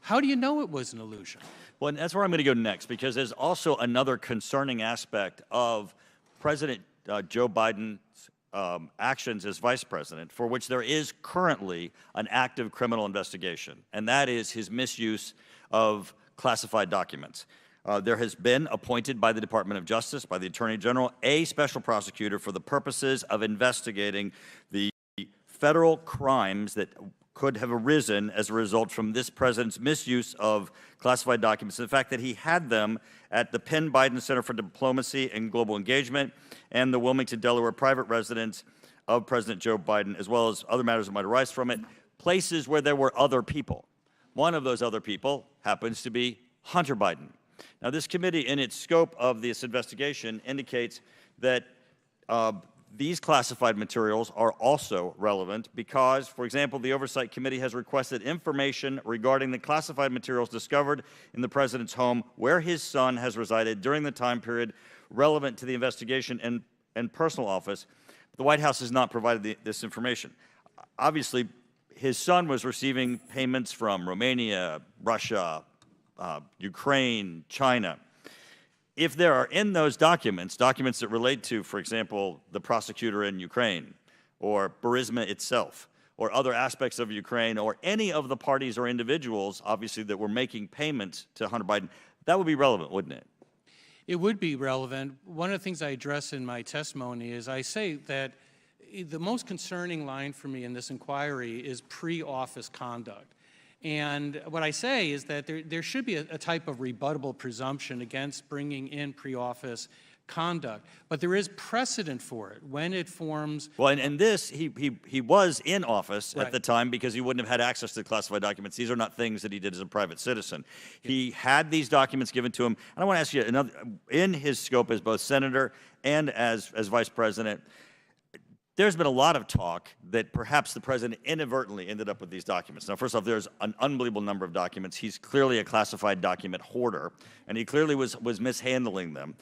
how do you know it was an illusion? Well, and that's where I'm going to go next, because there's also another concerning aspect of President Joe Biden's actions as vice president, for which there is currently an active criminal investigation, and that is his misuse of classified documents. There has been appointed by the Department of Justice, by the Attorney General, a special prosecutor for the purposes of investigating the federal crimes that could have arisen as a result from this president's misuse of classified documents. The fact that he had them at the Penn Biden Center for Diplomacy and Global Engagement and the Wilmington, Delaware private residence of President Joe Biden, as well as other matters that might arise from it, places where there were other people. One of those other people happens to be Hunter Biden. Now, this committee, in its scope of this investigation, indicates that these classified materials are also relevant because, for example, the Oversight Committee has requested information regarding the classified materials discovered in the president's home where his son has resided during the time period relevant to the investigation and personal office. The White House has not provided this information. Obviously, his son was receiving payments from Romania, Russia, Ukraine, China. If there are in those documents that relate to, for example, the prosecutor in Ukraine, or Burisma itself, or other aspects of Ukraine, or any of the parties or individuals, obviously, that were making payments to Hunter Biden, that would be relevant, wouldn't it? It would be relevant. One of the things I address in my testimony is I say that the most concerning line for me in this inquiry is pre-office conduct. And what I say is that there should be a type of rebuttable presumption against bringing in pre-office conduct, but there is precedent for it when it forms. Well, and this, he was in office Right. at the time because he wouldn't have had access to classified documents. These are not things that he did as a private citizen. He had these documents given to him. And I want to ask you, in his scope as both senator and as vice president, there's been a lot of talk that perhaps the president inadvertently ended up with these documents. Now, first off, there's an unbelievable number of documents. He's clearly a classified document hoarder, and he clearly was mishandling them.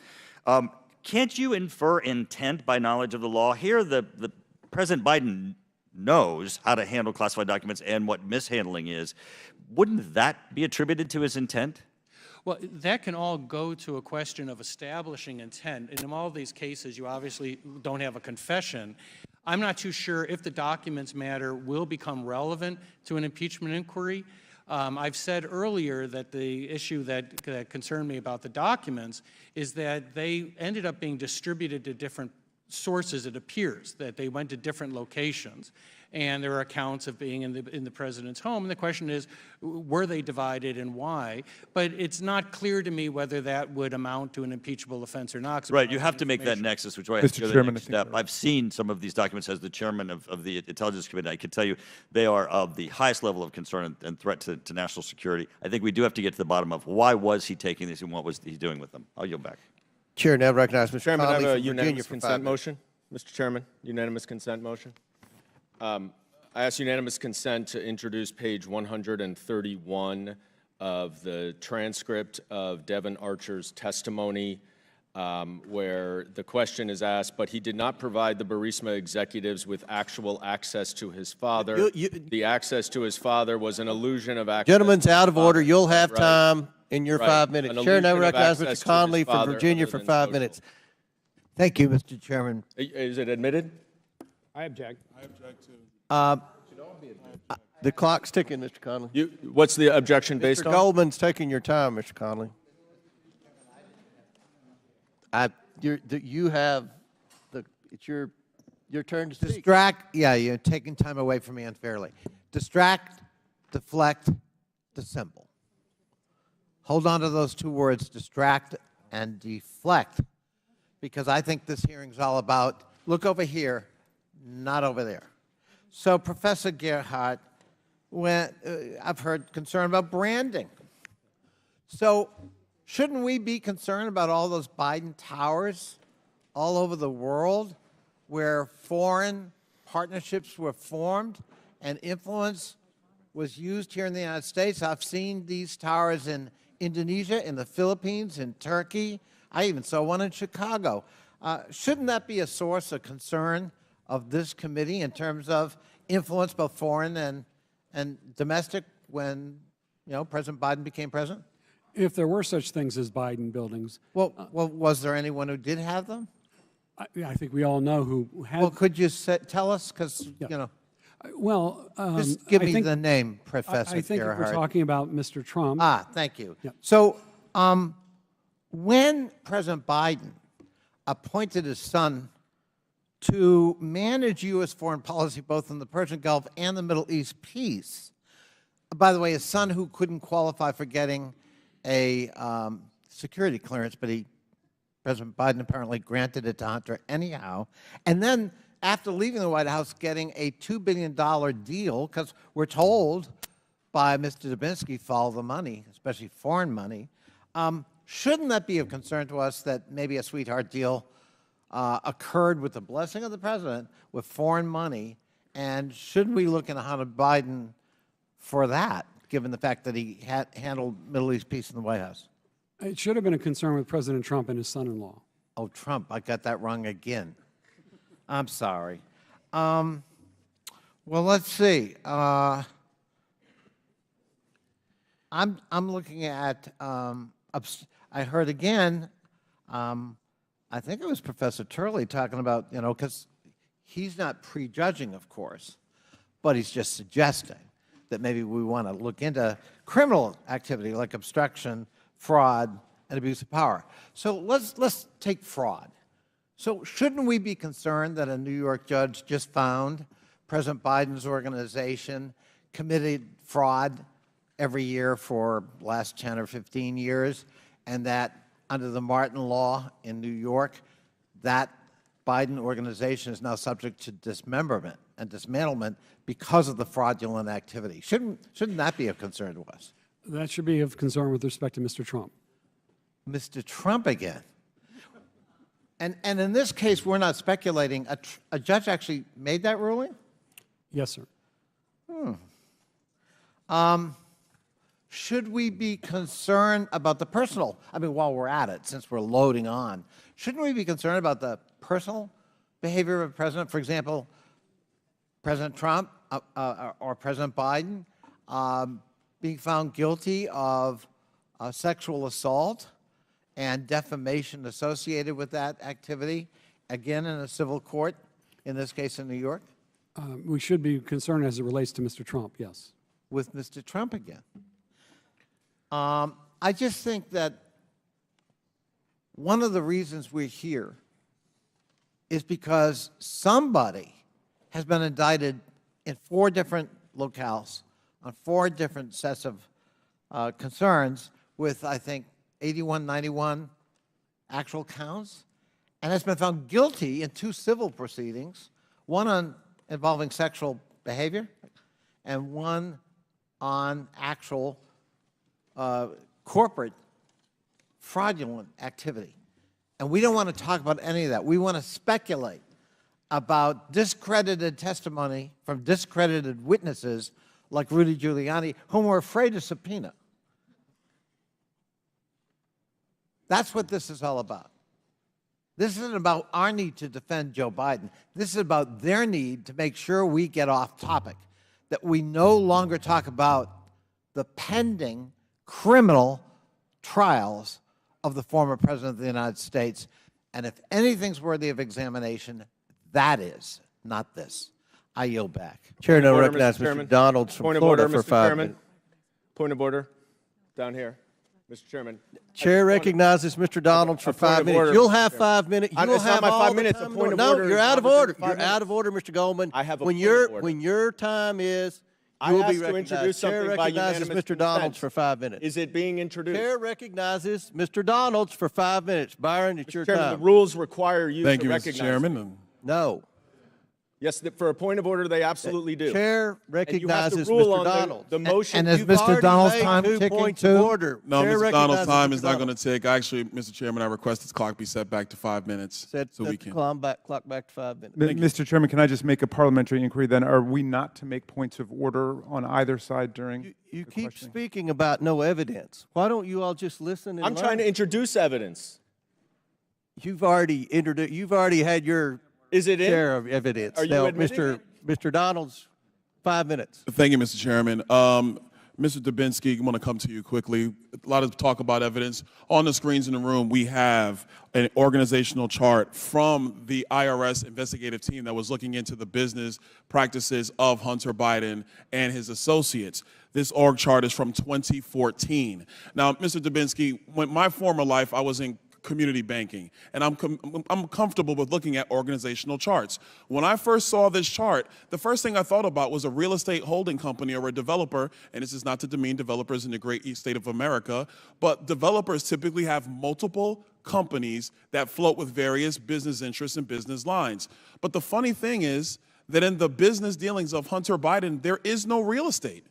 can't you infer intent by knowledge of the law? Here, the President Biden knows how to handle classified documents and what mishandling is. Wouldn't that be attributed to his intent? Well, that can all go to a question of establishing intent. And in all these cases, you obviously don't have a confession. I'm not too sure if the documents matter will become relevant to an impeachment inquiry. I've said earlier that the issue that concerned me about the documents is that they ended up being distributed to different sources, it appears, that they went to different locations. And there are accounts of being in the president's home. And the question is, were they divided and why? But it's not clear to me whether that would amount to an impeachable offense or not. Right, you have to make that nexus, which is why I have to go to the next step. I've seen some of these documents as the chairman of the Intelligence Committee. I can tell you they are of the highest level of concern and threat to national security. I think we do have to get to the bottom of why was he taking these and what was he doing with them. I'll yield back. Chair now recognizes Mr. Chairman, I Conley have a from Virginia unanimous for consent 5 minutes. motion. Mr. Chairman, unanimous consent motion. I ask unanimous consent to introduce page 131 of the transcript of Devin Archer's testimony, where the question is asked, but he did not provide the Burisma executives with actual access to his father. The access to his father was an illusion of access. Gentlemen's out of order. You'll have Right. time in your Right. 5 minutes. An Chair now illusion of recognizes access Mr. to his Conley from father Virginia other for than 5 social. minutes. Thank you, Mr. Chairman. Is it admitted? I object. The clock's ticking, Mr. Conley. What's the objection based Mr. on? Goldman's taking your time, Mr. Conley. You have it's your turn to speak. Yeah, you're taking time away from me unfairly. Distract, deflect, dissemble. Hold on to those two words, distract and deflect, because I think this hearing's all about, look over here, not over there. So, Professor Gerhardt, I've heard concern about branding. So, shouldn't we be concerned about all those Biden towers all over the world where foreign partnerships were formed and influence was used here in the United States? I've seen these towers in Indonesia, in the Philippines, in Turkey. I even saw one in Chicago. Shouldn't that be a source of concern of this committee in terms of influence both foreign and domestic when, President Biden became president? If there were such things as Biden buildings. Well, was there anyone who did have them? I think we all know who had. Well, could you tell us? Because, Well, just give I me think, the name, Professor I think if Gerhardt. we're talking about Mr. Trump. Thank you. Yeah. So, when President Biden appointed his son to manage U.S. foreign policy both in the Persian Gulf and the Middle East peace, by the way, his son who couldn't qualify for getting a security clearance, but President Biden apparently granted it to Hunter anyhow, and then after leaving the White House getting a $2 billion deal, because we're told by Mr. Dubinsky, follow the money, especially foreign money, shouldn't that be of concern to us that maybe a sweetheart deal occurred with the blessing of the president with foreign money, and shouldn't we look into Hunter Biden for that, given the fact that he handled Middle East peace in the White House? It should have been a concern with President Trump and his son-in-law. Oh, Trump, I got that wrong again. I'm sorry. Well, let's see. I'm looking at, I heard again, I think it was Professor Turley talking about, because he's not prejudging, of course, but he's just suggesting that maybe we want to look into criminal activity like obstruction, fraud, and abuse of power. So let's take fraud. So shouldn't we be concerned that a New York judge just found President Biden's organization committed fraud every year for the last 10 or 15 years, and that under the Martin Law in New York, that Biden organization is now subject to dismemberment and dismantlement because of the fraudulent activity? Shouldn't that be of concern to us? That should be of concern with respect to Mr. Trump. Mr. Trump again. And in this case, we're not speculating. A judge actually made that ruling? Yes, sir. should we be concerned about the personal? I mean, while we're at it, since we're loading on, shouldn't we be concerned about the personal behavior of a president? For example, President Trump or President Biden being found guilty of sexual assault and defamation associated with that activity, again in a civil court, in this case in New York? We should be concerned as it relates to Mr. Trump, yes. With Mr. Trump again. I just think that one of the reasons we're here is because somebody has been indicted in 4 different locales on 4 different sets of concerns with, I think, 81, 91 actual counts, and has been found guilty in 2 civil proceedings, one involving sexual behavior and one on actual corporate fraudulent activity. And we don't want to talk about any of that. We want to speculate about discredited testimony from discredited witnesses like Rudy Giuliani, whom we're afraid to subpoena. That's what this is all about. This isn't about our need to defend Joe Biden. This is about their need to make sure we get off topic, that we no longer talk about the pending criminal trials of the former President of the United States. And if anything's worthy of examination, that is, not this. I yield back. Chair now Order, recognizes Mr. Chairman. Mr. Donalds from Point of Florida order, for Mr. 5 Chairman. minutes. Point of order. Down here. Mr. Chairman. Chair recognizes Mr. Donalds for 5 minutes. You'll have 5 minutes. It's You'll not have my all 5 the minutes. time A in point the of world. order No, you're is out of not within order. 5 You're minutes. out of order, Mr. Goldman. I have a when point your of order. when your time is, I you will asked be to recognized. introduce Chair something by recognizes unanimous Mr. Donalds consent. for 5 minutes. Is it being introduced? Chair recognizes Mr. Donalds for 5 minutes. Byron, it's your Chairman, time. the rules require you Thank to you, recognize Mr. Chairman. me. No. Yes, for a point of order, they absolutely do. Chair recognizes and you have to rule Mr. on Donalds. the motion. And is You've Mr. already Donald's made time 2 ticking points too? of order. No, Chair Mr. Donald's recognizes time Mr. is not going Donalds. to tick. Actually, Mr. Chairman, I request this clock be set back to 5 minutes Set so the we can. clock back to 5 minutes. Mr. Chairman, can I just make a parliamentary inquiry then? Are we not to make points of order on either side during You the keep questioning? speaking about no evidence. Why don't you all just listen and I'm trying to learn? introduce evidence. You've already introduced. You've already had your Is it in? share of evidence. Are you now, admitting Mr. Donalds, 5 minutes. Thank you, Mr. Chairman. Mr. Dubinsky, I want to come to you quickly. A lot of talk about evidence. On the screens in the room, we have an organizational chart from the IRS investigative team that was looking into the business practices of Hunter Biden and his associates. This org chart is from 2014. Now, Mr. Dubinsky, when my former life, I was in community banking, and I'm comfortable with looking at organizational charts. When I first saw this chart, the first thing I thought about was a real estate holding company or a developer, and this is not to demean developers in the great east state of America, but developers typically have multiple companies that float with various business interests and business lines. But the funny thing is that in the business dealings of Hunter Biden, there is no real estate,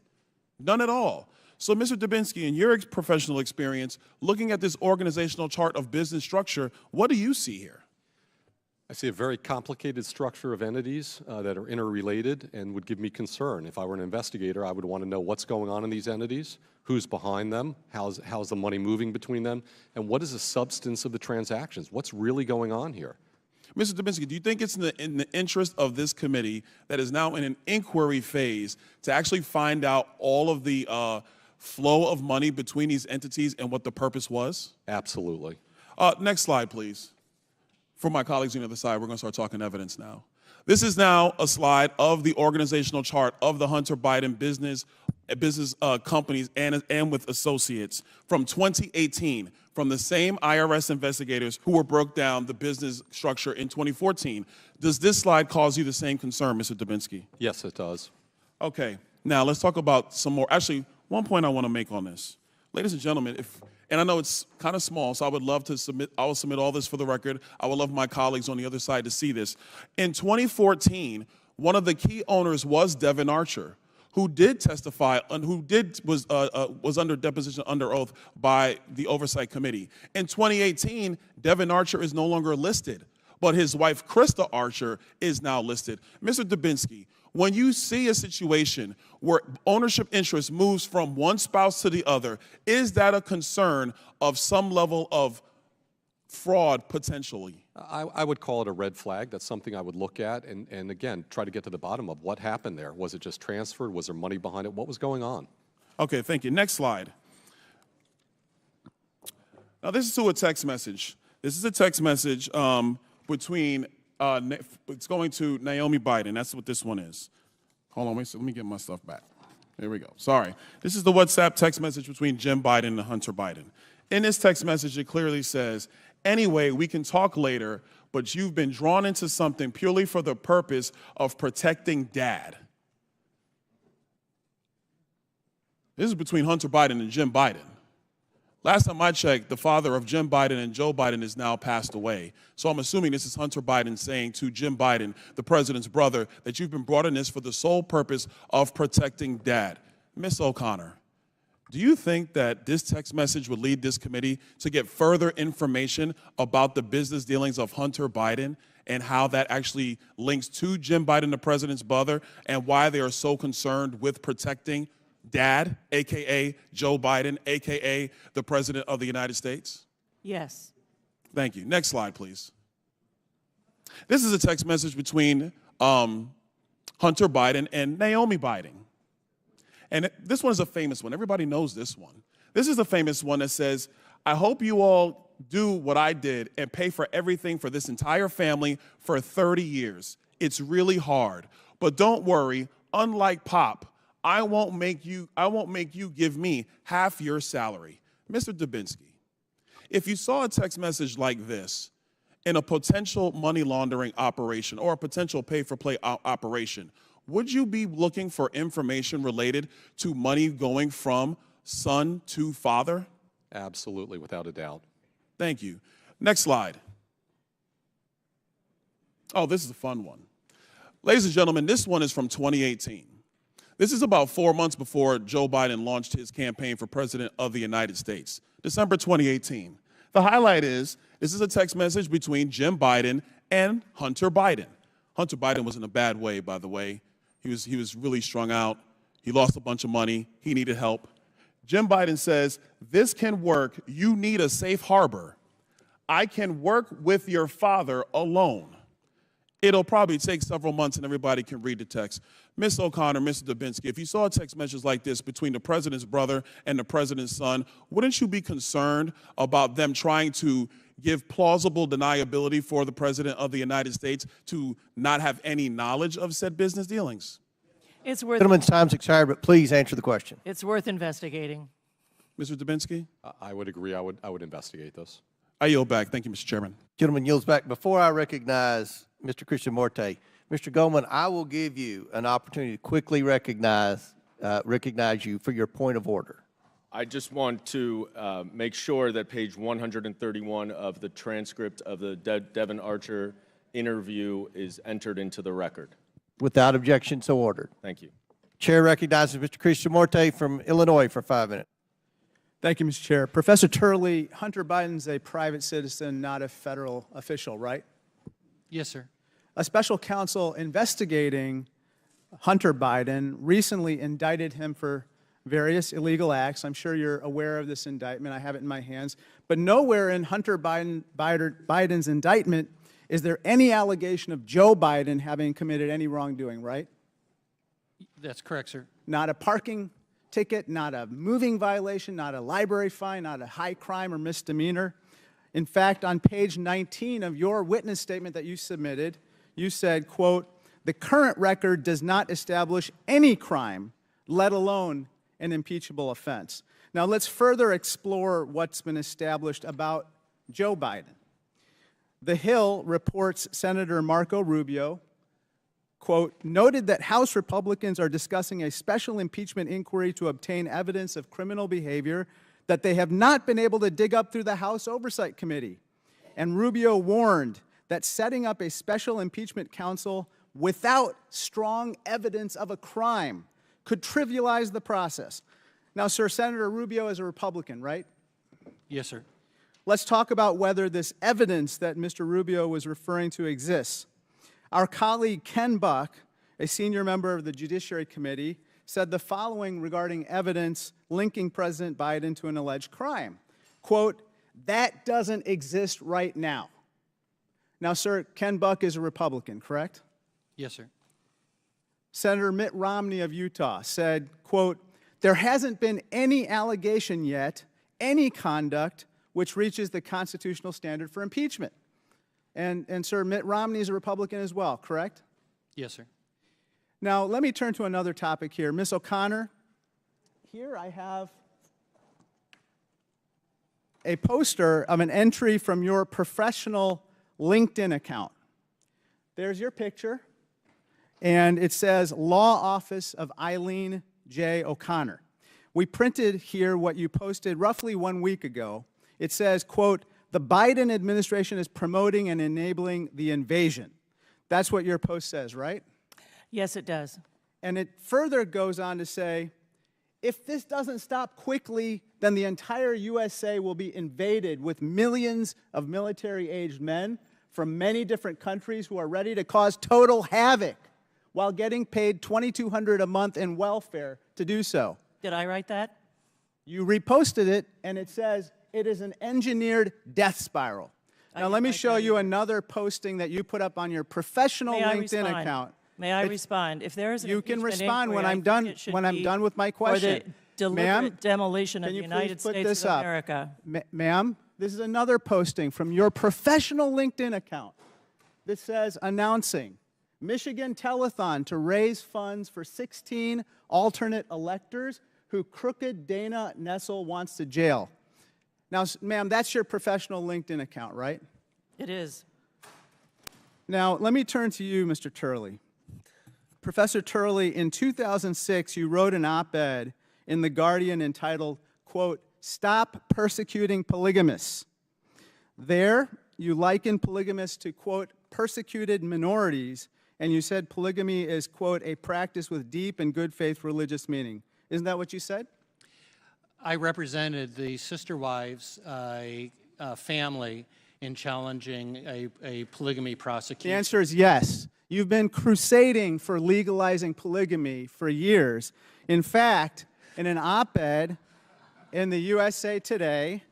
none at all. So, Mr. Dubinsky, in your professional experience, looking at this organizational chart of business structure, what do you see here? I see a very complicated structure of entities that are interrelated and would give me concern. If I were an investigator, I would want to know what's going on in these entities, who's behind them, how's the money moving between them, and what is the substance of the transactions? What's really going on here? Mr. Dubinsky, do you think it's in the interest of this committee that is now in an inquiry phase to actually find out all of the flow of money between these entities and what the purpose was? Absolutely. Next slide, please. For my colleagues on the other side, we're going to start talking evidence now. This is now a slide of the organizational chart of the Hunter Biden business companies and with associates from 2018, from the same IRS investigators who broke down the business structure in 2014. Does this slide cause you the same concern, Mr. Dubinsky? Yes, it does. Okay. Now let's talk about some more. Actually, one point I want to make on this. Ladies and gentlemen, and I know it's kind of small, so I would love to submit, I will submit all this for the record. I would love my colleagues on the other side to see this. In 2014, one of the key owners was Devin Archer, who did testify and who was under deposition under oath by the Oversight Committee. In 2018, Devin Archer is no longer listed, but his wife, Krista Archer, is now listed. Mr. Dubinsky, When you see a situation where ownership interest moves from one spouse to the other, is that a concern of some level of fraud potentially? I would call it a red flag. That's something I would look at and again, try to get to the bottom of what happened there. Was it just transferred? Was there money behind it? What was going on? Okay, thank you. Next slide. Now, this is to a text message. This is a text message between, it's going to Naomi Biden. That's what this one is. Hold on, wait, so let me get my stuff back. There we go. Sorry. This is the WhatsApp text message between Jim Biden and Hunter Biden. In this text message, it clearly says, anyway, we can talk later, but you've been drawn into something purely for the purpose of protecting Dad. This is between Hunter Biden and Jim Biden. Last time I checked, the father of Jim Biden and Joe Biden is now passed away. So I'm assuming this is Hunter Biden saying to Jim Biden, the president's brother, that you've been brought in this for the sole purpose of protecting Dad. Ms. O'Connor, do you think that this text message would lead this committee to get further information about the business dealings of Hunter Biden and how that actually links to Jim Biden, the president's brother, and why they are so concerned with protecting Dad, a.k.a. Joe Biden, a.k.a. the President of the United States? Yes. Thank you. Next slide, please. This is a text message between Hunter Biden and Naomi Biden. And this one is a famous one. Everybody knows this one. This is a famous one that says, I hope you all do what I did and pay for everything for this entire family for 30 years. It's really hard. But don't worry, unlike Pop, I won't make you give me half your salary. Mr. Dubinsky, if you saw a text message like this in a potential money laundering operation or a potential pay-for-play operation, would you be looking for information related to money going from son to father? Absolutely, without a doubt. Thank you. Next slide. Oh, this is a fun one. Ladies and gentlemen, this one is from 2018. This is about 4 months before Joe Biden launched his campaign for President of the United States, December 2018. The highlight is, this is a text message between Jim Biden and Hunter Biden. Hunter Biden was in a bad way, by the way. He was really strung out. He lost a bunch of money. He needed help. Jim Biden says, this can work. You need a safe harbor. I can work with your father alone. It'll probably take several months and everybody can read the text. Ms. O'Connor, Mr. Dubinsky, if you saw a text message like this between the president's brother and the president's son, wouldn't you be concerned about them trying to give plausible deniability for the president of the United States to not have any knowledge of said business dealings? It's worth. Gentleman's time's expired, but please answer the question. It's worth investigating. Mr. Dubinsky? I would agree. I would investigate this. I yield back. Thank you, Mr. Chairman. Gentleman yields back. Before I recognize Mr. Christian Morte, Mr. Goldman, I will give you an opportunity to quickly recognize you for your point of order. I just want to make sure that page 131 of the transcript of the Devon Archer interview is entered into the record. Without objection, so ordered. Thank you. Chair recognizes Mr. Christian Morte from Illinois for 5 minutes. Thank you, Mr. Chair. Professor Turley, Hunter Biden's a private citizen, not a federal official, right? Yes, sir. A special counsel investigating Hunter Biden recently indicted him for various illegal acts. I'm sure you're aware of this indictment. I have it in my hands. But nowhere in Hunter Biden's indictment is there any allegation of Joe Biden having committed any wrongdoing, right? That's correct, sir. Not a parking ticket, not a moving violation, not a library fine, not a high crime or misdemeanor. In fact, on page 19 of your witness statement that you submitted, you said, quote, the current record does not establish any crime, let alone an impeachable offense. Now let's further explore what's been established about Joe Biden. The Hill reports Senator Marco Rubio, quote, noted that House Republicans are discussing a special impeachment inquiry to obtain evidence of criminal behavior that they have not been able to dig up through the House Oversight Committee. And Rubio warned that setting up a special impeachment counsel without strong evidence of a crime could trivialize the process. Now, sir, Senator Rubio is a Republican, right? Yes, sir. Let's talk about whether this evidence that Mr. Rubio was referring to exists. Our colleague Ken Buck a senior member of the Judiciary Committee, said the following regarding evidence linking President Biden to an alleged crime. Quote, "That doesn't exist right now." Now, sir, Ken Buck is a Republican, correct? Yes, sir. Senator Mitt Romney of Utah said, quote, "There hasn't been any allegation yet, any conduct which reaches the constitutional standard for impeachment." And sir, Mitt Romney is a Republican as well, correct? Yes, sir. Now, let me turn to another topic here. Ms. O'Connor, here I have a poster of an entry from your professional LinkedIn account. There's your picture, and it says Law Office of Eileen J. O'Connor. We printed here what you posted roughly 1 week ago. It says, quote, "The Biden administration is promoting and enabling the invasion." That's what your post says, right? Yes, it does. And it further goes on to say, if this doesn't stop quickly, then the entire USA will be invaded with millions of military-aged men from many different countries who are ready to cause total havoc while getting paid $2,200 a month in welfare to do so. Did I write that? You reposted it, and it says it is an engineered death spiral. Now, let me show you another posting that you put up on your professional LinkedIn account. May I respond? If there is an You can impeachment respond inquiry, when I I'm think done. it should When I'm be done with my for question, the deliberate demolition of can the you United please put States this of up? America. Ma'am, this is another posting from your professional LinkedIn account that says announcing Michigan telethon to raise funds for 16 alternate electors who crooked Dana Nessel wants to jail. Now, ma'am, that's your professional LinkedIn account, right? It is. Now, let me turn to you, Mr. Turley. Professor Turley, in 2006, you wrote an op-ed in The Guardian entitled, quote, "Stop Persecuting Polygamists." There, you likened polygamists to, quote, "persecuted minorities," and you said polygamy is, quote, "a practice with deep and good faith religious meaning." Isn't that what you said? I represented the sister wives family in challenging a polygamy prosecution. The answer is yes. You've been crusading for legalizing polygamy for years. In fact, in an op-ed in the USA Today,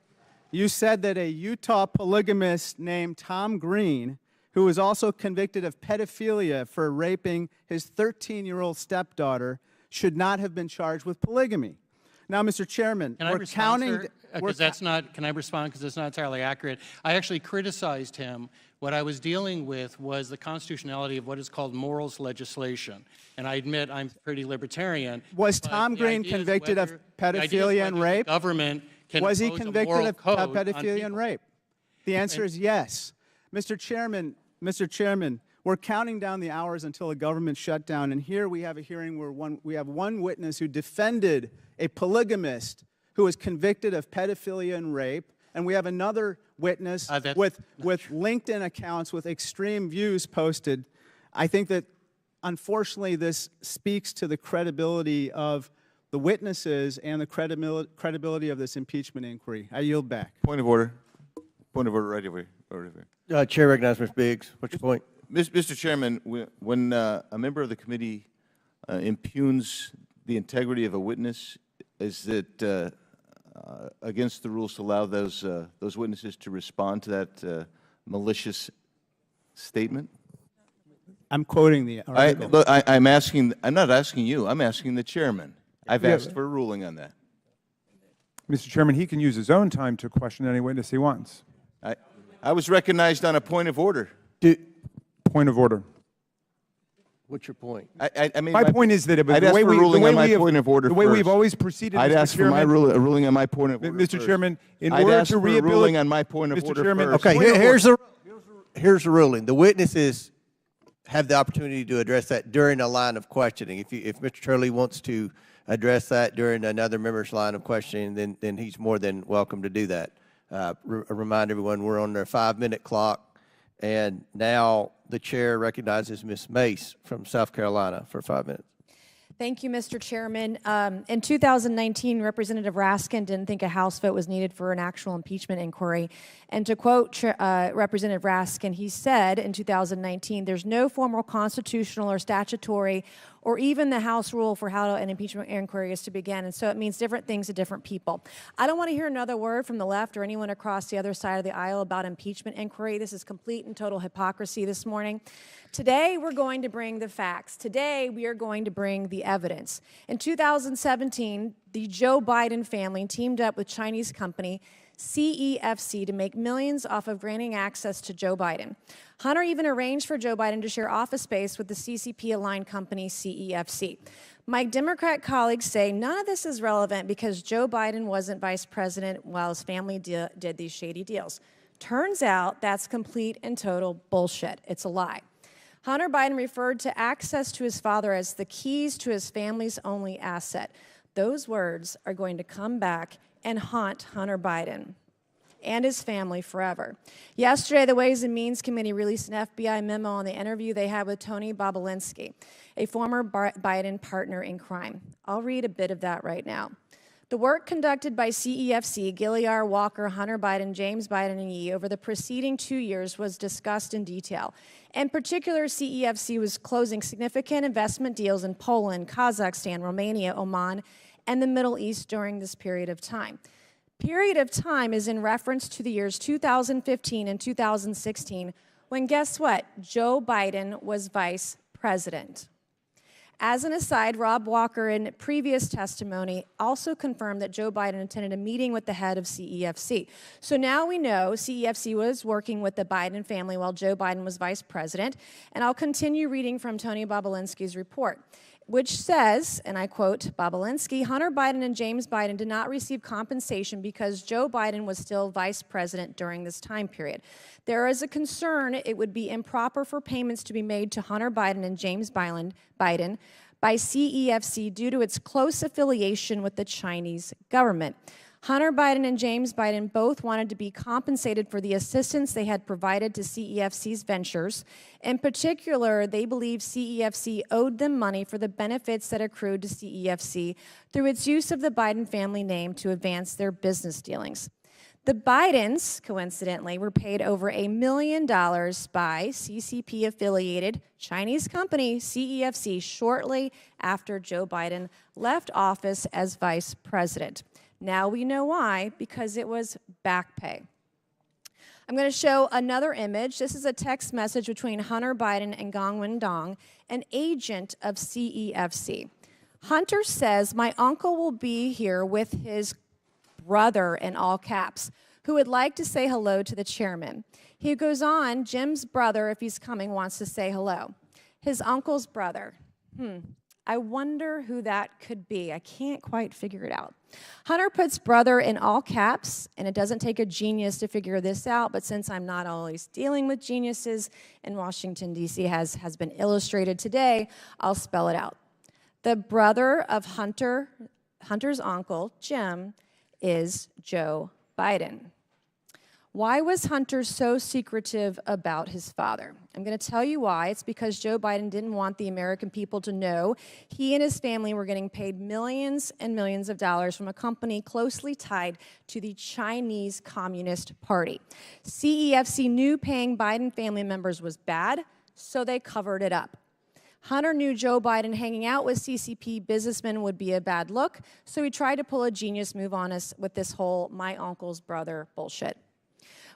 you said that a Utah polygamist named Tom Green, who was also convicted of pedophilia for raping his 13-year-old stepdaughter, should not have been charged with polygamy. Now, Mr. Chairman, Can I respond, sir? Because that's not, can I respond? Because it's not entirely accurate. I actually criticized him. What I was dealing with was the constitutionality of what is called morals legislation. And I admit I'm pretty libertarian. Was Tom Green convicted of pedophilia and rape? Government can Was he impose a convicted moral of code on pedophilia and rape? The answer is yes. Mr. Chairman, we're counting down the hours until a government shutdown, and here we have a hearing where we have one witness who defended a polygamist who was convicted of pedophilia and rape, and we have another witness with LinkedIn accounts with extreme views posted. I think that, unfortunately, this speaks to the credibility of the witnesses and the credibility of this impeachment inquiry. I yield back. Point of order. Point of order right over. Chair recognizes Mr. Biggs. What's your point? Mr. Chairman, when a member of the committee impugns the integrity of a witness, is it against the rules to allow those witnesses to respond to that malicious statement? I'm quoting the article. Look, I'm asking. I'm not asking you. I'm asking the chairman. I've asked for a ruling on that. Mr. Chairman, he can use his own time to question any witness he wants. I was recognized on a point of order. Point of order. What's your point? I mean, my point is that I'd ask for a ruling on my point of order the way we've first. always proceeded, I'd Mr. ask for Chairman, a ruling on my point of order Mr. Chairman, in I'd order ask to for a ruling rehabilitate on my point of Mr. order Chairman, first. Okay, here's the ruling. The witnesses have the opportunity to address that during a line of questioning. If Mr. Turley wants to address that during another member's line of questioning, then he's more than welcome to do that. Remind everyone we're on their 5-minute clock, and now the chair recognizes Ms. Mace from South Carolina for 5 minutes. Thank you, Mr. Chairman. In 2019, Representative Raskin didn't think a House vote was needed for an actual impeachment inquiry. And to quote Representative Raskin, he said in 2019, there's no formal constitutional or statutory or even the House rule for how an impeachment inquiry is to begin. And so it means different things to different people. I don't want to hear another word from the left or anyone across the other side of the aisle about impeachment inquiry. This is complete and total hypocrisy this morning. Today, we're going to bring the facts. Today, we are going to bring the evidence. In 2017, the Joe Biden family teamed up with Chinese company CEFC to make millions off of granting access to Joe Biden. Hunter even arranged for Joe Biden to share office space with the CCP-aligned company CEFC. My Democrat colleagues say none of this is relevant because Joe Biden wasn't vice president while his family did these shady deals. Turns out that's complete and total bullshit. It's a lie. Hunter Biden referred to access to his father as the keys to his family's only asset. Those words are going to come back and haunt Hunter Biden and his family forever. Yesterday, the Ways and Means Committee released an FBI memo on the interview they had with Tony Bobulinski, a former Biden partner in crime. I'll read a bit of that right now. The work conducted by CEFC, Gilliar, Walker, Hunter Biden, James Biden, and Yee over the preceding 2 years was discussed in detail. In particular, CEFC was closing significant investment deals in Poland, Kazakhstan, Romania, Oman, and the Middle East during this period of time. Period of time is in reference to the years 2015 and 2016, when guess what? Joe Biden was vice president. As an aside, Rob Walker, in previous testimony, also confirmed that Joe Biden attended a meeting with the head of CEFC. So now we know CEFC was working with the Biden family while Joe Biden was vice president. And I'll continue reading from Tony Bobulinski's report, which says, and I quote Bobulinski, Hunter Biden and James Biden did not receive compensation because Joe Biden was still vice president during this time period. There is a concern it would be improper for payments to be made to Hunter Biden and James Biden by CEFC due to its close affiliation with the Chinese government. Hunter Biden and James Biden both wanted to be compensated for the assistance they had provided to CEFC's ventures. In particular, they believe CEFC owed them money for the benefits that accrued to CEFC through its use of the Biden family name to advance their business dealings. The Bidens, coincidentally, were paid over $1 million by CCP-affiliated Chinese company CEFC shortly after Joe Biden left office as vice president. Now we know why, because it was back pay. I'm going to show another image. This is a text message between Hunter Biden and Gong Wendong, an agent of CEFC. Hunter says, my uncle will be here with his brother, in all caps, who would like to say hello to the chairman. He goes on, Jim's brother, if he's coming, wants to say hello. His uncle's brother. I wonder who that could be. I can't quite figure it out. Hunter puts brother in all caps, and it doesn't take a genius to figure this out, but since I'm not always dealing with geniuses, and Washington, D.C. has been illustrated today, I'll spell it out. The brother of Hunter's uncle, Jim, is Joe Biden. Why was Hunter so secretive about his father? I'm going to tell you why. It's because Joe Biden didn't want the American people to know he and his family were getting paid millions and millions of dollars from a company closely tied to the Chinese Communist Party. CEFC knew paying Biden family members was bad, so they covered it up. Hunter knew Joe Biden hanging out with CCP businessmen would be a bad look, so he tried to pull a genius move on us with this whole my uncle's brother bullshit.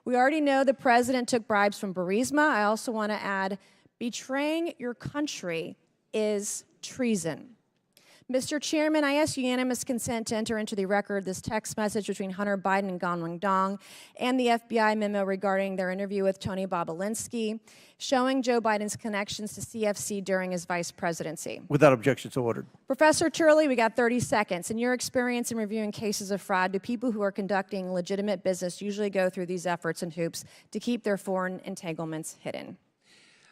We already know the president took bribes from Burisma. I also want to add, betraying your country is treason. Mr. Chairman, I ask unanimous consent to enter into the record this text message between Hunter Biden and Gong Wendong and the FBI memo regarding their interview with Tony Bobulinski, showing Joe Biden's connections to CFC during his vice presidency. Without objection, so ordered. Professor Turley, we got 30 seconds. In your experience in reviewing cases of fraud, do people who are conducting legitimate business usually go through these efforts and hoops to keep their foreign entanglements hidden?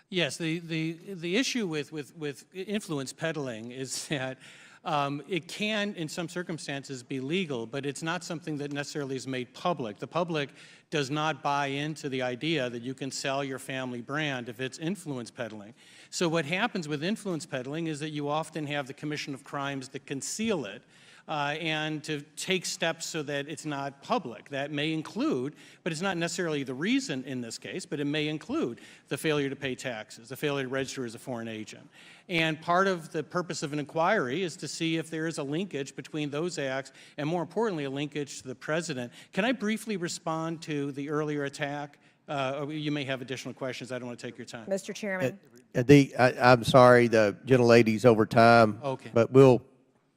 Yes, the issue with influence peddling is that It can, in some circumstances, be legal, but it's not something that necessarily is made public. The public does not buy into the idea that you can sell your family brand if it's influence peddling. So what happens with influence peddling is that you often have the commission of crimes that conceal it, and to take steps so that it's not public. That may include, but it's not necessarily the reason in this case, but it may include the failure to pay taxes, the failure to register as a foreign agent. And part of the purpose of an inquiry is to see if there is a linkage between those acts and, more importantly, a linkage to the president. Can I briefly respond to the earlier attack? You may have additional questions. I don't want to take your time. Mr. Chairman. I'm sorry, the gentlelady's over time. Okay. But we'll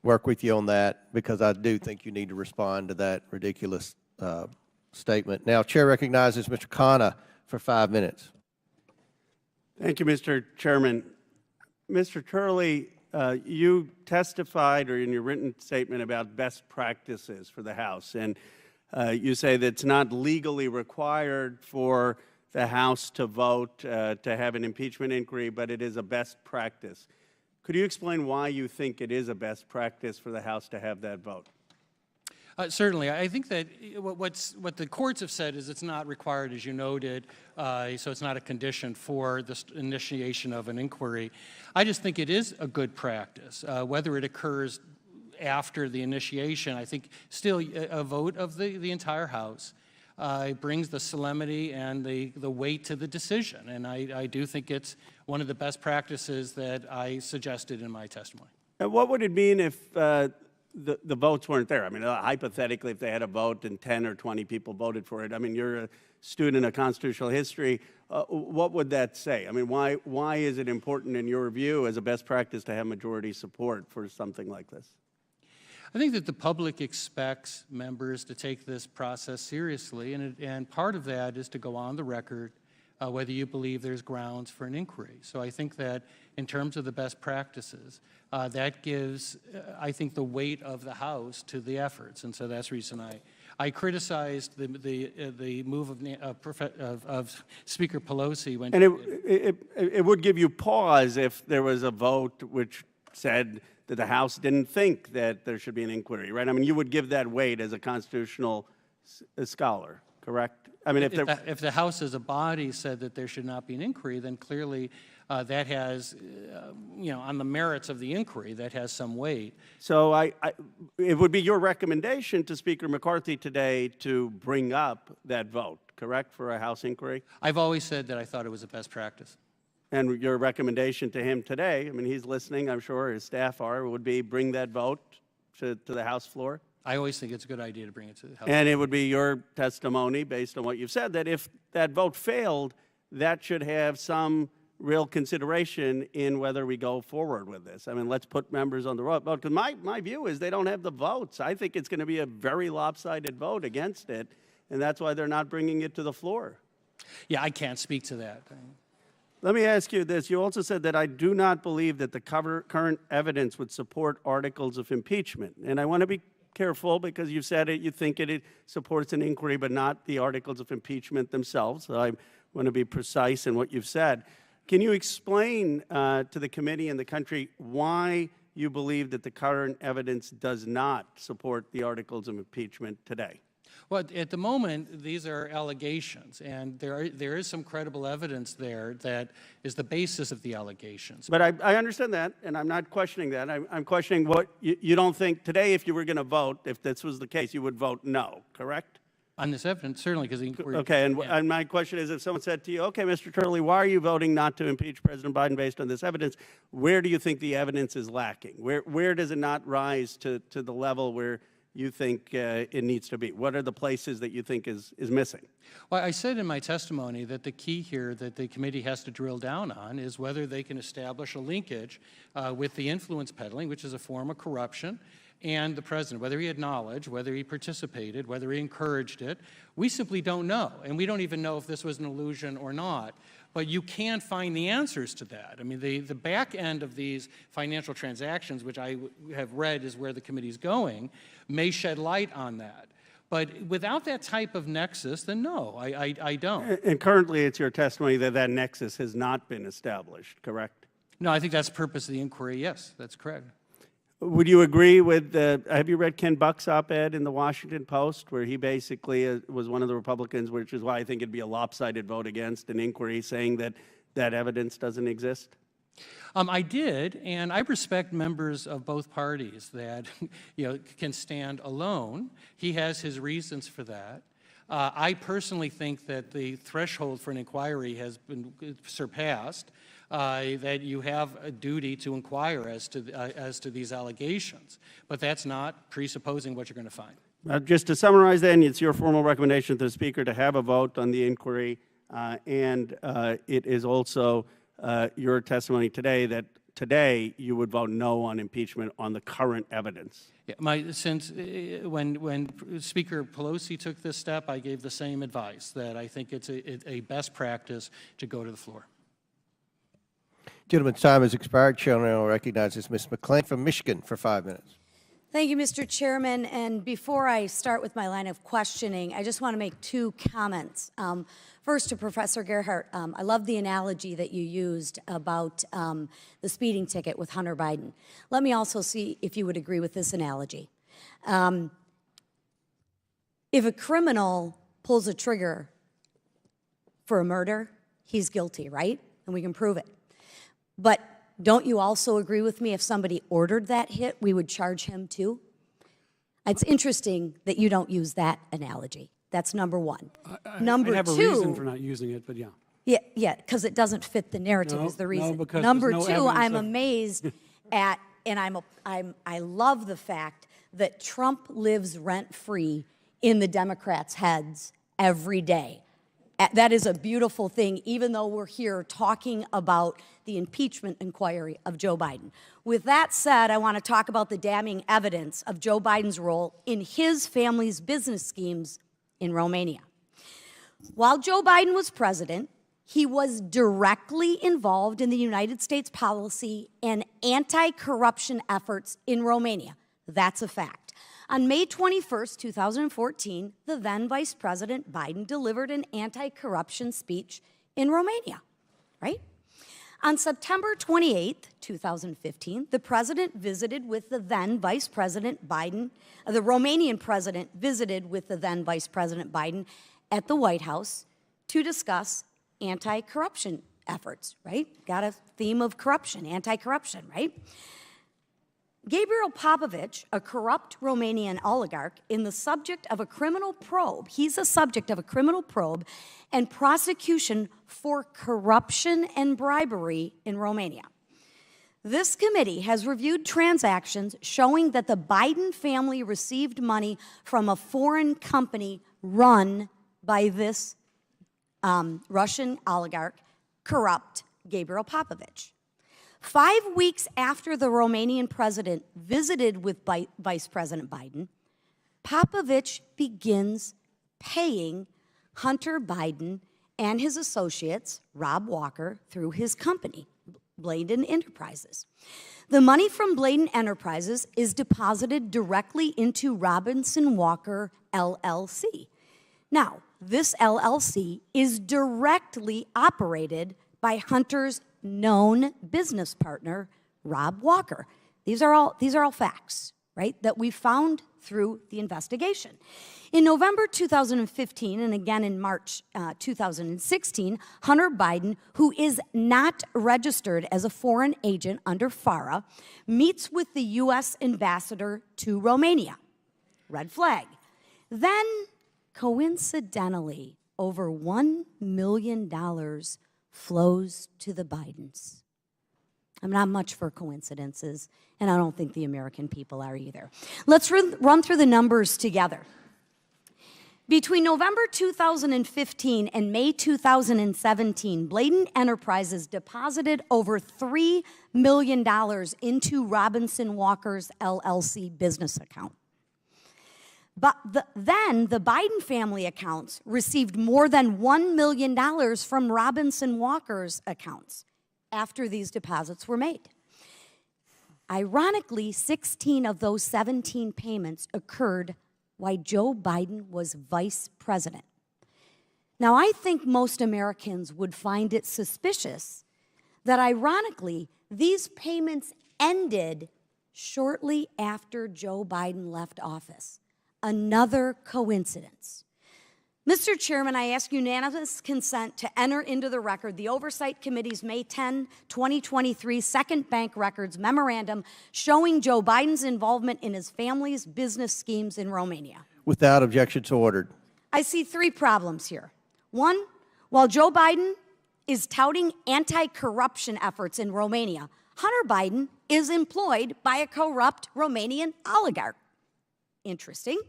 work with you on that, because I do think you need to respond to that ridiculous statement. Now, Chair recognizes Mr. Khanna for 5 minutes. Thank you, Mr. Chairman. Mr. Turley, you testified, or in your written statement, about best practices for the House, and you say that it's not legally required for the House to vote to have an impeachment inquiry, but it is a best practice. Could you explain why you think it is a best practice for the House to have that vote? Certainly. I think that what the courts have said is it's not required, as you noted, so it's not a condition for the initiation of an inquiry. I just think it is a good practice. Whether it occurs after the initiation, I think still a vote of the entire House brings the solemnity and the weight to the decision. And I do think it's one of the best practices that I suggested in my testimony. And what would it mean if the votes weren't there? I mean, hypothetically, if they had a vote and 10 or 20 people voted for it, I mean, you're a student of constitutional history. What would that say? I mean, why is it important in your view as a best practice to have majority support for something like this? I think that the public expects members to take this process seriously, and part of that is to go on the record whether you believe there's grounds for an inquiry. So I think that in terms of the best practices, that gives, I think, the weight of the House to the efforts, and so that's the reason I criticized the move of Speaker Pelosi when. And it would give you pause if there was a vote which said that the House didn't think that there should be an inquiry, right? I mean, you would give that weight as a constitutional scholar, correct? I mean, if the House as a body said that there should not be an inquiry, then clearly that has, on the merits of the inquiry, that has some weight. So it would be your recommendation to Speaker McCarthy today to bring up that vote, correct, for a House inquiry? I've always said that I thought it was a best practice. And your recommendation to him today, I mean, he's listening, I'm sure his staff are, would be bring that vote to the House floor? I always think it's a good idea to bring it to the House. And it would be your testimony, based on what you've said, that if that vote failed, that should have some real consideration in whether we go forward with this. I mean, let's put members on the vote. Because my view is they don't have the votes. I think it's going to be a very lopsided vote against it, and that's why they're not bringing it to the floor. Yeah, I can't speak to that. Let me ask you this. You also said that I do not believe that the current evidence would support articles of impeachment. And I want to be careful because you said it, you think it supports an inquiry, but not the articles of impeachment themselves. So I want to be precise in what you've said. Can you explain to the committee and the country why you believe that the current evidence does not support the articles of impeachment today? Well, at the moment, these are allegations, and there is some credible evidence there that is the basis of the allegations. But I understand that, and I'm not questioning that. I'm questioning what you don't think today, if you were going to vote, if this was the case, you would vote no, correct? On this evidence, certainly, because the inquiry. Okay, and my question is, if someone said to you, okay, Mr. Turley, why are you voting not to impeach President Biden based on this evidence? Where do you think the evidence is lacking? Where does it not rise to the level where you think it needs to be? What are the places that you think is missing? Well, I said in my testimony that the key here that the committee has to drill down on is whether they can establish a linkage with the influence peddling, which is a form of corruption, and the president, whether he had knowledge, whether he participated, whether he encouraged it. We simply don't know, and we don't even know if this was an illusion or not. But you can find the answers to that. I mean, the back end of these financial transactions, which I have read is where the committee's going, may shed light on that. But without that type of nexus, then no, I don't. And currently it's your testimony that that nexus has not been established, correct? No, I think that's the purpose of the inquiry, yes, that's correct. Would you agree with, have you read Ken Buck's op-ed in the Washington Post, where he basically was one of the Republicans, which is why I think it'd be a lopsided vote against an inquiry, saying that that evidence doesn't exist? I did, and I respect members of both parties that can stand alone. He has his reasons for that. I personally think that the threshold for an inquiry has been surpassed, that you have a duty to inquire as to these allegations. But that's not presupposing what you're going to find. Just to summarize then, it's your formal recommendation to the Speaker to have a vote on the inquiry, and it is also your testimony today that today you would vote no on impeachment on the current evidence. Yeah, when Speaker Pelosi took this step, I gave the same advice, that I think it's a best practice to go to the floor. Gentleman's time has expired. Chair now recognizes Ms. McClain from Michigan for 5 minutes. Thank you, Mr. Chairman. And before I start with my line of questioning, I just want to make two comments. First, to Professor Gerhardt, I love the analogy that you used about the speeding ticket with Hunter Biden. Let me also see if you would agree with this analogy. If a criminal pulls a trigger for a murder, he's guilty, right? And we can prove it. But don't you also agree with me if somebody ordered that hit, we would charge him too? It's interesting that you don't use that analogy. That's number one. Number I have two, a reason for not using it, but yeah. Yeah, because it doesn't fit the narrative is the reason. No, because Number there's no two, evidence I'm of- amazed at, and I love the fact that Trump lives rent-free in the Democrats' heads every day. That is a beautiful thing, even though we're here talking about the impeachment inquiry of Joe Biden. With that said, I want to talk about the damning evidence of Joe Biden's role in his family's business schemes in Romania. While Joe Biden was president, he was directly involved in the United States policy and anti-corruption efforts in Romania. That's a fact. On May 21st, 2014, the then Vice President Biden delivered an anti-corruption speech in Romania, right? On September 28th, 2015, the president visited with the then Vice President Biden, the Romanian president visited with the then Vice President Biden at the White House to discuss anti-corruption efforts, right? Got a theme of corruption, anti-corruption, right? Gabriel Popovich, a corrupt Romanian oligarch, in the subject of a criminal probe, he's a subject of a criminal probe and prosecution for corruption and bribery in Romania. This committee has reviewed transactions showing that the Biden family received money from a foreign company run by this Russian oligarch, corrupt Gabriel Popovich. 5 weeks after the Romanian president visited with Vice President Biden, Popovich begins paying Hunter Biden and his associates, Rob Walker, through his company, Bladen Enterprises. The money from Bladen Enterprises is deposited directly into Robinson Walker LLC. Now, this LLC is directly operated by Hunter's known business partner, Rob Walker. These are all facts, right, that we found through the investigation. In November 2015 and again in March 2016, Hunter Biden, who is not registered as a foreign agent under FARA, meets with the U.S. ambassador to Romania. Red flag. Then, coincidentally, over $1 million flows to the Bidens. I'm not much for coincidences, and I don't think the American people are either. Let's run through the numbers together. Between November 2015 and May 2017, Bladen Enterprises deposited over $3 million into Robinson Walker's LLC business account. But then the Biden family accounts received more than $1 million from Robinson Walker's accounts after these deposits were made. Ironically, 16 of those 17 payments occurred while Joe Biden was vice president. Now, I think most Americans would find it suspicious that, ironically, these payments ended shortly after Joe Biden left office. Another coincidence. Mr. Chairman, I ask unanimous consent to enter into the record the Oversight Committee's May 10, 2023 Second Bank Records Memorandum showing Joe Biden's involvement in his family's business schemes in Romania. Without objection, so ordered. I see three problems here. One, while Joe Biden is touting anti-corruption efforts in Romania, Hunter Biden is employed by a corrupt Romanian oligarch. Interesting.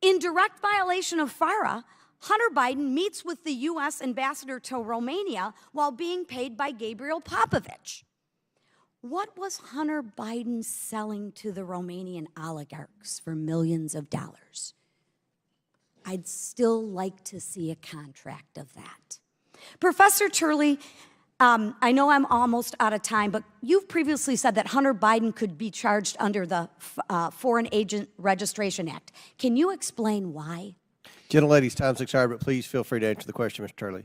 In direct violation of FARA, Hunter Biden meets with the U.S. ambassador to Romania while being paid by Gabriel Popovich. What was Hunter Biden selling to the Romanian oligarchs for millions of dollars? I'd still like to see a contract of that. Professor Turley, I know I'm almost out of time, but you've previously said that Hunter Biden could be charged under the Foreign Agent Registration Act. Can you explain why? Gentlelady's time's expired, but please feel free to answer the question, Mr. Turley.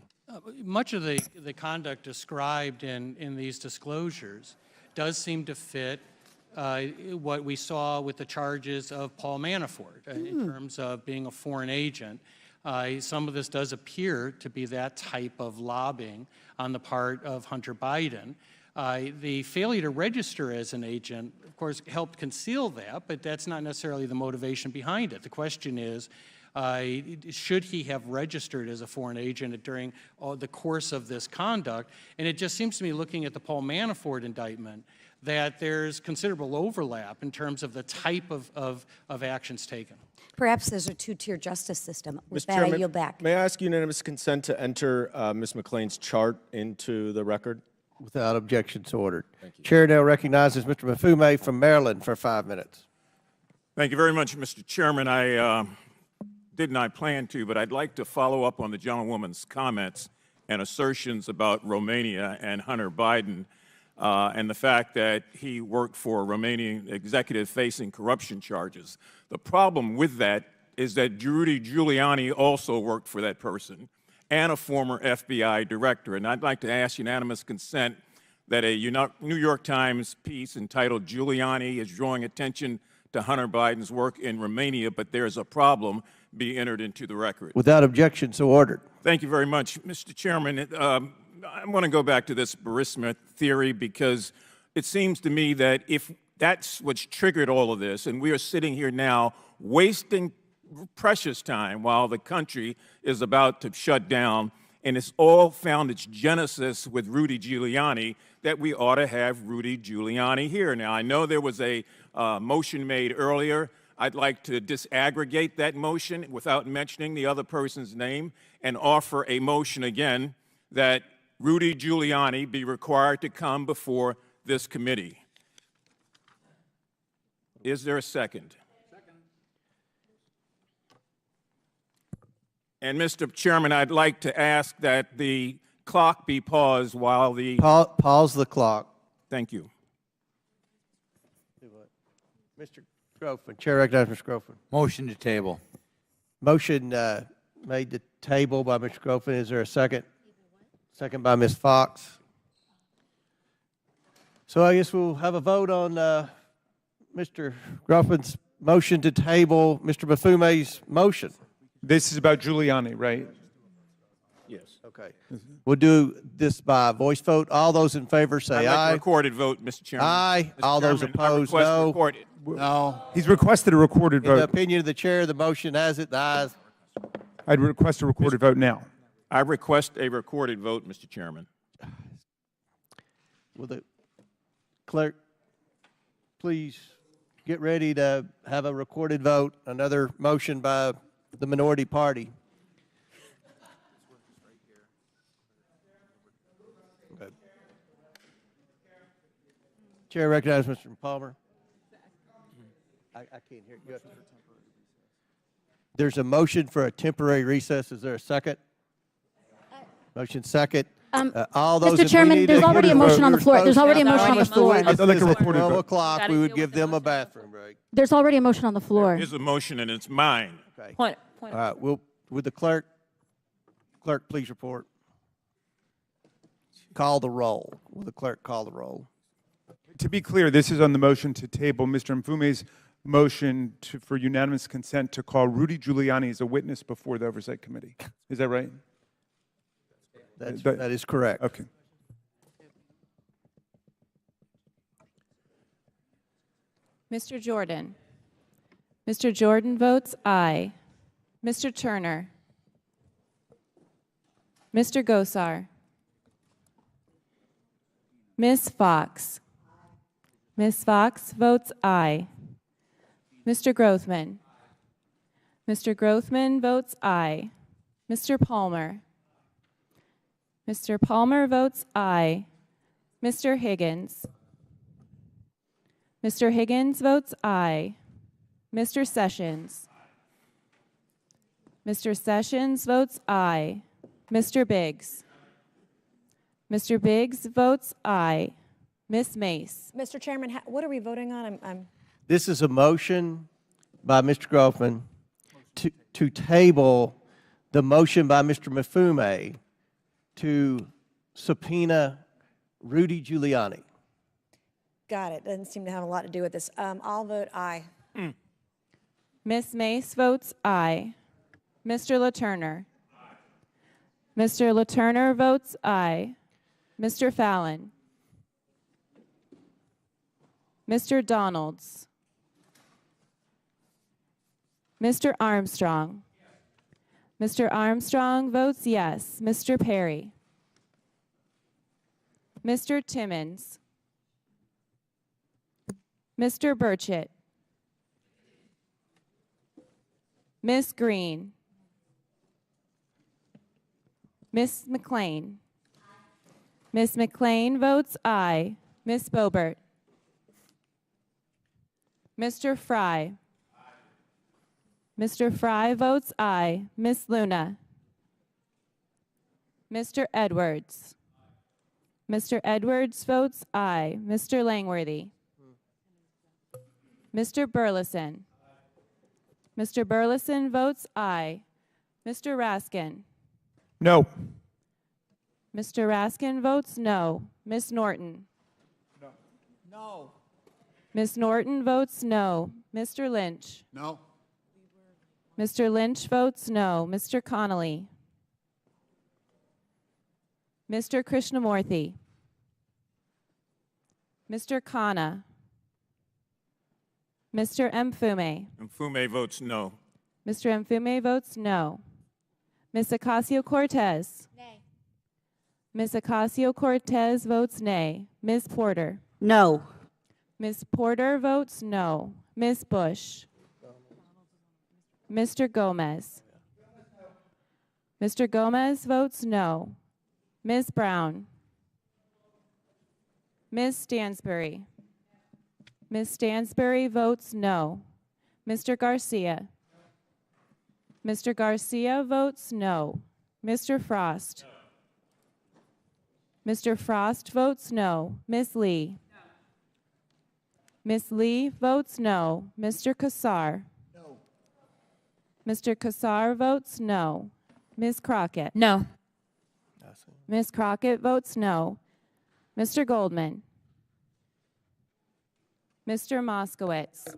Much of the conduct described in these disclosures does seem to fit what we saw with the charges of Paul Manafort in terms of being a foreign agent. Some of this does appear to be that type of lobbying on the part of Hunter Biden. The failure to register as an agent, of course, helped conceal that, but that's not necessarily the motivation behind it. The question is, should he have registered as a foreign agent during the course of this conduct? And it just seems to me, looking at the Paul Manafort indictment, that there's considerable overlap in terms of the type of actions taken. Perhaps there's a two-tier justice system. With Mr. that, Chairman, I yield back. may I ask unanimous consent to enter Ms. McLean's chart into the record? Without objection, so ordered. Chair now recognizes Mr. Mafume from Maryland for 5 minutes. Thank you very much, Mr. Chairman. I did not plan to, but I'd like to follow up on the gentlewoman's comments and assertions about Romania and Hunter Biden and the fact that he worked for a Romanian executive facing corruption charges. The problem with that is that Rudy Giuliani also worked for that person and a former FBI director. And I'd like to ask unanimous consent that a New York Times piece entitled "Giuliani is Drawing Attention to Hunter Biden's Work in Romania, but There's a Problem" be entered into the record. Without objection, so ordered. Thank you very much, Mr. Chairman. I want to go back to this Burisma theory because it seems to me that if that's what's triggered all of this, and we are sitting here now wasting precious time while the country is about to shut down, and it's all found its genesis with Rudy Giuliani, that we ought to have Rudy Giuliani here. Now, I know there was a motion made earlier. I'd like to disaggregate that motion without mentioning the other person's name and offer a motion again that Rudy Giuliani be required to come before this committee. Is there a second? And, Mr. Chairman, I'd like to ask that the clock be paused while the... Pause the clock. Thank you. Mr. Groffman. Chair recognizes Mr. Groffman. Motion to table. Motion made to table by Mr. Groffman. Is there a second? Second by Ms. Fox. So I guess we'll have a vote on Mr. Groffman's motion to table Mr. Mafume's motion. This is about Giuliani, right? Yes. Okay. We'll do this by voice vote. All those in favor say I'd like aye. a recorded vote, Mr. Chairman. Aye. Mr. All those Chairman, I opposed, request no. recorded. No. He's requested a recorded In the vote. opinion of the chair, the motion has it. The ayes. I'd request a recorded vote now. I request a recorded vote, Mr. Chairman. Will the clerk please get ready to have a recorded vote? Another motion by the minority party. Okay. Chair recognizes Mr. Palmer. I can't hear you. There's a motion for a temporary recess. Is there a second? Motion second. All those Mr. Chairman, there's already a motion on the floor. There's already a motion on the floor. I'd like a recorded 12 vote. o'clock, we would give them a bathroom break. There's already a motion on the floor. Here's a motion, and it's mine. Okay. Point All right. Would the clerk please report? Call the roll. Will the clerk call the roll? To be clear, this is on the motion to table Mr. Mfume's motion for unanimous consent to call Rudy Giuliani as a witness before the Oversight Committee. Is that right? That is correct. Okay. Mr. Jordan. Mr. Jordan votes aye. Mr. Turner. Mr. Gosar. Ms. Fox. Ms. Fox votes aye. Mr. Grothman. Mr. Grothman votes aye. Mr. Palmer. Mr. Palmer votes aye. Mr. Higgins. Mr. Higgins votes aye. Mr. Sessions. Mr. Sessions votes aye. Mr. Biggs. Mr. Biggs votes aye. Ms. Mace. Mr. Chairman, what are we voting on? This is a motion by Mr. Grothman to table the motion by Mr. Mfume to subpoena Rudy Giuliani. Got it. Doesn't seem to have a lot to do with this. I'll vote aye. Ms. Mace votes aye. Mr. LaTurner. Mr. LaTurner votes aye. Mr. Fallon. Mr. Donalds. Mr. Armstrong. Mr. Armstrong votes yes. Mr. Perry. Mr. Timmons. Mr. Burchett. Ms. Green. Ms. McLean. Ms. McLean votes aye. Ms. Boebert. Mr. Fry. Mr. Fry votes aye. Ms. Luna. Mr. Edwards. Mr. Edwards votes aye. Mr. Langworthy. Mr. Burleson. Mr. Burleson votes aye. Mr. Raskin. No. Mr. Raskin votes no. Ms. Norton. No. Ms. Norton votes no. Mr. Lynch. No. Mr. Lynch votes no. Mr. Connolly. Mr. Krishnamurthy. Mr. Khanna. Mr. Mfume. Mfume votes no. Mr. Mfume votes no. Ms. Ocasio-Cortez. Nay. Ms. Ocasio-Cortez votes nay. Ms. Porter. No. Ms. Porter votes no. Ms. Bush. Mr. Gomez. Mr. Gomez votes no. Ms. Brown. Ms. Stansbury. Ms. Stansbury votes no. Mr. Garcia. Mr. Garcia votes no. Mr. Frost. Mr. Frost votes no. Ms. Lee. Ms. Lee votes no. Mr. Kassar. No. Mr. Kassar votes no. Ms. Crockett. No. Ms. Crockett votes no. Mr. Goldman. Mr. Moskowitz.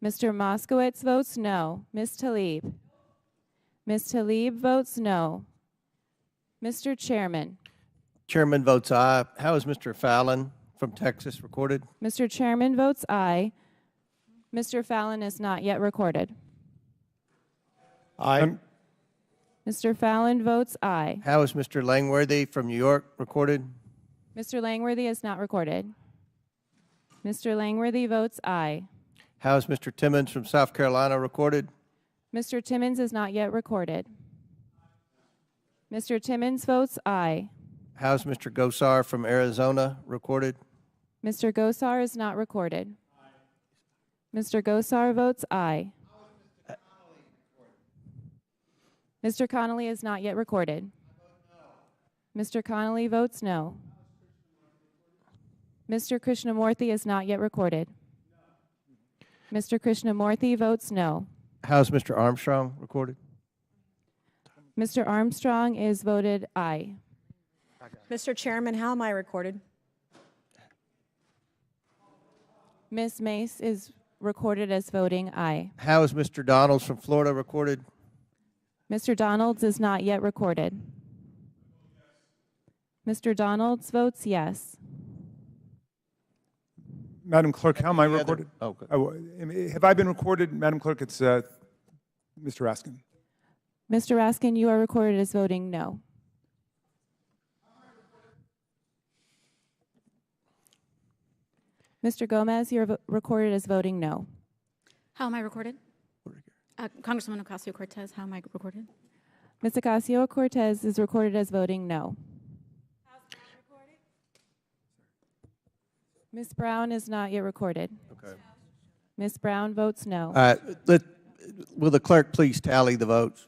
Mr. Moskowitz votes no. Ms. Tlaib. Ms. Tlaib votes no. Mr. Chairman. Chairman votes aye. How is Mr. Fallon from Texas recorded? Mr. Chairman votes aye. Mr. Fallon is not yet recorded. Aye. Mr. Fallon votes aye. How is Mr. Langworthy from New York recorded? Mr. Langworthy is not recorded. Mr. Langworthy votes aye. How is Mr. Timmons from South Carolina recorded? Mr. Timmons is not yet recorded. Mr. Timmons votes aye. How is Mr. Gosar from Arizona recorded? Mr. Gosar is not recorded. Mr. Gosar votes aye. Mr. Connolly is not yet recorded. Mr. Connolly votes no. Mr. Krishnamurthy is not yet recorded. Mr. Krishnamurthy votes no. How is Mr. Armstrong recorded? Mr. Armstrong is voted aye. Mr. Chairman, how am I recorded? Ms. Mace is recorded as voting aye. How is Mr. Donalds from Florida recorded? Mr. Donalds is not yet recorded. Mr. Donalds votes yes. Madam Clerk, how am I Any other- recorded? Oh, good. Have I been recorded? Madam Clerk, it's Mr. Raskin. Mr. Raskin, you are recorded as voting no. Mr. Gomez, you're recorded as voting no. How am I recorded? Congresswoman Ocasio-Cortez, how am I recorded? Ms. Ocasio-Cortez is recorded as voting no. Ms. Brown is not yet recorded. Okay. Ms. Brown votes no. All right, will the clerk please tally the votes?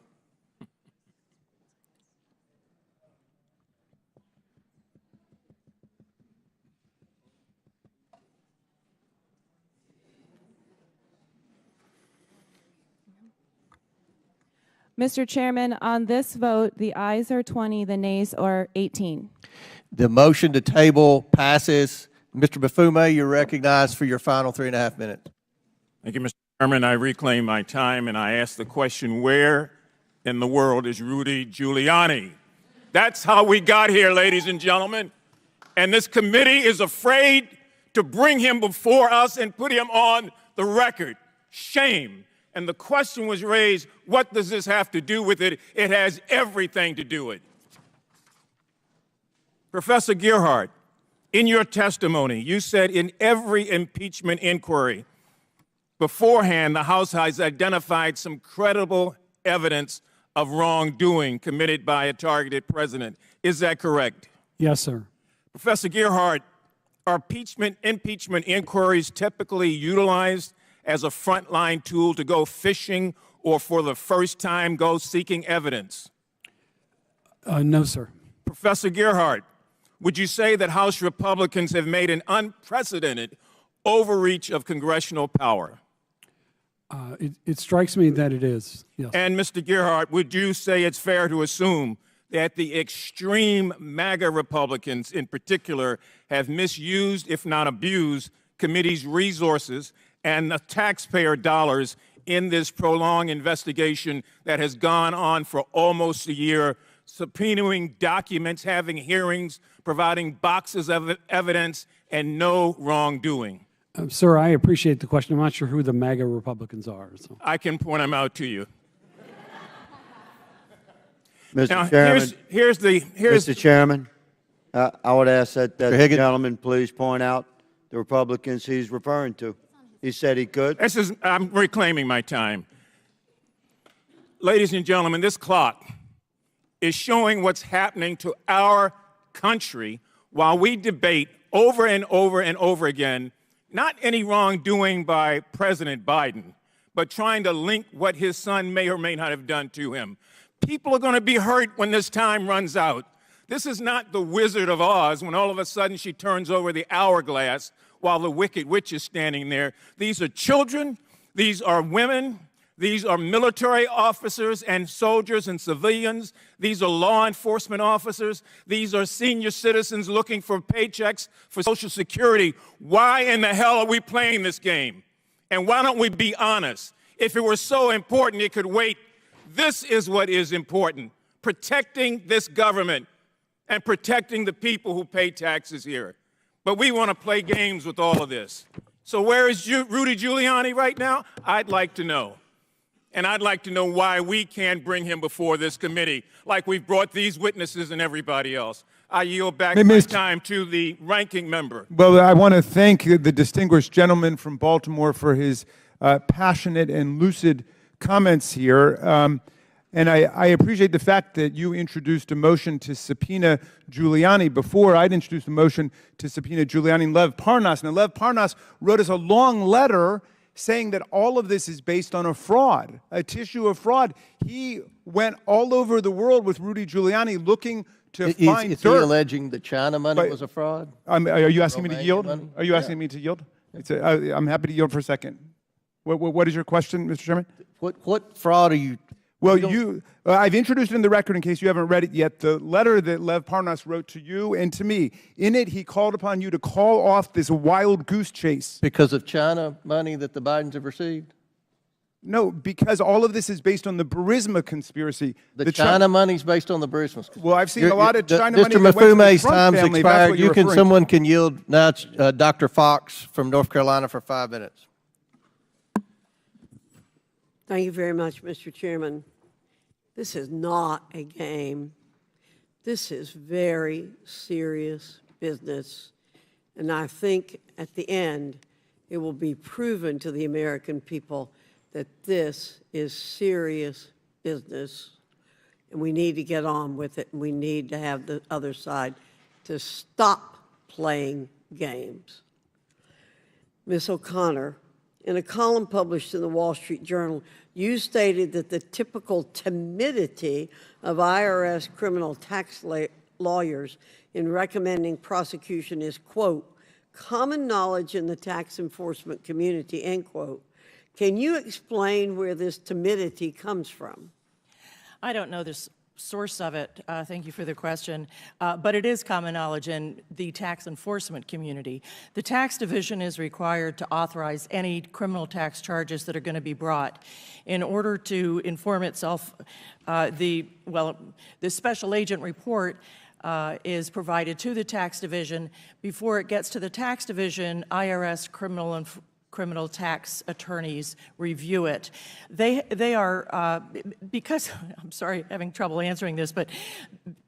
Mr. Chairman, on this vote, the ayes are 20, the nays are 18. The motion to table passes. Mr. Bafume, you're recognized for your final 3.5 minutes. Thank you, Mr. Chairman. I reclaim my time and I ask the question, where in the world is Rudy Giuliani? That's how we got here, ladies and gentlemen. And this committee is afraid to bring him before us and put him on the record. Shame. And the question was raised, what does this have to do with it? It has everything to do with it. Professor Gerhardt, in your testimony, you said in every impeachment inquiry, beforehand, the House has identified some credible evidence of wrongdoing committed by a targeted president. Is that correct? Yes, sir. Professor Gerhardt, are impeachment inquiries typically utilized as a frontline tool to go fishing or for the first time go seeking evidence? No, sir. Professor Gerhardt, would you say that House Republicans have made an unprecedented overreach of congressional power? It strikes me that it is, yes. And Mr. Gerhardt, would you say it's fair to assume that the extreme MAGA Republicans in particular have misused, if not abused, committee's resources and the taxpayer dollars in this prolonged investigation that has gone on for almost a year, subpoenaing documents, having hearings, providing boxes of evidence, and no wrongdoing? Sir, I appreciate the question. I'm not sure who the MAGA Republicans are. So. I can point them out to you. Mr. Now, Chairman, Mr. Chairman, I would ask that the Higgins. gentleman please point out the Republicans he's referring to. He said he could. I'm reclaiming my time. Ladies and gentlemen, this clock is showing what's happening to our country while we debate over and over and over again, not any wrongdoing by President Biden, but trying to link what his son may or may not have done to him. People are going to be hurt when this time runs out. This is not the Wizard of Oz when all of a sudden she turns over the hourglass while the Wicked Witch is standing there. These are children, these are women, these are military officers and soldiers and civilians, these are law enforcement officers, these are senior citizens looking for paychecks for Social Security. Why in the hell are we playing this game? And why don't we be honest? If it were so important, it could wait. This is what is important, protecting this government and protecting the people who pay taxes here. But we want to play games with all of this. So where is Rudy Giuliani right now? I'd like to know. And I'd like to know why we can't bring him before this committee like we've brought these witnesses and everybody else. I yield back my time to the ranking member. Well, I want to thank the distinguished gentleman from Baltimore for his passionate and lucid comments here. And I appreciate the fact that you introduced a motion to subpoena Giuliani before I'd introduced a motion to subpoena Giuliani and Lev Parnas. Now, Lev Parnas wrote us a long letter saying that all of this is based on a fraud, a tissue of fraud. He went all over the world with Rudy Giuliani looking to find Is dirt. he alleging the China money was a fraud? Are you asking me to Romanian yield? money? Are you asking me to yield? I'm happy to yield for a second. What is your question, Mr. Chairman? What fraud are you Well, I've introduced it in the record in case you haven't read it yet, the letter that Lev Parnas wrote to you and to me. In it, he called upon you to call off this wild goose chase. Because of China money that the Bidens have received? No, because all of this is based on the Burisma conspiracy. The China money's based on the Burisma conspiracy. Well, I've seen a lot of China money Mr. that went to the Mafume's Trump time's family. That's what expired. you're Someone can yield now. It's, Dr. Fox from North Carolina for 5 minutes. Thank you very much, Mr. Chairman. This is not a game. This is very serious business. And I think at the end, it will be proven to the American people that this is serious business. And we need to get on with it. And we need to have the other side to stop playing games. Ms. O'Connor, in a column published in the Wall Street Journal, you stated that the typical timidity of IRS criminal tax lawyers in recommending prosecution is, quote, common knowledge in the tax enforcement community, end quote. Can you explain where this timidity comes from? I don't know this source of it. Thank you for the question. But it is common knowledge in the tax enforcement community. The tax division is required to authorize any criminal tax charges that are going to be brought. In order to inform itself, the special agent report is provided to the tax division. Before it gets to the tax division, IRS criminal tax attorneys review it. They are, because, I'm sorry, having trouble answering this, but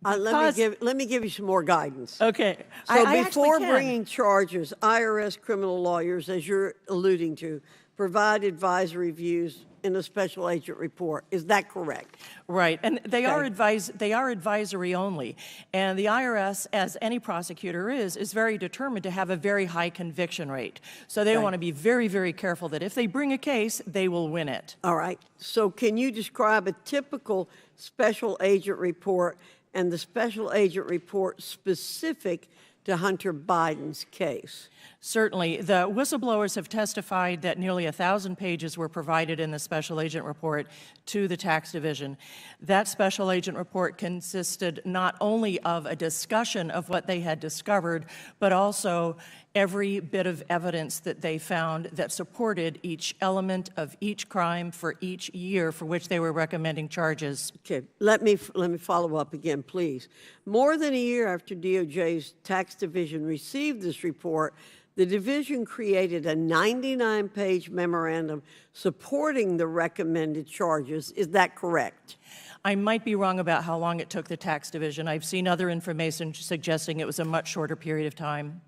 let me give you some more guidance. Okay. So I before actually can. bringing charges, IRS criminal lawyers, as you're alluding to, provide advisory views in a special agent report. Is that correct? Right, and they Okay. they are advisory only. And the IRS, as any prosecutor is very determined to have a very high conviction rate. So they Okay. want to be very, very careful that if they bring a case, they will win it. All right. So can you describe a typical special agent report and the special agent report specific to Hunter Biden's case? Certainly. The whistleblowers have testified that nearly 1,000 pages were provided in the special agent report to the tax division. That special agent report consisted not only of a discussion of what they had discovered, but also every bit of evidence that they found that supported each element of each crime for each year for which they were recommending charges. Okay, let me follow up again, please. More than a year after DOJ's tax division received this report, the division created a 99-page memorandum supporting the recommended charges. Is that correct? I might be wrong about how long it took the tax division. I've seen other information suggesting it was a much shorter period of time.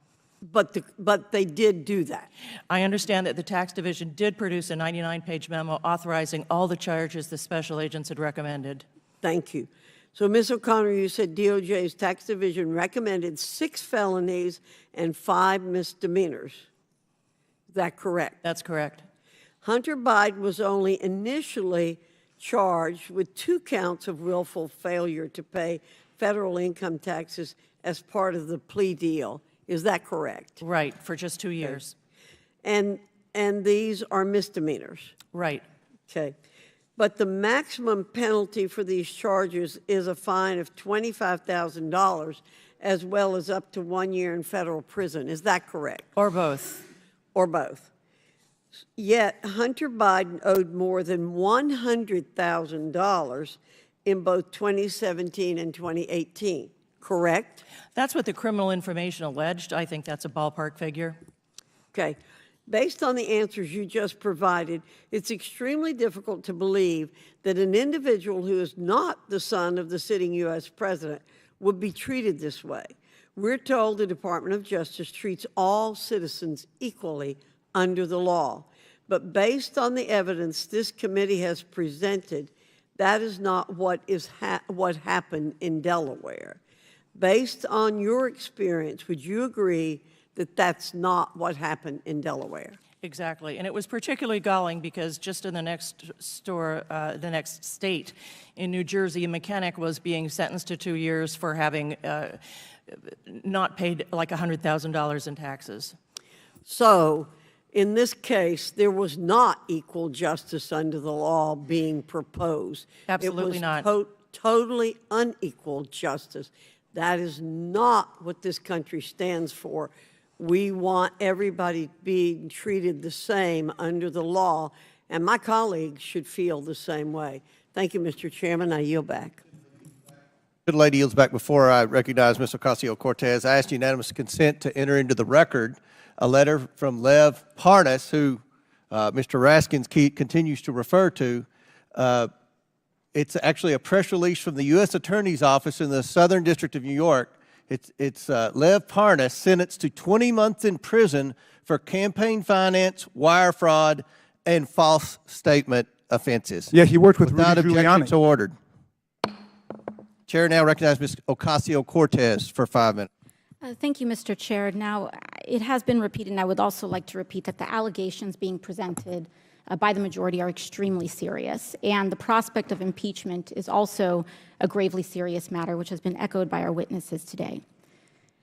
But they did do that. I understand that the tax division did produce a 99-page memo authorizing all the charges the special agents had recommended. Thank you. So, Ms. O'Connor, you said DOJ's tax division recommended 6 felonies and 5 misdemeanors. Is that correct? That's correct. Hunter Biden was only initially charged with 2 counts of willful failure to pay federal income taxes as part of the plea deal. Is that correct? Right, for just 2 years. And these are misdemeanors? Right. Okay. But the maximum penalty for these charges is a fine of $25,000 as well as up to 1 year in federal prison. Is that correct? Or both. Or both. Yet Hunter Biden owed more than $100,000 in both 2017 and 2018, correct? That's what the criminal information alleged. I think that's a ballpark figure. Okay. Based on the answers you just provided, it's extremely difficult to believe that an individual who is not the son of the sitting U.S. president would be treated this way. We're told the Department of Justice treats all citizens equally under the law. But based on the evidence this committee has presented, that is not what happened in Delaware. Based on your experience, would you agree that that's not what happened in Delaware? Exactly, and it was particularly galling because just in the next state, in New Jersey, a mechanic was being sentenced to 2 years for having not paid like $100,000 in taxes. So, In this case, there was not equal justice under the law being proposed. Absolutely not. It was totally unequal justice. That is not what this country stands for. We want everybody being treated the same under the law, and my colleagues should feel the same way. Thank you, Mr. Chairman. I yield back. Good lady yields back. Before I recognize Ms. Ocasio-Cortez, I ask unanimous consent to enter into the record a letter from Lev Parnas, who Mr. Raskin continues to refer to. It's actually a press release from the U.S. Attorney's Office in the Southern District of New York. It's Lev Parnas sentenced to 20 months in prison for campaign finance, wire fraud, and false statement offenses. Yeah, he worked with Without Rudy objection, Giuliani. so ordered. Chair now recognizes Ms. Ocasio-Cortez for 5 minutes. Thank you, Mr. Chair. Now, it has been repeated, and I would also like to repeat that the allegations being presented by the majority are extremely serious, and the prospect of impeachment is also a gravely serious matter, which has been echoed by our witnesses today.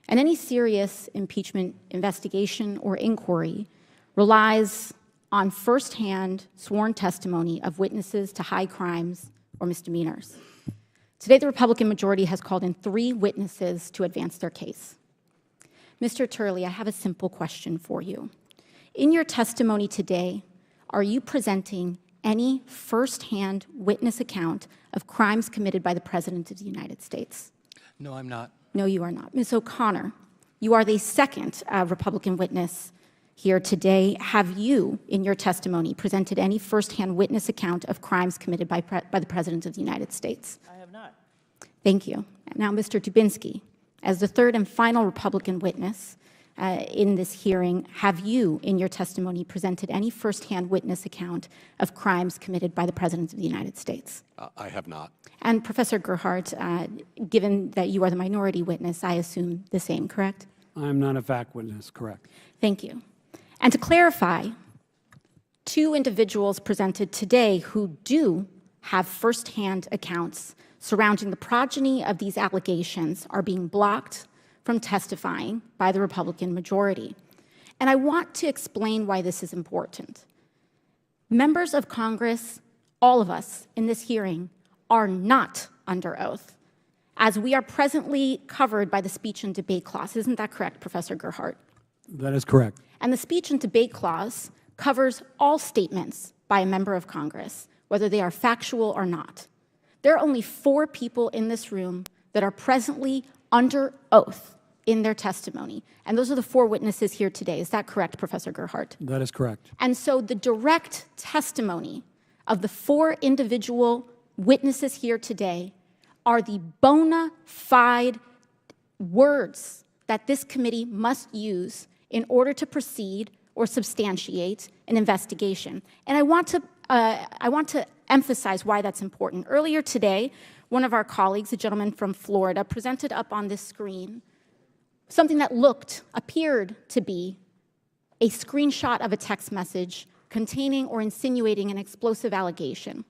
And any serious impeachment investigation or inquiry relies on firsthand sworn testimony of witnesses to high crimes or misdemeanors. Today, the Republican majority has called in 3 witnesses to advance their case. Mr. Turley, I have a simple question for you. In your testimony today, are you presenting any firsthand witness account of crimes committed by the President of the United States? No, I'm not. No, you are not. Ms. O'Connor, you are the second Republican witness here today. Have you, in your testimony, presented any firsthand witness account of crimes committed by the President of the United States? I have not. Thank you. Now, Mr. Dubinsky, as the third and final Republican witness in this hearing, have you, in your testimony, presented any firsthand witness account of crimes committed by the President of the United States? I have not. And Professor Gerhardt, given that you are the minority witness, I assume the same, correct? I am not a fact witness, correct. Thank you. And to clarify, 2 individuals presented today who do have firsthand accounts surrounding the progeny of these allegations are being blocked from testifying by the Republican majority. And I want to explain why this is important. Members of Congress, all of us in this hearing, are not under oath, as we are presently covered by the speech and debate clause. Isn't that correct, Professor Gerhardt? That is correct. And the speech and debate clause covers all statements by a member of Congress, whether they are factual or not. There are only 4 people in this room that are presently under oath in their testimony, and those are the 4 witnesses here today. Is that correct, Professor Gerhardt? That is correct. And so the direct testimony of the 4 individual witnesses here today are the bona fide words that this committee must use in order to proceed or substantiate an investigation. And I want to emphasize why that's important. Earlier today, one of our colleagues, a gentleman from Florida, presented up on this screen something that appeared to be a screenshot of a text message containing or insinuating an explosive allegation.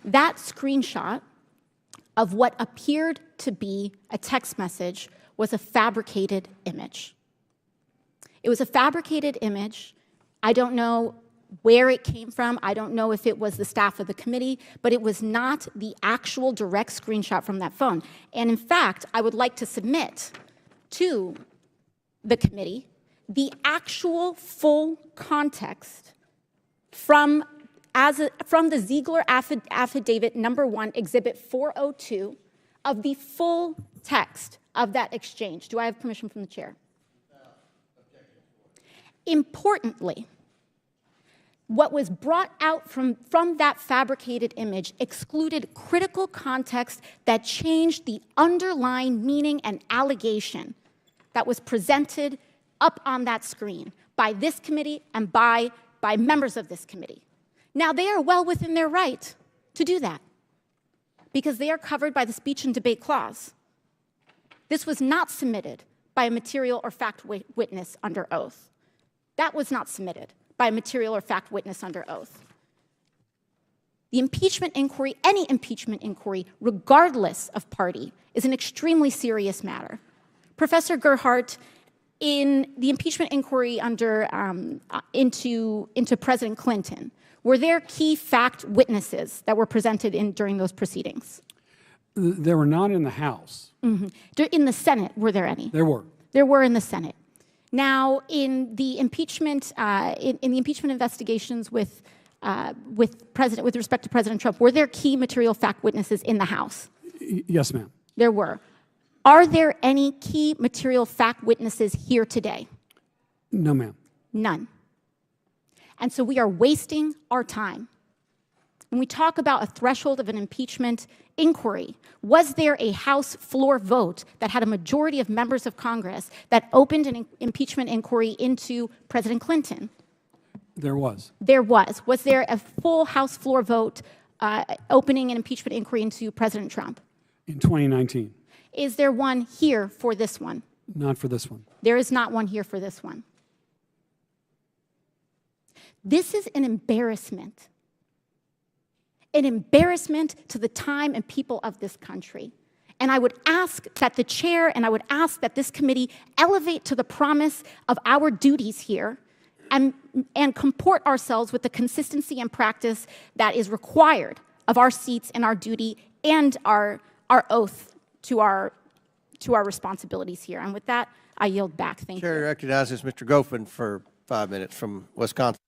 That screenshot of what appeared to be a text message was a fabricated image. It was a fabricated image. I don't know where it came from. I don't know if it was the staff of the committee, but it was not the actual direct screenshot from that phone. And in fact, I would like to submit to the committee the actual full context from the Ziegler Affidavit number 1, Exhibit 402, of the full text of that exchange. Do I have permission from the chair? Importantly, what was brought out from that fabricated image excluded critical context that changed the underlying meaning and allegation that was presented up on that screen by this committee and by members of this committee. Now, they are well within their right to do that because they are covered by the speech and debate clause. This was not submitted by a material or fact witness under oath. That was not submitted by a material or fact witness under oath. The impeachment inquiry, any impeachment inquiry, regardless of party, is an extremely serious matter. Professor Gerhardt, in the impeachment inquiry into President Clinton, were there key fact witnesses that were presented during those proceedings? They were not in the House. In the Senate, were there any? There were. There were in the Senate. Now, in the impeachment, in the impeachment investigations with respect to President Trump, were there key material fact witnesses in the House? Yes, ma'am. There were. Are there any key material fact witnesses here today? No, ma'am. None. And so we are wasting our time. When we talk about a threshold of an impeachment inquiry, was there a House floor vote that had a majority of members of Congress that opened an impeachment inquiry into President Clinton? There was. There was. Was there a full House floor vote opening an impeachment inquiry into President Trump? In 2019. Is there one here for this one? Not for this one. There is not one here for this one. This is an embarrassment. An embarrassment to the time and people of this country. And I would ask that the chair and I would ask that this committee elevate to the promise of our duties here and comport ourselves with the consistency and practice that is required of our seats and our duty and our oath to our responsibilities here. And with that, I yield back. Thank you. Chair recognizes Mr. Goffin for 5 minutes from Wisconsin.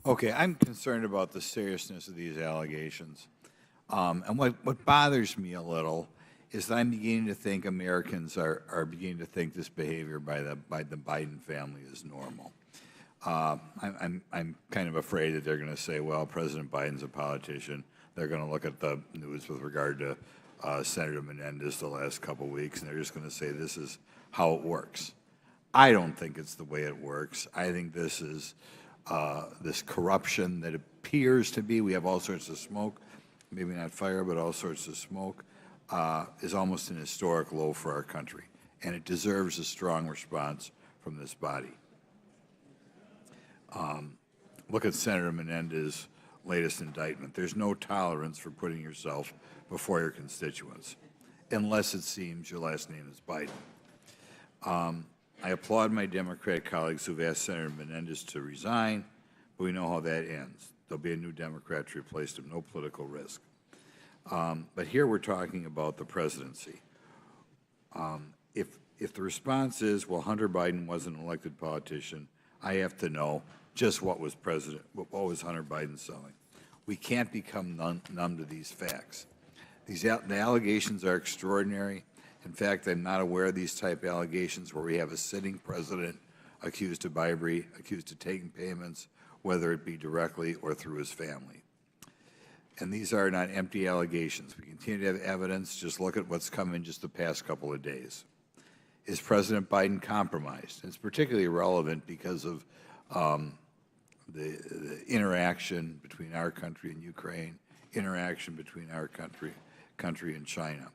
Okay, I'm concerned about the seriousness of these allegations. And what bothers me a little is that I'm beginning to think Americans are beginning to think this behavior by the Biden family is normal. I'm kind of afraid that they're going to say, well, President Biden's a politician. They're going to look at the news with regard to Senator Menendez the last couple weeks, and they're just going to say this is how it works. I don't think it's the way it works. I think this is this corruption that appears to be, we have all sorts of smoke, maybe not fire, but all sorts of smoke, is almost an historic low for our country. And it deserves a strong response from this body. Look at Senator Menendez's latest indictment. There's no tolerance for putting yourself before your constituents, unless it seems your last name is Biden. I applaud my Democratic colleagues who've asked Senator Menendez to resign, but we know how that ends. There'll be a new Democrat to replace him, no political risk. But here we're talking about the presidency. If the response is, well, Hunter Biden wasn't an elected politician, I have to know just what was Hunter Biden selling. We can't become numb to these facts. The allegations are extraordinary. In fact, I'm not aware of these type of allegations where we have a sitting president accused of bribery, accused of taking payments, whether it be directly or through his family. And these are not empty allegations. We continue to have evidence. Just look at what's come in just the past couple of days. Is President Biden compromised? And it's particularly relevant because of the interaction between our country and Ukraine, interaction between our country and China.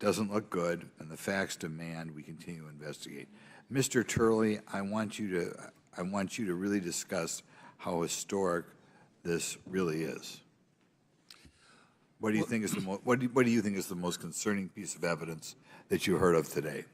Doesn't look good, and the facts demand we continue to investigate. Mr. Turley, I want you to really discuss how historic this really is. What do you think is what do you think is the most concerning piece of evidence that you heard of today?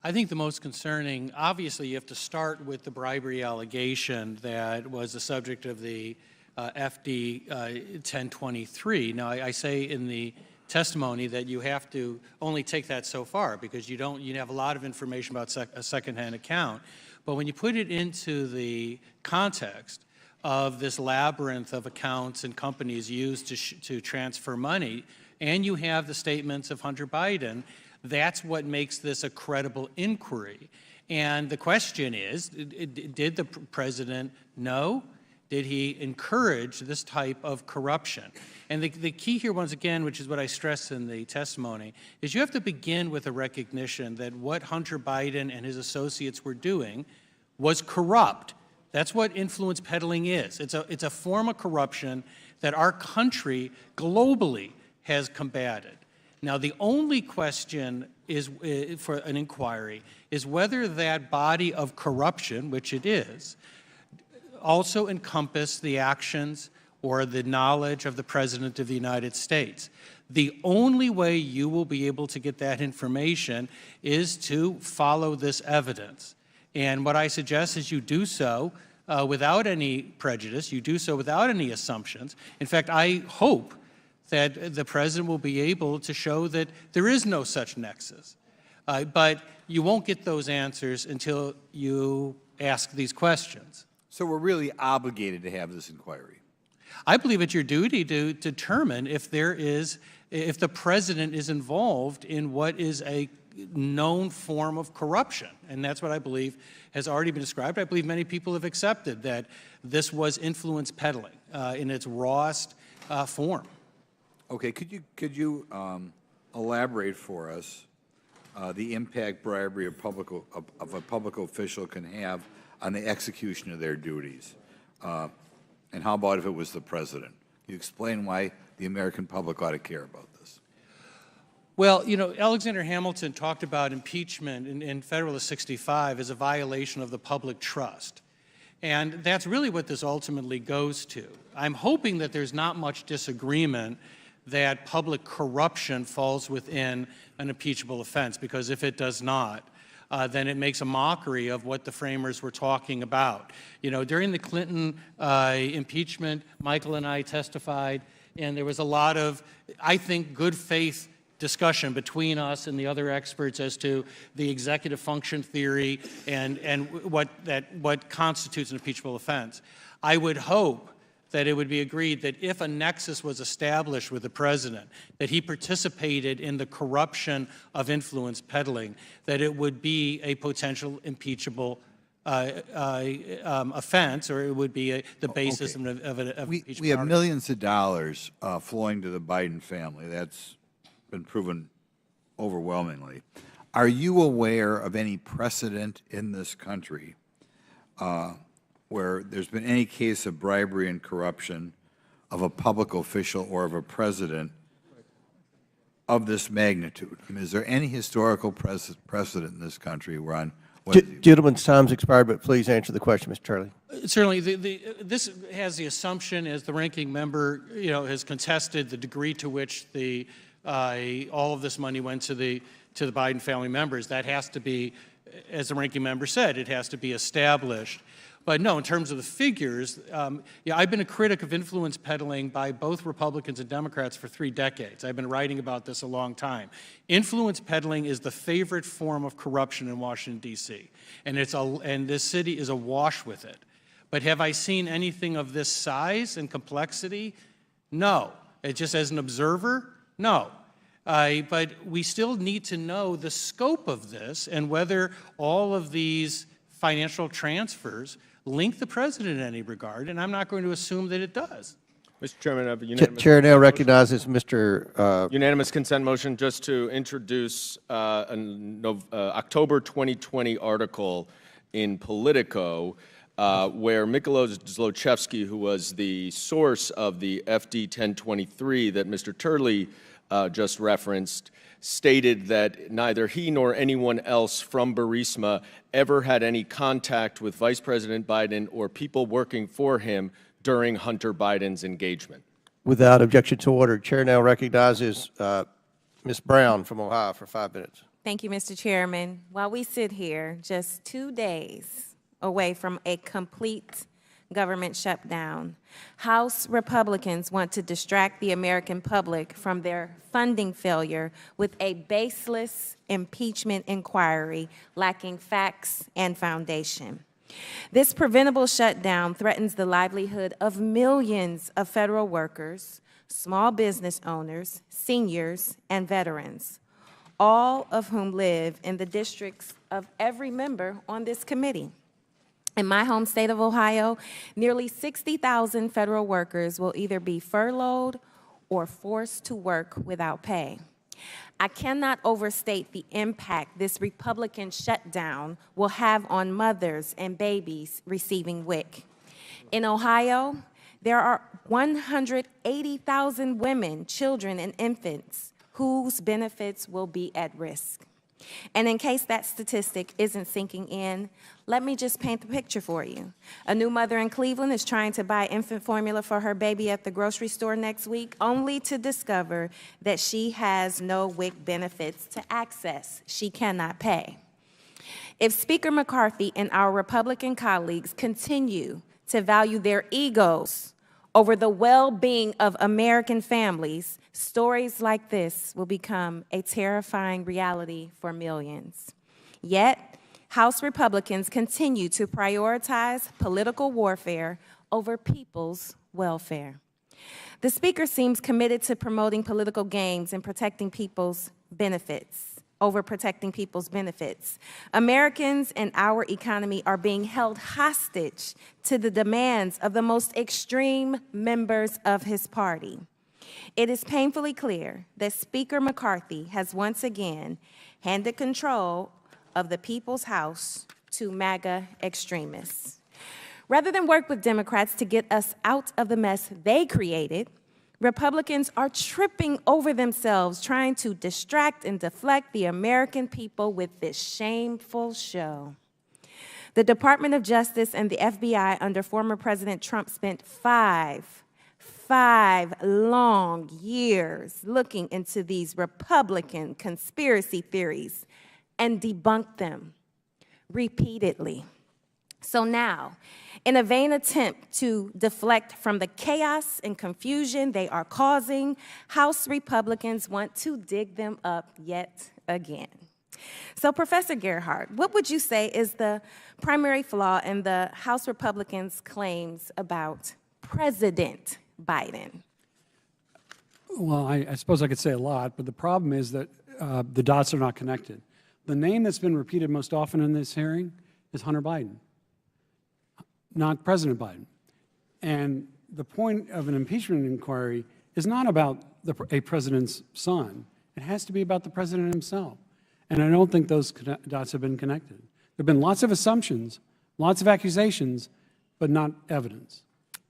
I think the most concerning, obviously, you have to start with the bribery allegation that was the subject of the FD 1023. Now, I say in the testimony that you have to only take that so far because you have a lot of information about a secondhand account. But when you put it into the context of this labyrinth of accounts and companies used to transfer money, and you have the statements of Hunter Biden, that's what makes this a credible inquiry. And the question is, did the president know? Did he encourage this type of corruption? And the key here, once again, which is what I stressed in the testimony, is you have to begin with a recognition that what Hunter Biden and his associates were doing was corrupt. That's what influence peddling is. It's a form of corruption that our country globally has combated. Now, the only question is for an inquiry is whether that body of corruption, which it is, also encompass the actions or the knowledge of the President of the United States. The only way you will be able to get that information is to follow this evidence. And what I suggest is you do so without any prejudice. You do so without any assumptions. In fact, I hope that the President will be able to show that there is no such nexus. But you won't get those answers until you ask these questions. So we're really obligated to have this inquiry. I believe it's your duty to determine if the President is involved in what is a known form of corruption. And that's what I believe has already been described. I believe many people have accepted that this was influence peddling in its rawest form. Okay, could you elaborate for us the impact bribery of a public official can have on the execution of their duties? And how about if it was the President? Can you explain why the American public ought to care about this? Well, you know, Alexander Hamilton talked about impeachment in Federalist 65 as a violation of the public trust. And that's really what this ultimately goes to. I'm hoping that there's not much disagreement that public corruption falls within an impeachable offense, because if it does not, then it makes a mockery of what the framers were talking about. You know, during the Clinton impeachment, Michael and I testified, and there was a lot of, I think, good faith discussion between us and the other experts as to the executive function theory and what constitutes an impeachable offense. I would hope that it would be agreed that if a nexus was established with the President, that he participated in the corruption of influence peddling, that it would be a potential impeachable offense, or it would be the basis of an impeachment. We have millions of dollars flowing to the Biden family. That's been proven overwhelmingly. Are you aware of any precedent in this country where there's been any case of bribery and corruption of a public official or of a president of this magnitude? I mean, is there any historical precedent in this country where Gentleman's time's expired, but please answer the question, Mr. Turley. Certainly, this has the assumption, as the ranking member, you know, has contested the degree to which all of this money went to the Biden family members. That has to be, as the ranking member said, it has to be established. But no, in terms of the figures, yeah, I've been a critic of influence peddling by both Republicans and Democrats for 3 decades. I've been writing about this a long time. Influence peddling is the favorite form of corruption in Washington, D.C., and this city is awash with it. But have I seen anything of this size and complexity? No. Just as an observer, no. But we still need to know the scope of this and whether all of these financial transfers link the President in any regard, and I'm not going to assume that it does. Mr. Chairman, I have a unanimous Chair now recognizes Mr. Unanimous consent motion just to introduce an October 2020 article in Politico where Mikhailo Zlochevsky, who was the source of the FD 1023 that Mr. Turley just referenced, stated that neither he nor anyone else from Burisma ever had any contact with Vice President Biden or people working for him during Hunter Biden's engagement. Without objection to order, Chair now recognizes Ms. Brown from Ohio for 5 minutes. Thank you, Mr. Chairman. While we sit here just 2 days away from a complete government shutdown, House Republicans want to distract the American public from their funding failure with a baseless impeachment inquiry lacking facts and foundation. This preventable shutdown threatens the livelihood of millions of federal workers, small business owners, seniors, and veterans, all of whom live in the districts of every member on this committee. In my home state of Ohio, nearly 60,000 federal workers will either be furloughed or forced to work without pay. I cannot overstate the impact this Republican shutdown will have on mothers and babies receiving WIC. In Ohio, there are 180,000 women, children, and infants whose benefits will be at risk. And in case that statistic isn't sinking in, let me just paint the picture for you. A new mother in Cleveland is trying to buy infant formula for her baby at the grocery store next week, only to discover that she has no WIC benefits to access. She cannot pay. If Speaker McCarthy and our Republican colleagues continue to value their egos over the well-being of American families, stories like this will become a terrifying reality for millions. Yet, House Republicans continue to prioritize political warfare over people's welfare. The Speaker seems committed to promoting political gains and protecting people's benefits over protecting people's benefits. Americans and our economy are being held hostage to the demands of the most extreme members of his party. It is painfully clear that Speaker McCarthy has once again handed control of the People's House to MAGA extremists. Rather than work with Democrats to get us out of the mess they created, Republicans are tripping over themselves trying to distract and deflect the American people with this shameful show. The Department of Justice and the FBI under former President Trump spent five long years looking into these Republican conspiracy theories and debunked them repeatedly. So now, in a vain attempt to deflect from the chaos and confusion they are causing, House Republicans want to dig them up yet again. So, Professor Gerhardt, what would you say is the primary flaw in the House Republicans' claims about President Biden? Well, I suppose I could say a lot, but the problem is that the dots are not connected. The name that's been repeated most often in this hearing is Hunter Biden, not President Biden. And the point of an impeachment inquiry is not about a president's son. It has to be about the president himself. And I don't think those dots have been connected. There have been lots of assumptions, lots of accusations, but not evidence.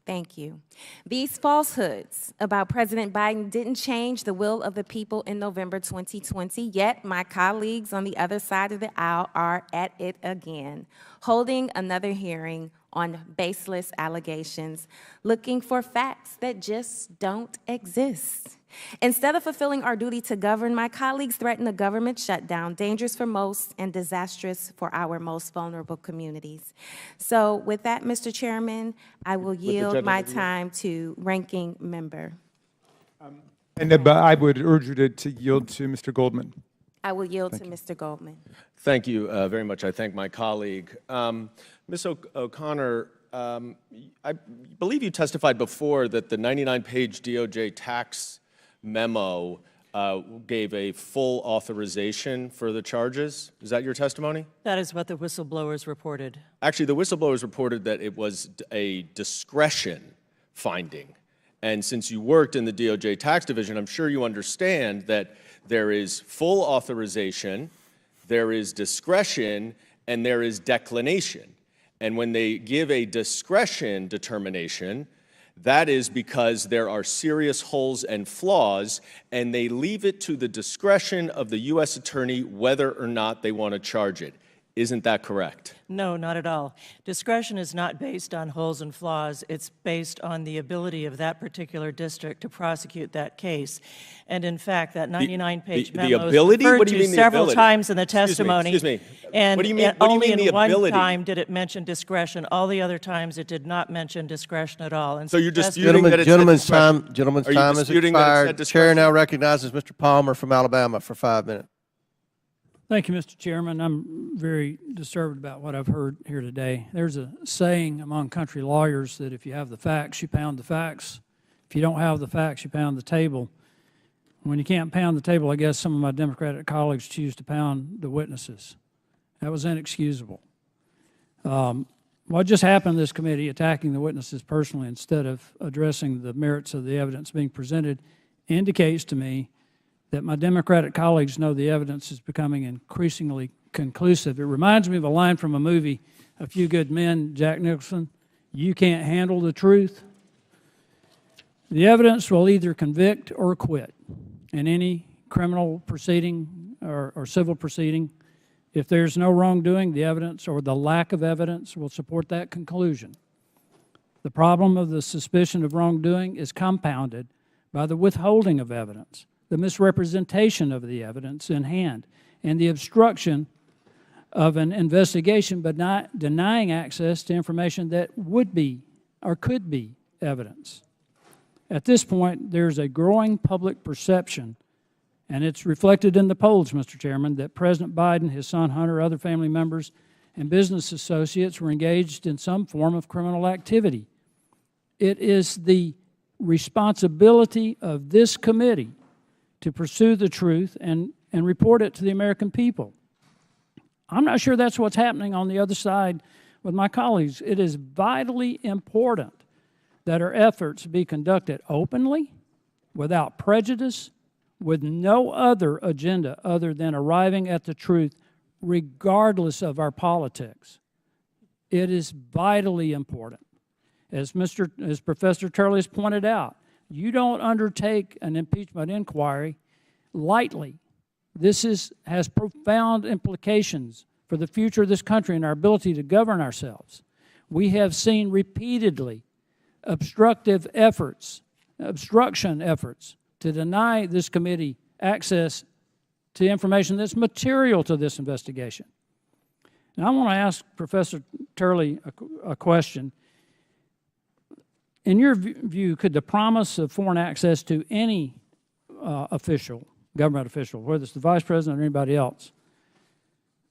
Thank you. These falsehoods about President Biden didn't change the will of the people in November 2020, yet my colleagues on the other side of the aisle are at it again, holding another hearing on baseless allegations, looking for facts that just don't exist. Instead of fulfilling our duty to govern, my colleagues threaten a government shutdown, dangerous for most and disastrous for our most vulnerable communities. So with that, Mr. Chairman, I will yield my time to Ranking Member. I would urge you to yield to Mr. Goldman. I will yield to Mr. Goldman. Thank you very much. I thank my colleague. Ms. O'Connor, I believe you testified before that the 99-page DOJ tax memo gave a full authorization for the charges. Is that your testimony? That is what the whistleblowers reported. Actually, the whistleblowers reported that it was a discretion finding. And since you worked in the DOJ tax division, I'm sure you understand that there is full authorization, there is discretion, and there is declination. And when they give a discretion determination, that is because there are serious holes and flaws, and they leave it to the discretion of the U.S. attorney whether or not they want to charge it. Isn't that correct? No, not at all. Discretion is not based on holes and flaws. It's based on the ability of that particular district to prosecute that case. And in fact, that 99-page memo is referred to several times in the testimony. Excuse me. And what do you mean, only the in one ability? time did it mention discretion. All the other times it did not mention discretion at all. And so you're disputing that it Gentleman's said time, gentleman's Are you time has disputing that it said expired. discretion? Chair now recognizes Mr. Palmer from Alabama for 5 minutes. Thank you, Mr. Chairman. I'm very disturbed about what I've heard here today. There's a saying among country lawyers that if you have the facts, you pound the facts. If you don't have the facts, you pound the table. When you can't pound the table, I guess some of my Democratic colleagues choose to pound the witnesses. That was inexcusable. What just happened in this committee, attacking the witnesses personally instead of addressing the merits of the evidence being presented, indicates to me that my Democratic colleagues know the evidence is becoming increasingly conclusive. It reminds me of a line from a movie, A Few Good Men, Jack Nicholson, "You can't handle the truth." The evidence will either convict or acquit in any criminal proceeding or civil proceeding. If there's no wrongdoing, the evidence or the lack of evidence will support that conclusion. The problem of the suspicion of wrongdoing is compounded by the withholding of evidence, the misrepresentation of the evidence in hand, and the obstruction of an investigation but not denying access to information that would be or could be evidence. At this point, there's a growing public perception, and it's reflected in the polls, Mr. Chairman, that President Biden, his son Hunter, other family members, and business associates were engaged in some form of criminal activity. It is the responsibility of this committee to pursue the truth and report it to the American people. I'm not sure that's what's happening on the other side with my colleagues. It is vitally important that our efforts be conducted openly, without prejudice, with no other agenda other than arriving at the truth, regardless of our politics. It is vitally important. As Professor Turley has pointed out, you don't undertake an impeachment inquiry lightly. This has profound implications for the future of this country and our ability to govern ourselves. We have seen repeatedly obstruction efforts to deny this committee access to information that's material to this investigation. Now, I want to ask Professor Turley a question. In your view, could the promise of foreign access to any government official, whether it's the Vice President or anybody else,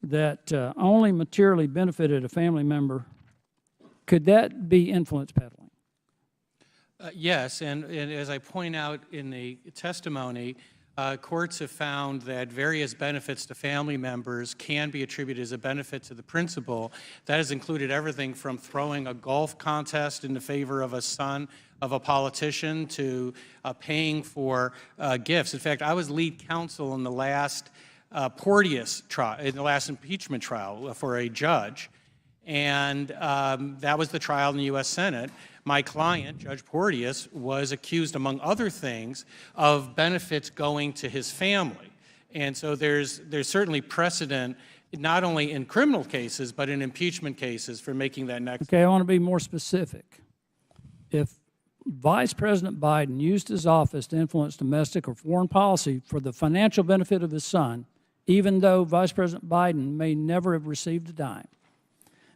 that only materially benefited a family member, could that be influence peddling? Yes, and as I point out in the testimony, courts have found that various benefits to family members can be attributed as a benefit to the principal. That has included everything from throwing a golf contest in the favor of a son of a politician to paying for gifts. In fact, I was lead counsel in the last Porteous trial, in the last impeachment trial for a judge, and that was the trial in the U.S. Senate. My client, Judge Porteous, was accused, among other things, of benefits going to his family. And so there's certainly precedent, not only in criminal cases, but in impeachment cases for making that next. Okay, I want to be more specific. If Vice President Biden used his office to influence domestic or foreign policy for the financial benefit of his son, even though Vice President Biden may never have received a dime,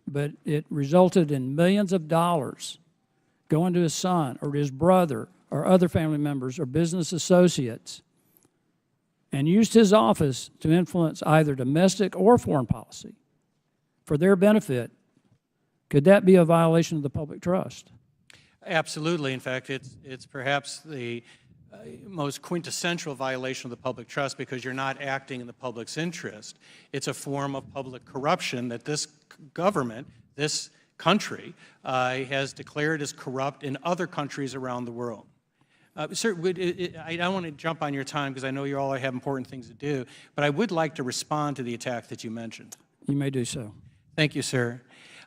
but it resulted in millions of dollars going to his son or his brother or other family members or business associates, and used his office to influence either domestic or foreign policy for their benefit, could that be a violation of the public trust? Absolutely. In fact, it's perhaps the most quintessential violation of the public trust, because you're not acting in the public's interest. It's a form of public corruption that this government, this country, has declared as corrupt in other countries around the world. Sir, I don't want to jump on your time because I know you all have important things to do, but I would like to respond to the attack that you mentioned. You may do so. Thank you, sir.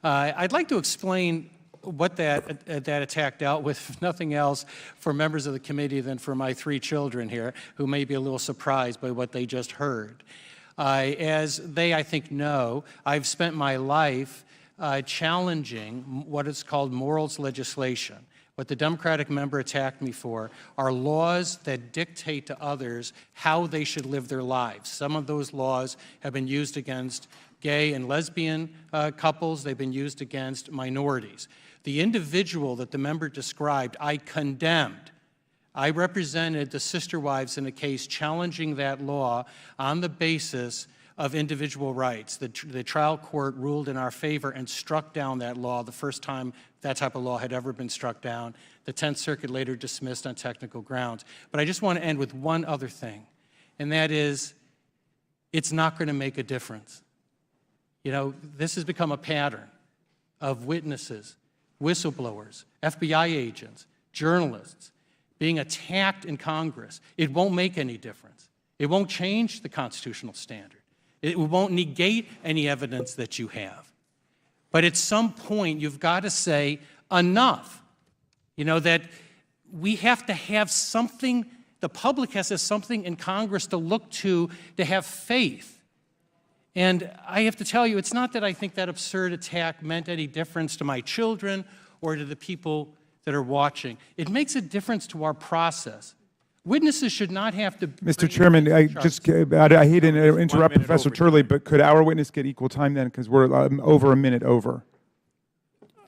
I'd like to explain what that attack dealt with, if nothing else, for members of the committee than for my 3 children here, who may be a little surprised by what they just heard. As they, I think, know, I've spent my life challenging what is called morals legislation. What the Democratic member attacked me for are laws that dictate to others how they should live their lives. Some of those laws have been used against gay and lesbian couples. They've been used against minorities. The individual that the member described, I condemned. I represented the sister wives in a case challenging that law on the basis of individual rights. The trial court ruled in our favor and struck down that law the first time that type of law had ever been struck down. The 10th Circuit later dismissed on technical grounds. But I just want to end with one other thing, and that is, it's not going to make a difference. You know, this has become a pattern of witnesses, whistleblowers, FBI agents, journalists being attacked in Congress. It won't make any difference. It won't change the constitutional standard. It won't negate any evidence that you have. But at some point, you've got to say enough. You know, that we have to have something, The public has something in Congress to look to have faith. And I have to tell you, it's not that I think that absurd attack meant any difference to my children or to the people that are watching. It makes a difference to our process. Witnesses should not have to... Mr. Chairman, I hate to interrupt Professor Turley, but could our witness get equal time then? Because we're over a minute over.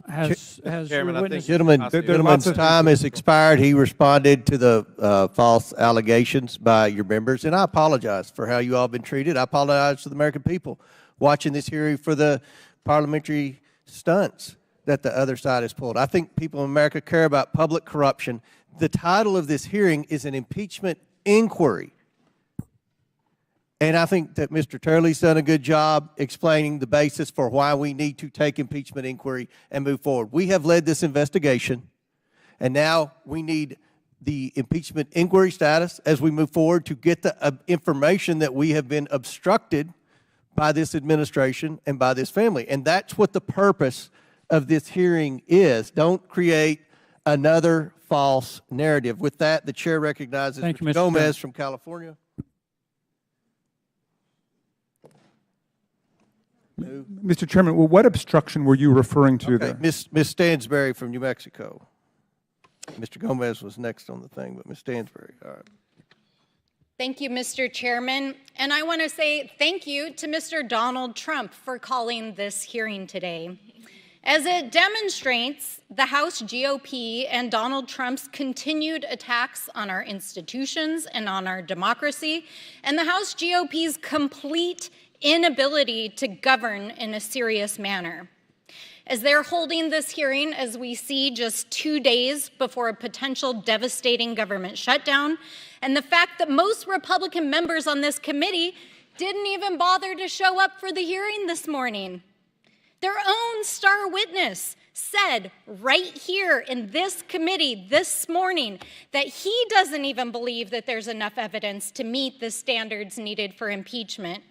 Has your witness... Gentleman's time has expired. He responded to the false allegations by your members, and I apologize for how you all have been treated. I apologize to the American people watching this hearing for the parliamentary stunts that the other side has pulled. I think people in America care about public corruption. The title of this hearing is an impeachment inquiry. And I think that Mr. Turley's done a good job explaining the basis for why we need to take impeachment inquiry and move forward. We have led this investigation, and now we need the impeachment inquiry status as we move forward to get the information that we have been obstructed by this administration and by this family. And that's what the purpose of this hearing is. Don't create another false narrative. With that, the chair recognizes Mr. Gomez from California. Mr. Chairman, well, what obstruction were you referring to there? Ms. Stansberry from New Mexico. Mr. Gomez was next on the thing, but Ms. Stansberry, all right. Thank you, Mr. Chairman. And I want to say thank you to Mr. Donald Trump for calling this hearing today, as it demonstrates the House GOP and Donald Trump's continued attacks on our institutions and on our democracy, and the House GOP's complete inability to govern in a serious manner. As they're holding this hearing, as we see just 2 days before a potential devastating government shutdown, and the fact that most Republican members on this committee didn't even bother to show up for the hearing this morning. Their own star witness said right here in this committee this morning that he doesn't even believe that there's enough evidence to meet the standards needed for impeachment.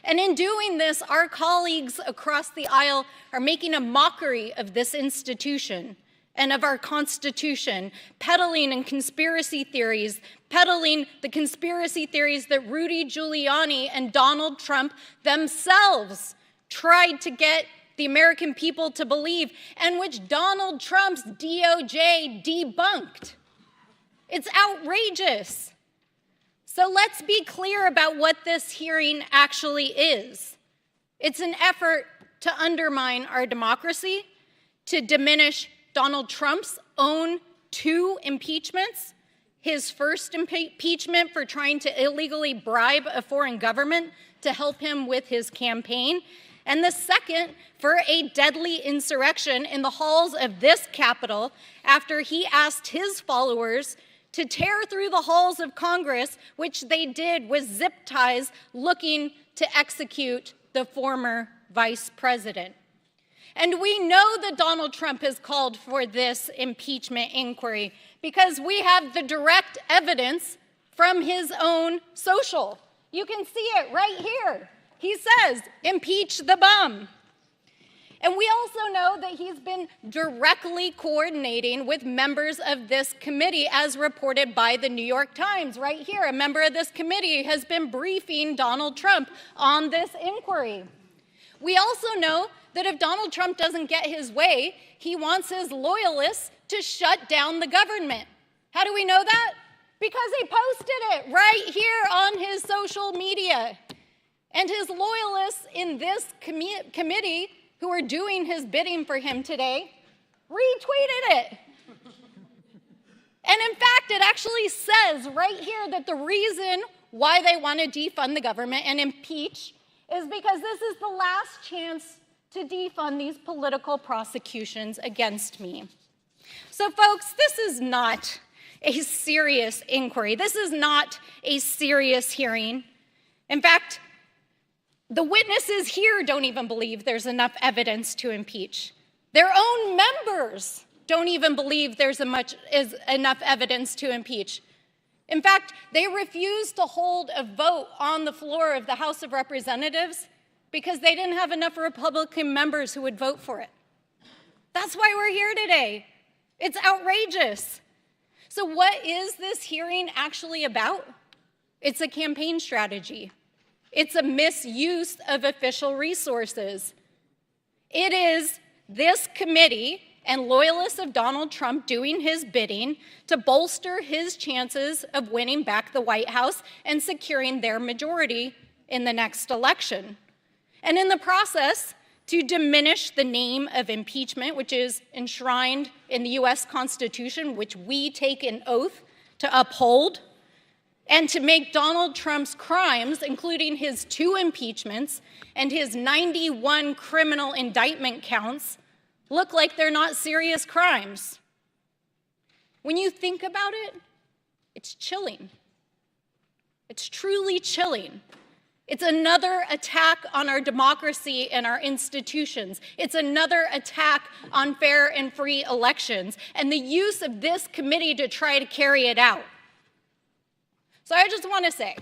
And in doing this, our colleagues across the aisle are making a mockery of this institution and of our Constitution, peddling in conspiracy theories, peddling the conspiracy theories that Rudy Giuliani and Donald Trump themselves tried to get the American people to believe, and which Donald Trump's DOJ debunked. It's outrageous. So let's be clear about what this hearing actually is. It's an effort to undermine our democracy, to diminish Donald Trump's own 2 impeachments, his first impeachment for trying to illegally bribe a foreign government to help him with his campaign, and the second for a deadly insurrection in the halls of this Capitol after he asked his followers to tear through the halls of Congress, which they did with zip ties looking to execute the former vice president. And we know that Donald Trump has called for this impeachment inquiry because we have the direct evidence from his own social. You can see it right here. He says, impeach the bum. And we also know that he's been directly coordinating with members of this committee, as reported by the New York Times. Right here, a member of this committee has been briefing Donald Trump on this inquiry. We also know that if Donald Trump doesn't get his way, he wants his loyalists to shut down the government. How do we know that? Because he posted it right here on his social media. And his loyalists in this committee who are doing his bidding for him today retweeted it. And in fact, it actually says right here that the reason why they want to defund the government and impeach is because this is the last chance to defund these political prosecutions against me. So folks, this is not a serious inquiry. This is not a serious hearing. In fact, the witnesses here don't even believe there's enough evidence to impeach. Their own members don't even believe there's enough evidence to impeach. In fact, they refused to hold a vote on the floor of the House of Representatives because they didn't have enough Republican members who would vote for it. That's why we're here today. It's outrageous. So what is this hearing actually about? It's a campaign strategy. It's a misuse of official resources. It is this committee and loyalists of Donald Trump doing his bidding to bolster his chances of winning back the White House and securing their majority in the next election. And in the process, to diminish the name of impeachment, which is enshrined in the U.S. Constitution, which we take an oath to uphold, and to make Donald Trump's crimes, including his 2 impeachments and his 91 criminal indictment counts, look like they're not serious crimes. When you think about it, it's chilling. It's truly chilling. It's another attack on our democracy and our institutions. It's another attack on fair and free elections and the use of this committee to try to carry it out. So I just want to say,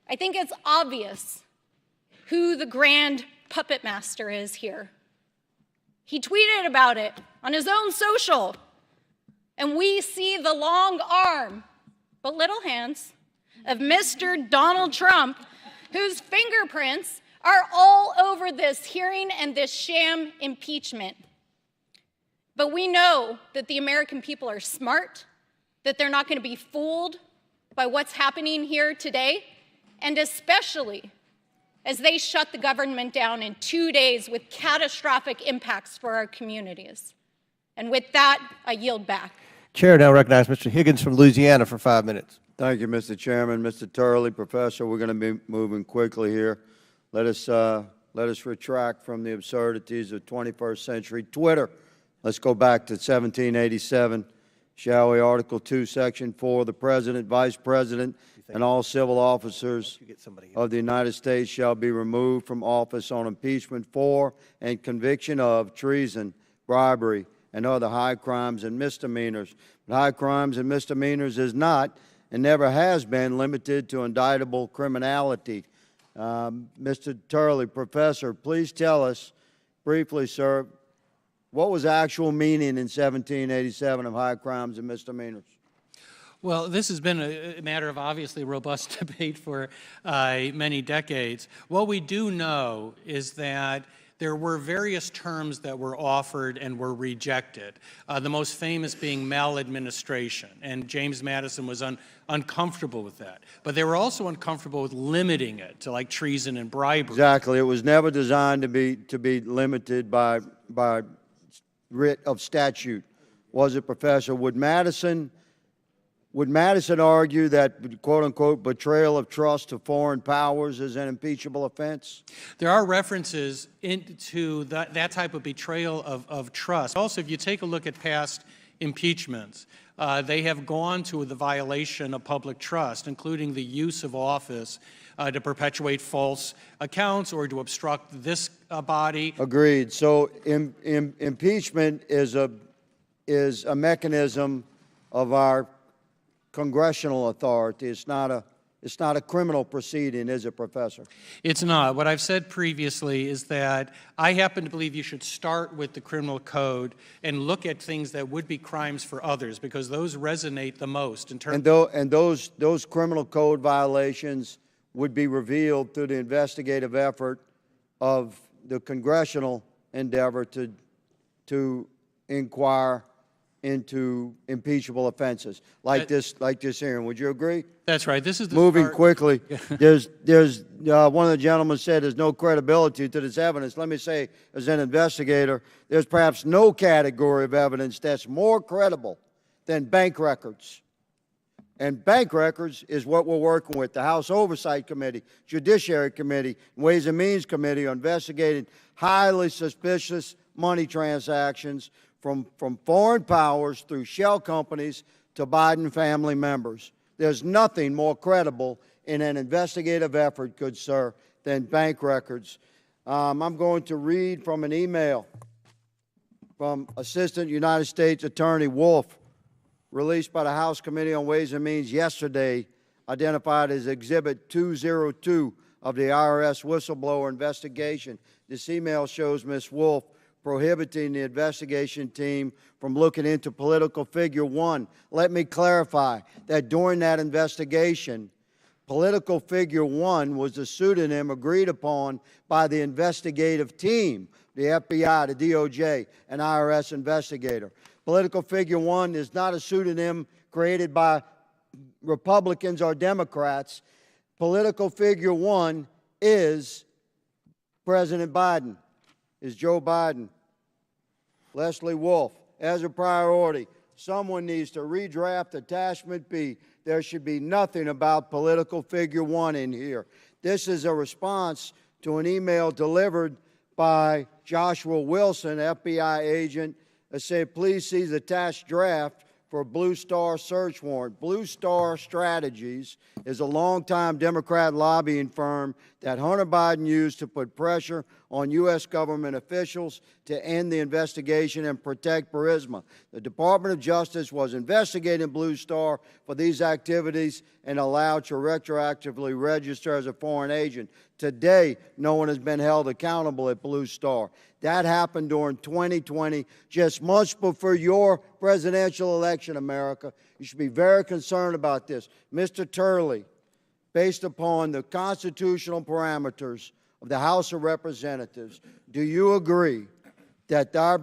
I think it's obvious who the grand puppet master is here. He tweeted about it on his own social, and we see the long arm, but little hands, of Mr. Donald Trump, whose fingerprints are all over this hearing and this sham impeachment. But we know that the American people are smart, that they're not going to be fooled by what's happening here today, and especially as they shut the government down in 2 days with catastrophic impacts for our communities. And with that, I yield back. Chair now recognizes Mr. Higgins from Louisiana for 5 minutes. Thank you, Mr. Chairman. Mr. Turley, Professor, we're going to be moving quickly here. Let us retract from the absurdities of 21st century Twitter. Let's go back to 1787. Shall we? Article 2, Section 4, the President, Vice President, and all civil officers of the United States shall be removed from office on impeachment for and conviction of treason, bribery, and other high crimes and misdemeanors. But high crimes and misdemeanors is not and never has been limited to indictable criminality. Mr. Turley, Professor, please tell us briefly, sir, what was the actual meaning in 1787 of high crimes and misdemeanors? Well, this has been a matter of obviously robust debate for many decades. What we do know is that there were various terms that were offered and were rejected, the most famous being maladministration, and James Madison was uncomfortable with that. But they were also uncomfortable with limiting it to like treason and bribery. Exactly. It was never designed to be limited by writ of statute. Was it, Professor? Would Madison argue that, quote-unquote, betrayal of trust to foreign powers is an impeachable offense? There are references into that type of betrayal of trust. Also, if you take a look at past impeachments, they have gone to the violation of public trust, including the use of office to perpetuate false accounts or to obstruct this body. Agreed. So impeachment is a mechanism of our congressional authority. It's not a criminal proceeding, is it, Professor? It's not. What I've said previously is that I happen to believe you should start with the criminal code and look at things that would be crimes for others, because those resonate the most in terms. And those criminal code violations would be revealed through the investigative effort of the congressional endeavor to inquire into impeachable offenses like this hearing. Would you agree? That's right. This is the moving start. Quickly. There's one of the gentlemen said there's no credibility to this evidence. Let me say, as an investigator, there's perhaps no category of evidence that's more credible than bank records. And bank records is what we're working with. The House Oversight Committee, Judiciary Committee, Ways and Means Committee are investigating highly suspicious money transactions from foreign powers through shell companies to Biden family members. There's nothing more credible in an investigative effort, good sir, than bank records. I'm going to read from an email from Assistant United States Attorney Wolf, released by the House Committee on Ways and Means yesterday, identified as Exhibit 202 of the IRS whistleblower investigation. This email shows Ms. Wolf prohibiting the investigation team from looking into political figure one. Let me clarify that during that investigation, political figure one was the pseudonym agreed upon by the investigative team, the FBI, the DOJ, and IRS investigator. Political figure one is not a pseudonym created by Republicans or Democrats. Political figure one is President Biden, is Joe Biden. Leslie Wolf, as a priority, someone needs to redraft Attachment B. There should be nothing about political figure one in here. This is a response to an email delivered by Joshua Wilson, FBI agent, that said, please see the attached draft for a Blue Star search warrant. Blue Star Strategies is a longtime Democrat lobbying firm that Hunter Biden used to put pressure on U.S. government officials to end the investigation and protect Burisma. The Department of Justice was investigating Blue Star for these activities and allowed to retroactively register as a foreign agent. Today, no one has been held accountable at Blue Star. That happened during 2020, just months before your presidential election, America. You should be very concerned about this. Mr. Turley, based upon the constitutional parameters of the House of Representatives, do you agree that our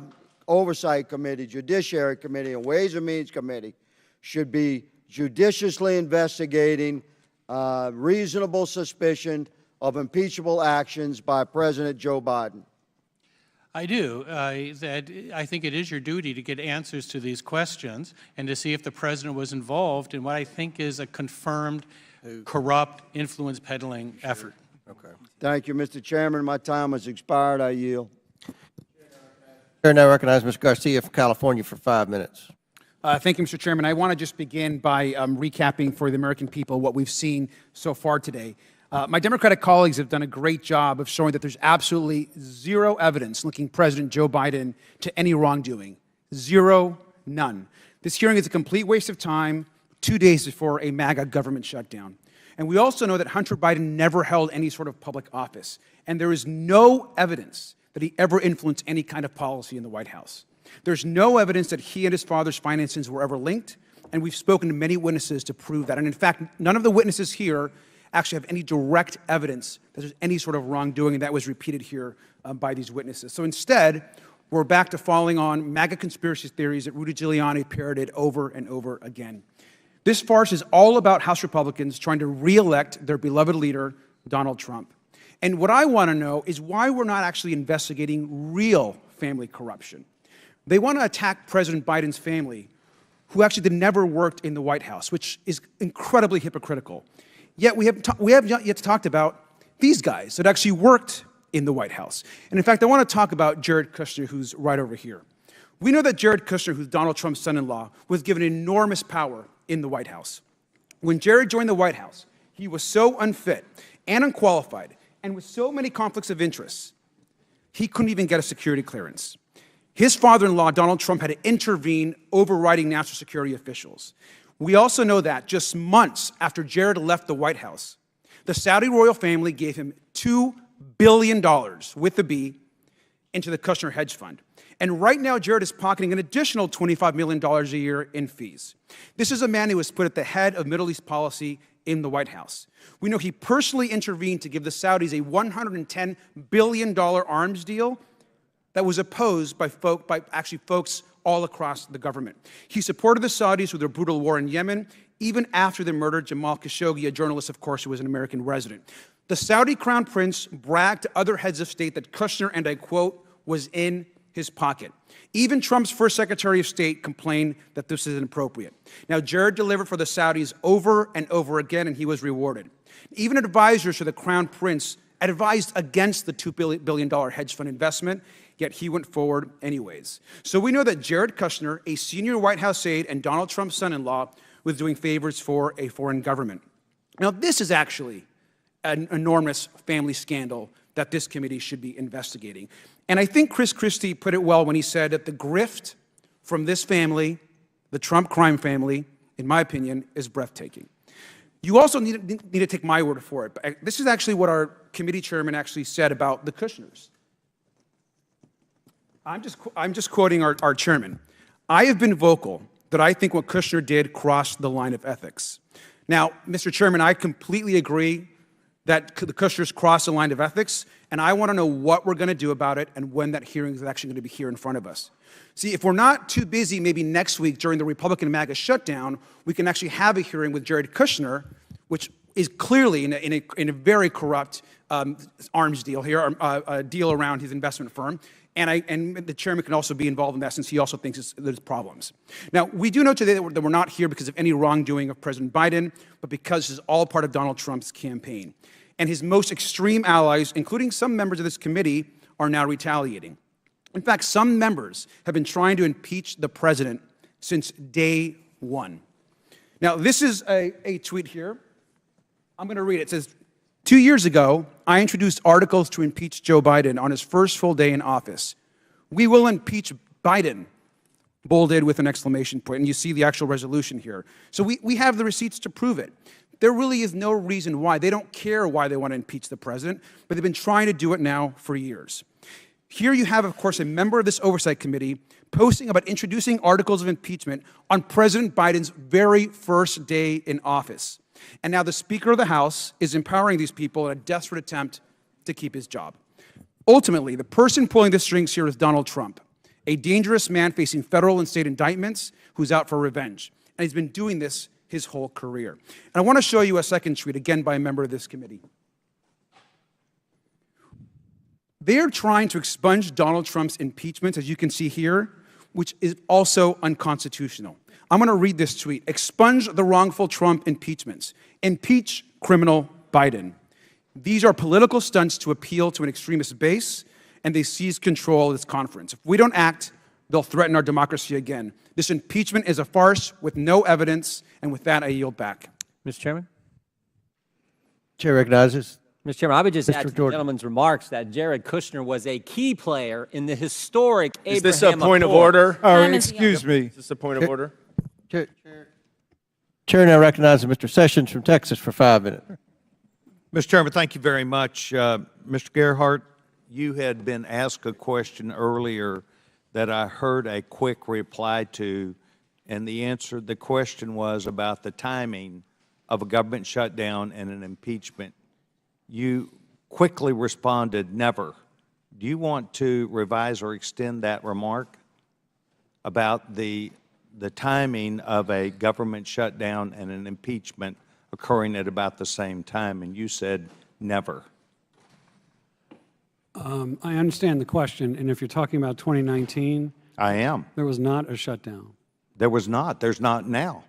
Oversight Committee, Judiciary Committee, and Ways and Means Committee should be judiciously investigating reasonable suspicion of impeachable actions by President Joe Biden? I do. I think it is your duty to get answers to these questions and to see if the president was involved in what I think is a confirmed corrupt influence peddling effort. Okay. Thank you, Mr. Chairman. My time has expired. I yield. Chair now recognize Mr. Garcia from California for 5 minutes. Thank you, Mr. Chairman. I want to just begin by recapping for the American people what we've seen so far today. My Democratic colleagues have done a great job of showing that there's absolutely zero evidence linking President Joe Biden to any wrongdoing. Zero, none. This hearing is a complete waste of time 2 days before a MAGA government shutdown. And we also know that Hunter Biden never held any sort of public office. And there is no evidence that he ever influenced any kind of policy in the White House. There's no evidence that he and his father's finances were ever linked. And we've spoken to many witnesses to prove that. And in fact, none of the witnesses here actually have any direct evidence that there's any sort of wrongdoing, and that was repeated here by these witnesses. So instead, we're back to falling on MAGA conspiracy theories that Rudy Giuliani parroted over and over again. This farce is all about House Republicans trying to re-elect their beloved leader, Donald Trump. And what I want to know is why we're not actually investigating real family corruption. They want to attack President Biden's family, who actually never worked in the White House, which is incredibly hypocritical. Yet we have not yet talked about these guys that actually worked in the White House. And in fact, I want to talk about Jared Kushner, who's right over here. We know that Jared Kushner, who's Donald Trump's son-in-law, was given enormous power in the White House. When Jared joined the White House, he was so unfit and unqualified and with so many conflicts of interest, he couldn't even get a security clearance. His father-in-law, Donald Trump, had to intervene, overriding national security officials. We also know that just months after Jared left the White House, the Saudi royal family gave him $2 billion, with a B, into the Kushner hedge fund. And right now, Jared is pocketing an additional $25 million a year in fees. This is a man who was put at the head of Middle East policy in the White House. We know he personally intervened to give the Saudis a $110 billion arms deal that was opposed by folks all across the government. He supported the Saudis with their brutal war in Yemen, even after they murdered Jamal Khashoggi, a journalist, of course, who was an American resident. The Saudi crown prince bragged to other heads of state that Kushner, and I quote, was in his pocket. Even Trump's first Secretary of State complained that this is inappropriate. Now, Jared delivered for the Saudis over and over again, and he was rewarded. Even advisors to the crown prince advised against the $2 billion hedge fund investment, yet he went forward anyways. So we know that Jared Kushner, a senior White House aide and Donald Trump's son-in-law, was doing favors for a foreign government. Now, this is actually an enormous family scandal that this committee should be investigating. And I think Chris Christie put it well when he said that the grift from this family, the Trump crime family, in my opinion, is breathtaking. You also need to take my word for it. This is actually what our committee chairman actually said about the Kushners. I'm just quoting our chairman. I have been vocal that I think what Kushner did crossed the line of ethics. Now, Mr. Chairman, I completely agree that the Kushners crossed the line of ethics, and I want to know what we're going to do about it and when that hearing is actually going to be here in front of us. See, if we're not too busy, maybe next week during the Republican MAGA shutdown, we can actually have a hearing with Jared Kushner, which is clearly in a very corrupt arms deal here, a deal around his investment firm. And the chairman can also be involved in that since he also thinks there's problems. Now, we do know today that we're not here because of any wrongdoing of President Biden, but because this is all part of Donald Trump's campaign. And his most extreme allies, including some members of this committee, are now retaliating. In fact, some members have been trying to impeach the president since day one. Now, this is a tweet here. I'm going to read it. It says, 2 years ago, I introduced articles to impeach Joe Biden on his first full day in office. We will impeach Biden, bolded with an exclamation point, and you see the actual resolution here. So we have the receipts to prove it. There really is no reason why. They don't care why they want to impeach the president, but they've been trying to do it now for years. Here you have, of course, a member of this oversight committee posting about introducing articles of impeachment on President Biden's very first day in office. And now the Speaker of the House is empowering these people in a desperate attempt to keep his job. Ultimately, the person pulling the strings here is Donald Trump, a dangerous man facing federal and state indictments who's out for revenge. And he's been doing this his whole career. And I want to show you a second tweet, again by a member of this committee. They are trying to expunge Donald Trump's impeachment, as you can see here, which is also unconstitutional. I'm going to read this tweet. Expunge the wrongful Trump impeachments. Impeach criminal Biden. These are political stunts to appeal to an extremist base, and they seize control of this conference. If we don't act, they'll threaten our democracy again. This impeachment is a farce with no evidence, and with that, I yield back. Mr. Chairman? Chair recognizes. Mr. Chairman, I would just Mr. add to the Jordan. gentleman's remarks that Jared Kushner was a key player in the historic Is Abraham this a point of Accord. order? Excuse me. Is this a point of order? Chair now recognizes Mr. Sessions from Texas for 5 minutes. Mr. Chairman, thank you very much. Mr. Gerhardt, you had been asked a question earlier that I heard a quick reply to, and the question was about the timing of a government shutdown and an impeachment. You quickly responded, never. Do you want to revise or extend that remark about the timing of a government shutdown and an impeachment occurring at about the same time? And you said never. I understand the question, and if you're talking about 2019, I am. there was not a shutdown. There was not. There's not now.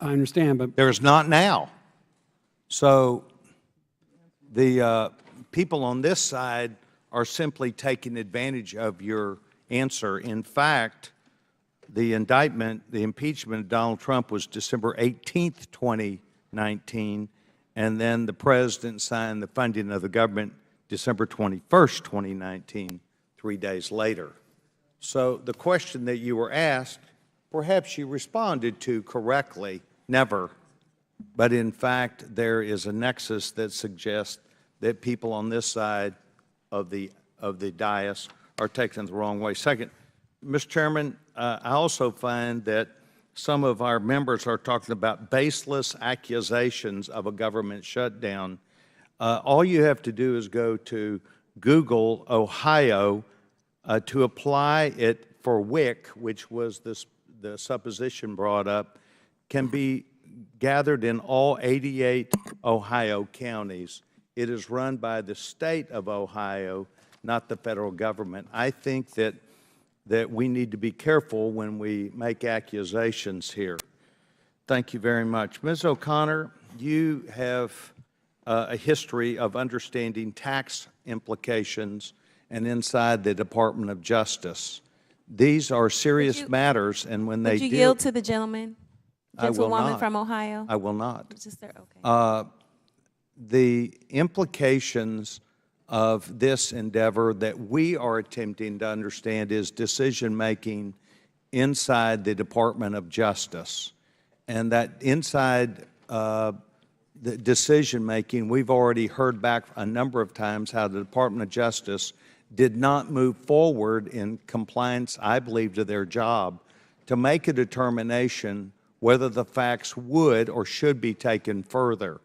I understand, but There's not now. So the people on this side are simply taking advantage of your answer. In fact, the indictment, the impeachment of Donald Trump was December 18th, 2019, and then the president signed the funding of the government December 21st, 2019, 3 days later. So the question that you were asked, perhaps you responded to correctly, never. But in fact, there is a nexus that suggests that people on this side of the dais are taken the wrong way. Second, Mr. Chairman, I also find that some of our members are talking about baseless accusations of a government shutdown. All you have to do is go to Google, Ohio, to apply it for WIC, which was the supposition brought up, can be gathered in all 88 Ohio counties. It is run by the state of Ohio, not the federal government. I think that we need to be careful when we make accusations here. Thank you very much. Ms. O'Connor, you have a history of understanding tax implications and inside the Department of Justice. These are serious matters, and when they Would you yield to the gentleman? I will Gentlewoman not. from Ohio? I will not. Just there? Okay. The implications of this endeavor that we are attempting to understand is decision-making inside the Department of Justice. And that inside the decision-making, we've already heard back a number of times how the Department of Justice did not move forward in compliance, I believe, to their job to make a determination whether the facts would or should be taken further.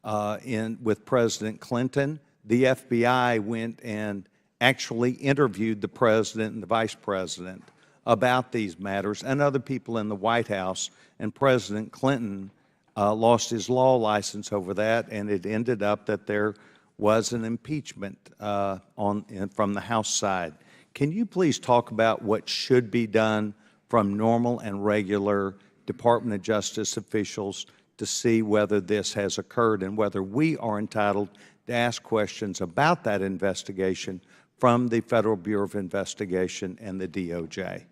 With President Clinton, the FBI went and actually interviewed the president and the vice president about these matters and other people in the White House, and President Clinton lost his law license over that, and it ended up that there was an impeachment from the House side. Can you please talk about what should be done from normal and regular Department of Justice officials to see whether this has occurred and whether we are entitled to ask questions about that investigation from the Federal Bureau of Investigation and the DOJ?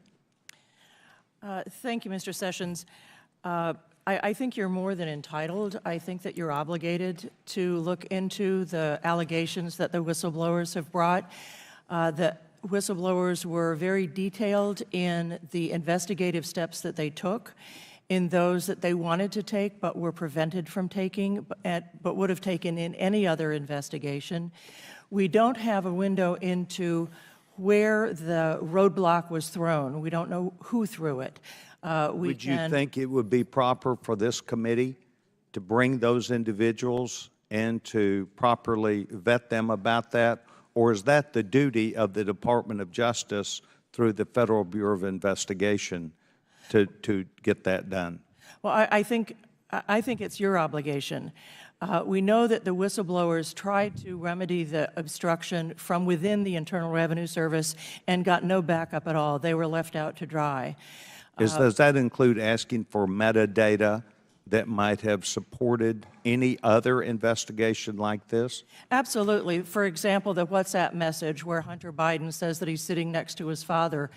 Thank you, Mr. Sessions. I think you're more than entitled. I think that you're obligated to look into the allegations that the whistleblowers have brought. The whistleblowers were very detailed in the investigative steps that they took, in those that they wanted to take but were prevented from taking, but would have taken in any other investigation. We don't have a window into where the roadblock was thrown. We don't know who threw it. Would you think it would be proper for this committee to bring those individuals and to properly vet them about that? Or is that the duty of the Department of Justice through the Federal Bureau of Investigation to get that done? Well, I think it's your obligation. We know that the whistleblowers tried to remedy the obstruction from within the Internal Revenue Service and got no backup at all. They were left out to dry. Does that include asking for metadata that might have supported any other investigation like this? Absolutely. For example, the WhatsApp message where Hunter Biden says that he's sitting next to his father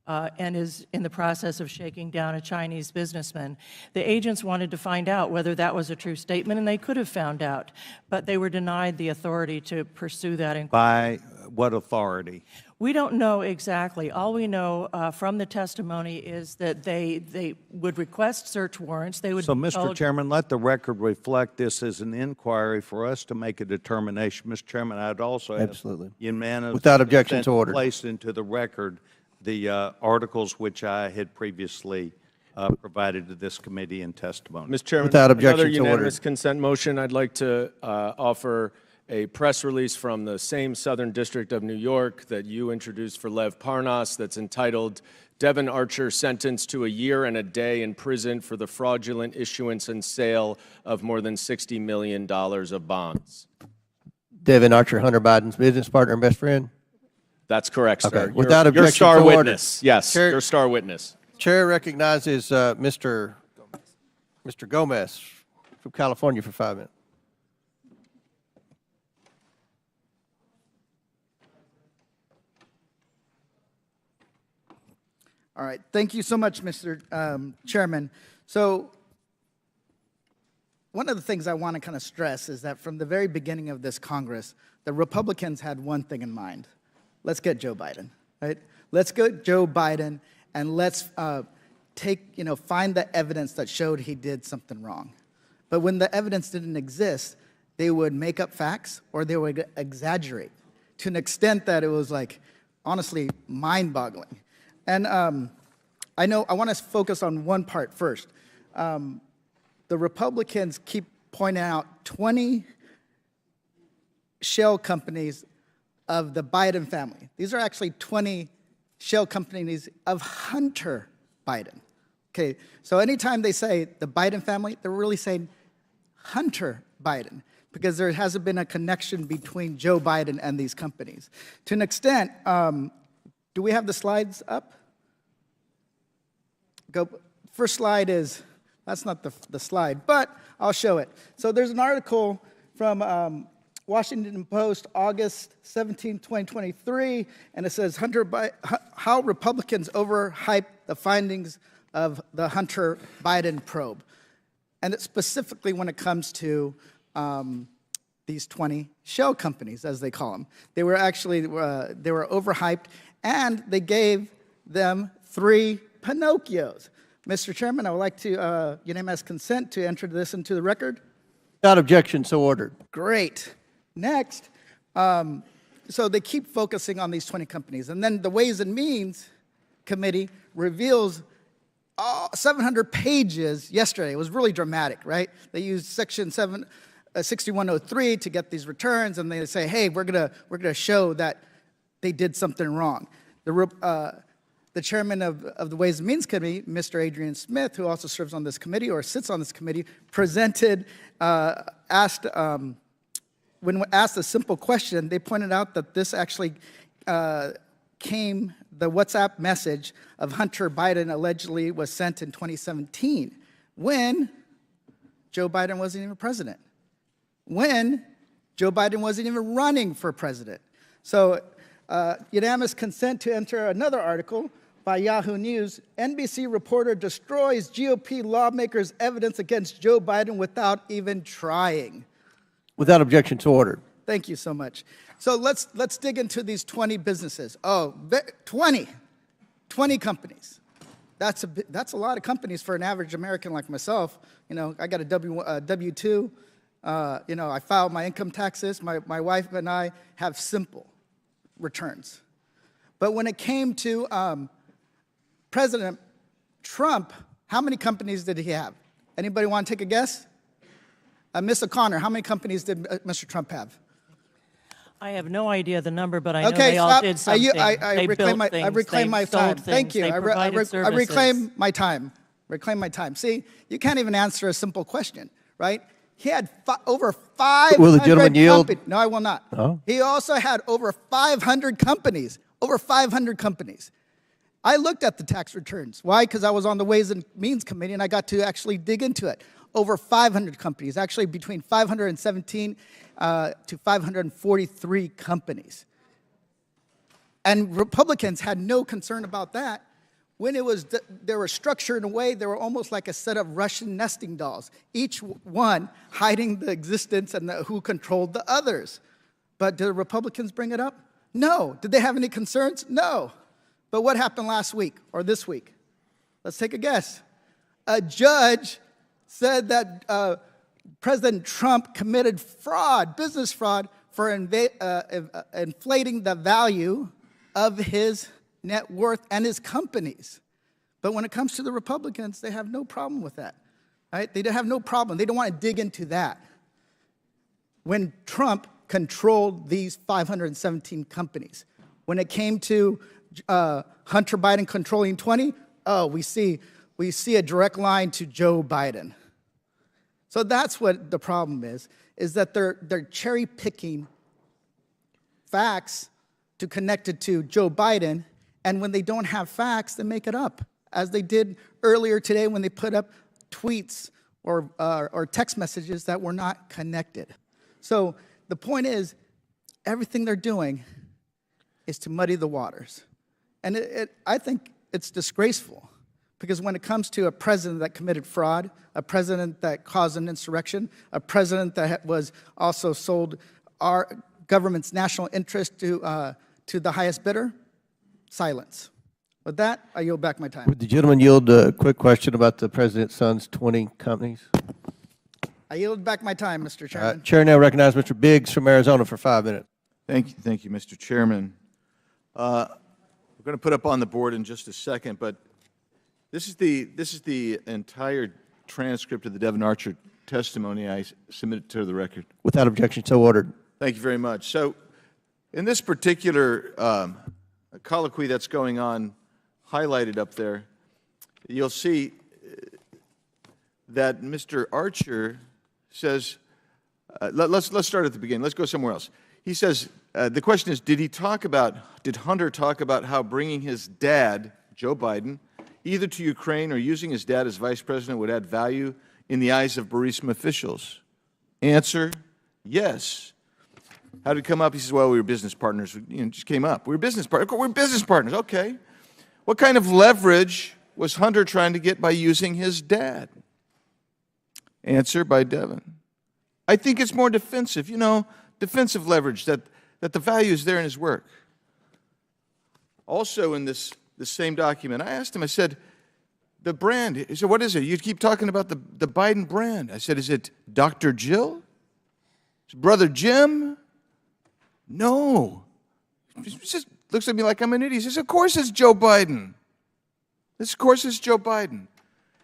and is in the process of shaking down a Chinese businessman. The agents wanted to find out whether that was a true statement, and they could have found out, but they were denied the authority to pursue that inquiry. By what authority? We don't know exactly. All we know from the testimony is that they would request search warrants. They would So, Mr. Chairman, let the record reflect this as an inquiry for us to make a determination. Mr. Chairman, I'd also ask unanimous Without objection to order. Placed into the record the articles which I had previously provided to this committee in testimony. Mr. Chairman, Without objection another to order. unanimous consent motion. I'd like to offer a press release from the same Southern District of New York that you introduced for Lev Parnas that's entitled, Devon Archer sentenced to a year and a day in prison for the fraudulent issuance and sale of more than $60 million of bonds. Devon Archer, Hunter Biden's business partner and best friend? That's correct, sir. Okay. Without objection your star to order. witness. Yes, Chair, your star witness. Chair recognizes Mr. Gomez from California for 5 minutes. All right. Thank you so much, Mr. Chairman. So one of the things I want to kind of stress is that from the very beginning of this Congress, the Republicans had one thing in mind. Let's get Joe Biden, right? Let's get Joe Biden and let's find the evidence that showed he did something wrong. But when the evidence didn't exist, they would make up facts or they would exaggerate to an extent that it was like, honestly, mind-boggling. And I want to focus on one part first. The Republicans keep pointing out 20 shell companies of the Biden family. These are actually 20 shell companies of Hunter Biden. Okay, so anytime they say the Biden family, they're really saying Hunter Biden, because there hasn't been a connection between Joe Biden and these companies. To an extent, do we have the slides up? First slide is, that's not the slide, but I'll show it. So there's an article from Washington Post, August 17, 2023, and it says, how Republicans overhype the findings of the Hunter Biden probe. And it's specifically when it comes to these 20 shell companies, as they call them. They were actually, they were overhyped, and they gave them 3 Pinocchios. Mr. Chairman, I would like to unanimous consent to enter this into the record. Without objection, so ordered. Great. Next, so they keep focusing on these 20 companies. And then the Ways and Means Committee reveals 700 pages yesterday. It was really dramatic, right? They used Section 6103 to get these returns, and they say, hey, we're gonna show that they did something wrong. The chairman of the Ways and Means Committee, Mr. Adrian Smith, who also serves on this committee or sits on this committee, when asked a simple question, they pointed out that this actually the WhatsApp message of Hunter Biden allegedly was sent in 2017 when Joe Biden wasn't even president, when Joe Biden wasn't even running for president. So unanimous consent to enter another article by Yahoo News. NBC reporter destroys GOP lawmakers' evidence against Joe Biden without even trying. Without objection, so ordered. Thank you so much. So let's dig into these 20 businesses. Oh, 20 companies. That's a lot of companies for an average American like myself. You know, I got a W-2. You know, I filed my income taxes. My wife and I have simple returns. But when it came to President Trump, how many companies did he have? Anybody want to take a guess? Ms. O'Connor, how many companies did Mr. Trump have? I have no idea the number, but I know Okay, they all stop. did something. I reclaim my time. Thank you. I reclaim my time. Reclaim my time. See, you can't even answer a simple question, right? He had over 500 Will the gentleman yield? No, I will not. Oh. He also had over 500 companies. Over 500 companies. I looked at the tax returns. Why? Because I was on the Ways and Means Committee, and I got to actually dig into it. Over 500 companies, actually between 517 to 543 companies. And Republicans had no concern about that. When they were structured in a way, they were almost like a set of Russian nesting dolls, each one hiding the existence and who controlled the others. But did the Republicans bring it up? No. Did they have any concerns? No. But what happened last week or this week? Let's take a guess. A judge said that President Trump committed fraud, business fraud, for inflating the value of his net worth and his companies. But when it comes to the Republicans, they have no problem with that, right? They have no problem. They don't want to dig into that. When Trump controlled these 517 companies, when it came to Hunter Biden controlling 20, we see a direct line to Joe Biden. So that's what the problem is that they're cherry picking facts to connect it to Joe Biden, and when they don't have facts, they make it up, as they did earlier today when they put up tweets or text messages that were not connected. So the point is, everything they're doing is to muddy the waters. And I think it's disgraceful, because when it comes to a president that committed fraud, a president that caused an insurrection, a president that was also sold our government's national interest to the highest bidder, silence. With that, I yield back my time. Would the gentleman yield a quick question about the president's son's 20 companies? I yield back my time, Mr. Chairman. Chair now recognizes Mr. Biggs from Arizona for 5 minutes. Thank you, Mr. Chairman. We're going to put up on the board in just a second, but this is the entire transcript of the Devon Archer testimony I submitted to the record. Without objection, so ordered. Thank you very much. So, in this particular colloquy that's going on, highlighted up there, you'll see that Mr. Archer says, let's start at the beginning. Let's go somewhere else. He says, the question is, did Hunter talk about how bringing his dad, Joe Biden, either to Ukraine or using his dad as vice president would add value in the eyes of Burisma officials? Answer, yes. How did it come up? He says, well, we were business partners. It just came up. We were business partners. We're business partners. Okay. What kind of leverage was Hunter trying to get by using his dad? Answer by Devon. I think it's more defensive, defensive leverage, that the value is there in his work. Also in this same document, I asked him, I said, the brand, he said, what is it? You keep talking about the Biden brand. I said, is it Dr. Jill? Is it Brother Jim? No. just looks at me like I'm an idiot. He says, of course it's Joe Biden. Of course it's Joe Biden.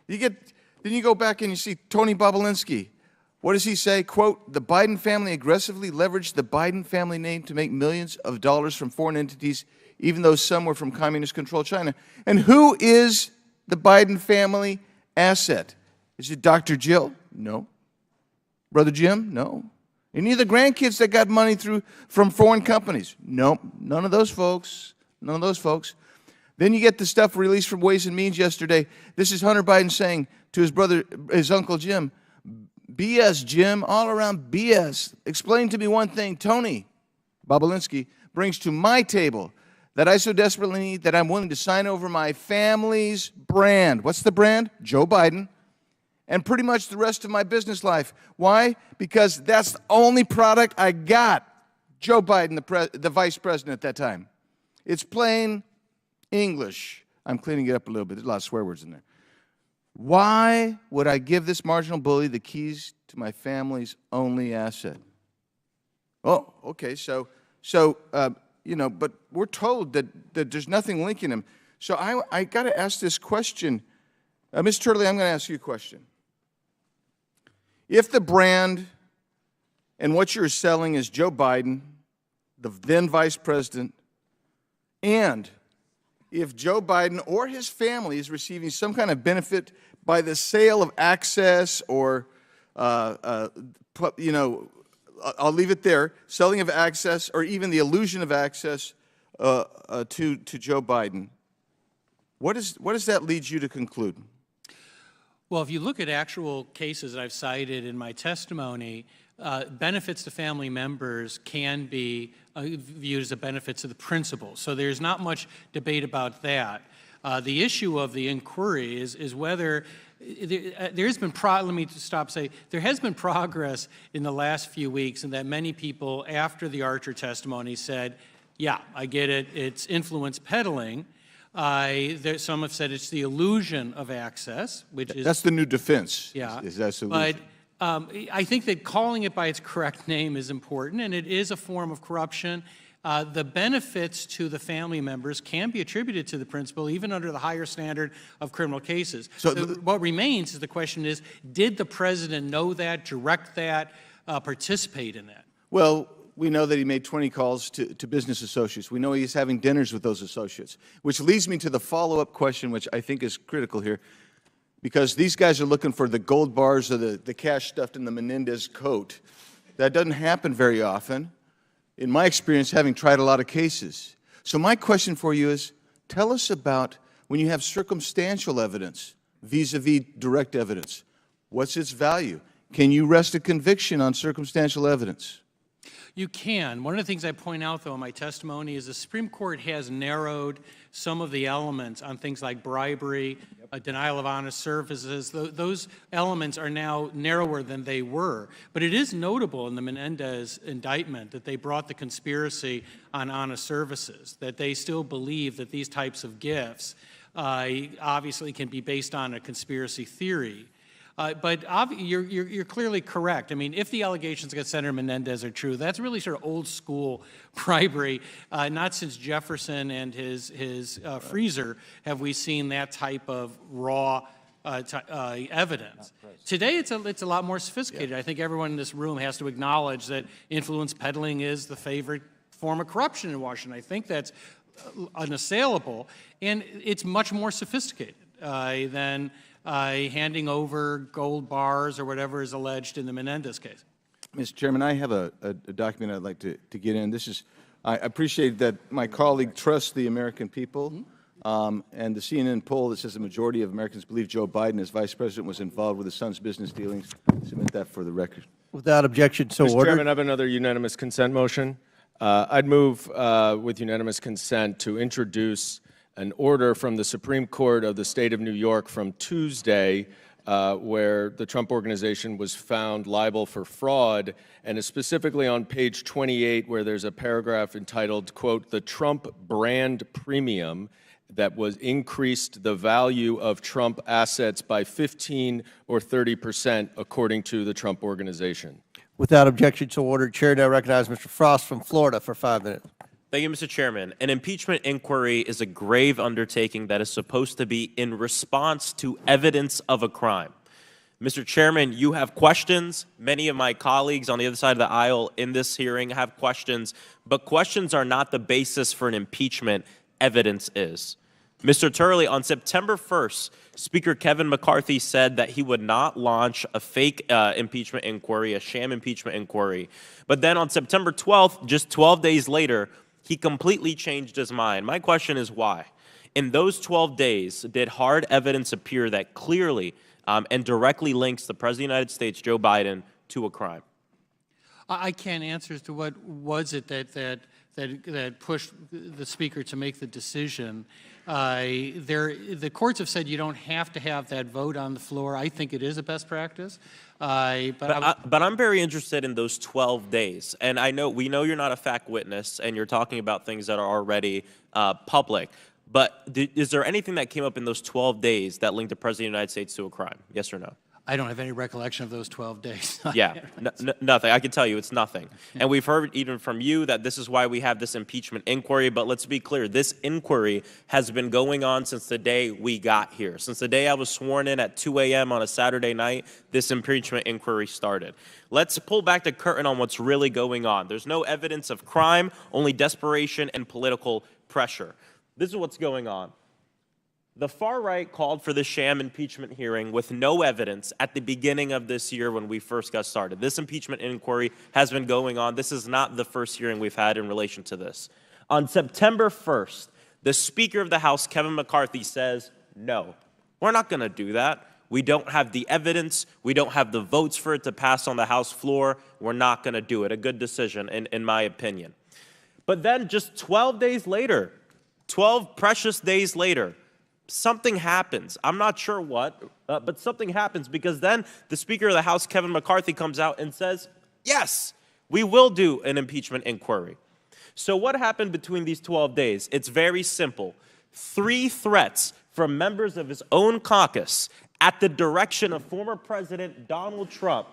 Then you go back and you see Tony Bobulinski. What does he say? Quote, the Biden family aggressively leveraged the Biden family name to make millions of dollars from foreign entities, even though some were from communist-controlled China. And who is the Biden family asset? Is it Dr. Jill? No. Brother Jim? No. Any of the grandkids that got money from foreign companies? No. None of those folks. None of those folks. Then you get the stuff released from Ways and Means yesterday. This is Hunter Biden saying to his uncle Jim, BS, Jim, all around BS. Explain to me one thing Tony Bobulinski brings to my table that I so desperately need that I'm willing to sign over my family's brand. What's the brand? Joe Biden. And pretty much the rest of my business life. Why? Because that's the only product I got. Joe Biden, the vice president at that time. It's plain English. I'm cleaning it up a little bit. There's a lot of swear words in there. Why would I give this marginal bully the keys to my family's only asset? Oh, okay, so but we're told that there's nothing linking him. So I got to ask this question. Ms. Turley, I'm going to ask you a question. If the brand and what you're selling is Joe Biden, the then vice president, and if Joe Biden or his family is receiving some kind of benefit by the sale of access or, I'll leave it there, selling of access or even the illusion of access to Joe Biden, what does that lead you to conclude? Well, if you look at actual cases that I've cited in my testimony, benefits to family members can be viewed as a benefit to the principal. So there's not much debate about that. The issue of the inquiry is whether there's been let me stop say there has been progress in the last few weeks, and that many people after the Archer testimony said, yeah, I get it, it's influence peddling. Some have said it's the illusion of access, which is... That's the new defense. Yeah. Is that illusion? But I think that calling it by its correct name is important, and it is a form of corruption. The benefits to the family members can be attributed to the principal, even under the higher standard of criminal cases. So what remains is the question is, did the president know that, direct that, participate in that? Well, we know that he made 20 calls to business associates. We know he's having dinners with those associates, which leads me to the follow-up question, which I think is critical here, because these guys are looking for the gold bars or the cash stuffed in the Menendez coat. That doesn't happen very often, in my experience, having tried a lot of cases. So my question for you is, tell us about when you have circumstantial evidence vis-a-vis direct evidence. What's its value? Can you rest a conviction on circumstantial evidence? You can. One of the things I point out, though, in my testimony is the Supreme Court has narrowed some of the elements on things like bribery, denial of honest services. Those elements are now narrower than they were. But it is notable in the Menendez indictment that they brought the conspiracy on honest services, that they still believe that these types of gifts obviously can be based on a conspiracy theory. But you're clearly correct. I mean, if the allegations against Senator Menendez are true, that's really sort of old school bribery. Not since Jefferson and his freezer have we seen that type of raw evidence. Today, it's a lot more sophisticated. I think everyone in this room has to acknowledge that influence peddling is the favorite form of corruption in Washington. I think that's unassailable, and it's much more sophisticated than handing over gold bars or whatever is alleged in the Menendez case. Mr. Chairman, I have a document I'd like to get in. I appreciate that my colleague trusts the American people, and the CNN poll that says the majority of Americans believe Joe Biden as vice president was involved with his son's business dealings. Submit that for the record. Without objection, so Mr. ordered. Chairman, I have another unanimous consent motion. I'd move with unanimous consent to introduce an order from the Supreme Court of the State of New York from Tuesday where the Trump Organization was found liable for fraud, and is specifically on page 28 where there's a paragraph entitled, quote, the Trump brand premium that was increased the value of Trump assets by 15 or 30% according to the Trump Organization. Without objection, so ordered. Chair now recognizes Mr. Frost from Florida for 5 minutes. Thank you, Mr. Chairman. An impeachment inquiry is a grave undertaking that is supposed to be in response to evidence of a crime. Mr. Chairman, you have questions. Many of my colleagues on the other side of the aisle in this hearing have questions, but questions are not the basis for an impeachment. Evidence is. Mr. Turley, on September 1st, Speaker Kevin McCarthy said that he would not launch a fake impeachment inquiry, a sham impeachment inquiry. But then on September 12th, just 12 days later, he completely changed his mind. My question is why? In those 12 days, did hard evidence appear that clearly and directly links the President of the United States, Joe Biden, to a crime? I can't answer as to what was it that pushed the Speaker to make the decision. The courts have said you don't have to have that vote on the floor. I think it is a best practice. But I'm very interested in those 12 days. And we know you're not a fact witness and you're talking about things that are already public. But is there anything that came up in those 12 days that linked the President of the United States to a crime? Yes or no? I don't have any recollection of those 12 days. Yeah, nothing. I can tell you it's nothing. And we've heard even from you that this is why we have this impeachment inquiry. But let's be clear, this inquiry has been going on since the day we got here. Since the day I was sworn in at 2 a.m. on a Saturday night, this impeachment inquiry started. Let's pull back the curtain on what's really going on. There's no evidence of crime, only desperation and political pressure. This is what's going on. The far right called for the sham impeachment hearing with no evidence at the beginning of this year when we first got started. This impeachment inquiry has been going on. This is not the first hearing we've had in relation to this. On September 1st, the Speaker of the House, Kevin McCarthy, says, no, we're not going to do that. We don't have the evidence. We don't have the votes for it to pass on the House floor. We're not going to do it. A good decision, in my opinion. But then just 12 days later, 12 precious days later, something happens. I'm not sure what, but something happens because then the Speaker of the House, Kevin McCarthy, comes out and says, yes, we will do an impeachment inquiry. So what happened between these 12 days? It's very simple. 3 threats from members of his own caucus at the direction of former President Donald Trump